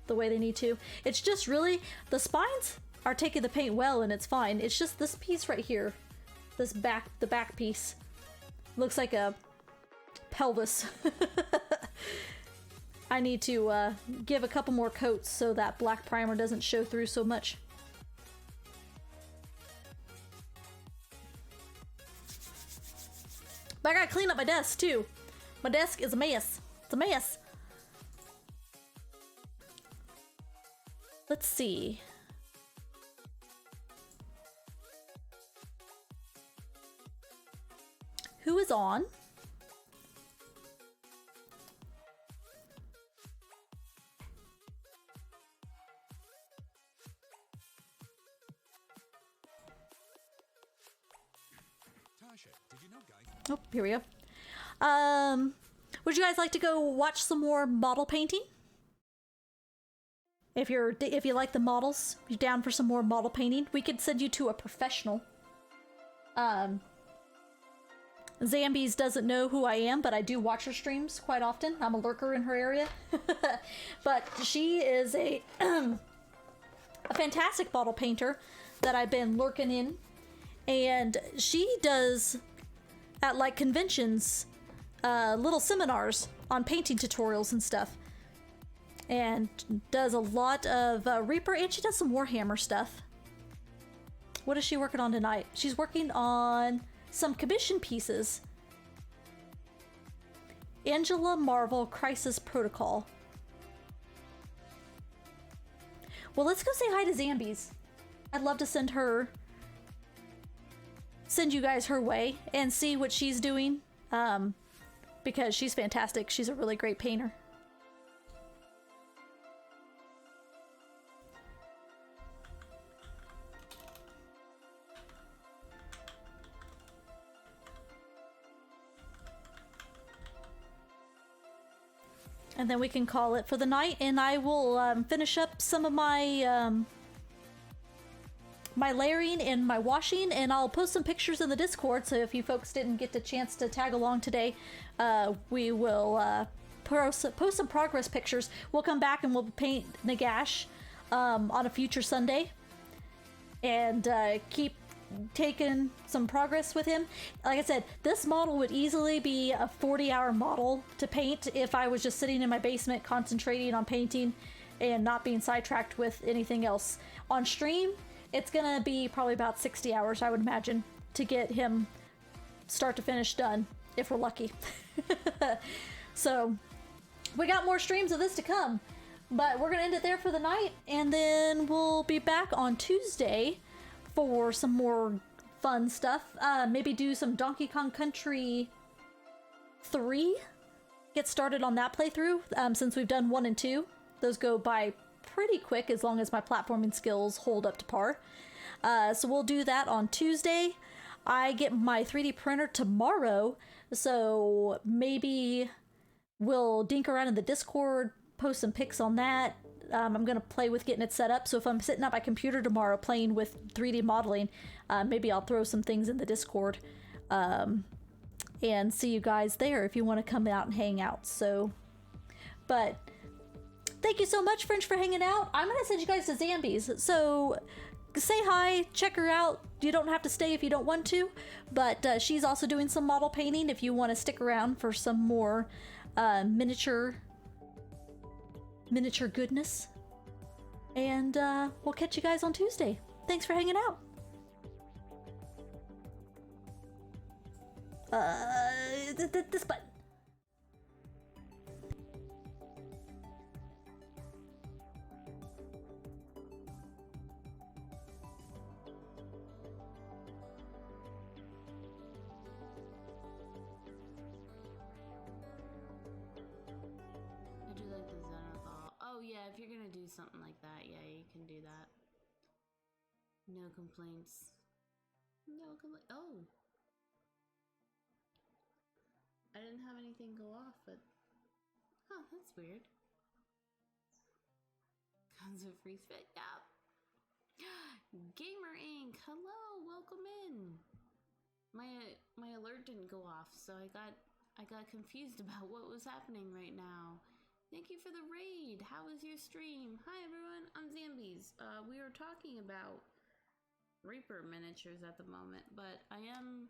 the way they need to. It's just really, the spines are taking the paint well and it's fine. It's just this piece right here, this back, the back piece, looks like a pelvis. I need to give a couple more coats so that black primer doesn't show through so much. But I gotta clean up my desk too. My desk is a mess. It's a mess. Let's see. Who is on? Oh, here we go. Would you guys like to go watch some more model painting? If you like the models, you're down for some more model painting, we could send you to a professional. Zambies doesn't know who I am, but I do watch her streams quite often. I'm a lurker in her area. But she is a fantastic model painter that I've been lurking in. And she does, at like conventions, little seminars on painting tutorials and stuff. And does a lot of Reaper, and she does some Warhammer stuff. What is she working on tonight? She's working on some commission pieces. Angela Marvel Crisis Protocol. Well, let's go say hi to Zambies. I'd love to send you guys her way and see what she's doing, because she's fantastic. She's a really great painter. And then we can call it for the night, and I will finish up some of my my layering and my washing, and I'll post some pictures in the Discord, so if you folks didn't get the chance to tag along today, we will post some progress pictures. We'll come back and we'll paint Nagash on a future Sunday, and keep taking some progress with him. Like I said, this model would easily be a 40-hour model to paint if I was just sitting in my basement concentrating on painting and not being sidetracked with anything else. On stream, it's gonna be probably about 60 hours, I would imagine, to get him start to finish done, if we're lucky. So we got more streams of this to come. But we're gonna end it there for the night, and then we'll be back on Tuesday for some more fun stuff. Maybe do some Donkey Kong Country 3. Get started on that playthrough, since we've done 1 and 2. Those go by pretty quick as long as my platforming skills hold up to par. So we'll do that on Tuesday. I get my 3D printer tomorrow, so maybe we'll dink around in the Discord, post some pics on that. I'm gonna play with getting it set up, so if I'm sitting at my computer tomorrow playing with 3D modeling, maybe I'll throw some things in the Discord, and see you guys there if you want to come out and hang out. So, but thank you so much, French, for hanging out. I'm gonna send you guys to Zambies, so say hi, check her out. You don't have to stay if you don't want to, but she's also doing some model painting if you want to stick around for some more miniature goodness. And we'll catch you guys on Tuesday. Thanks for hanging out. This button.
Oh yeah, if you're gonna do something like that, yeah, you can do that. No complaints. No complaints. Oh! I didn't have anything go off, but... Huh, that's weird. Guns of free spit, yeah. Gamer Inc. Hello, welcome in. My alert didn't go off, so I got confused about what was happening right now. Thank you for the raid. How was your stream? Hi everyone, I'm Zambies. We are talking about Reaper miniatures at the moment, but I am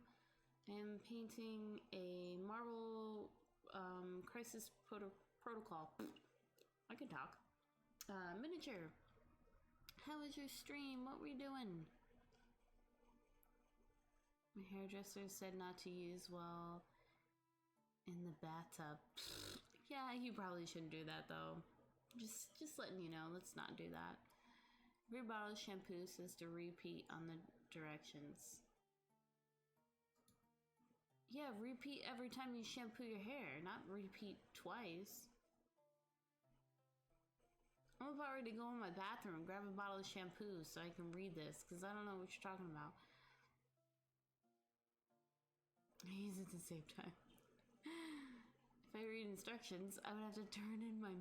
painting a Marvel Crisis Protocol. I can talk. Miniature. How was your stream? What were you doing? My hairdresser said not to use while in the bathtub. Yeah, you probably shouldn't do that though. Just letting you know, let's not do that. Every bottle of shampoo says to repeat on the directions. Yeah, repeat every time you shampoo your hair, not repeat twice. I'm about ready to go in my bathroom, grab a bottle of shampoo so I can read this, because I don't know what you're talking about. I use it to save time. If I read instructions, I would have to turn in my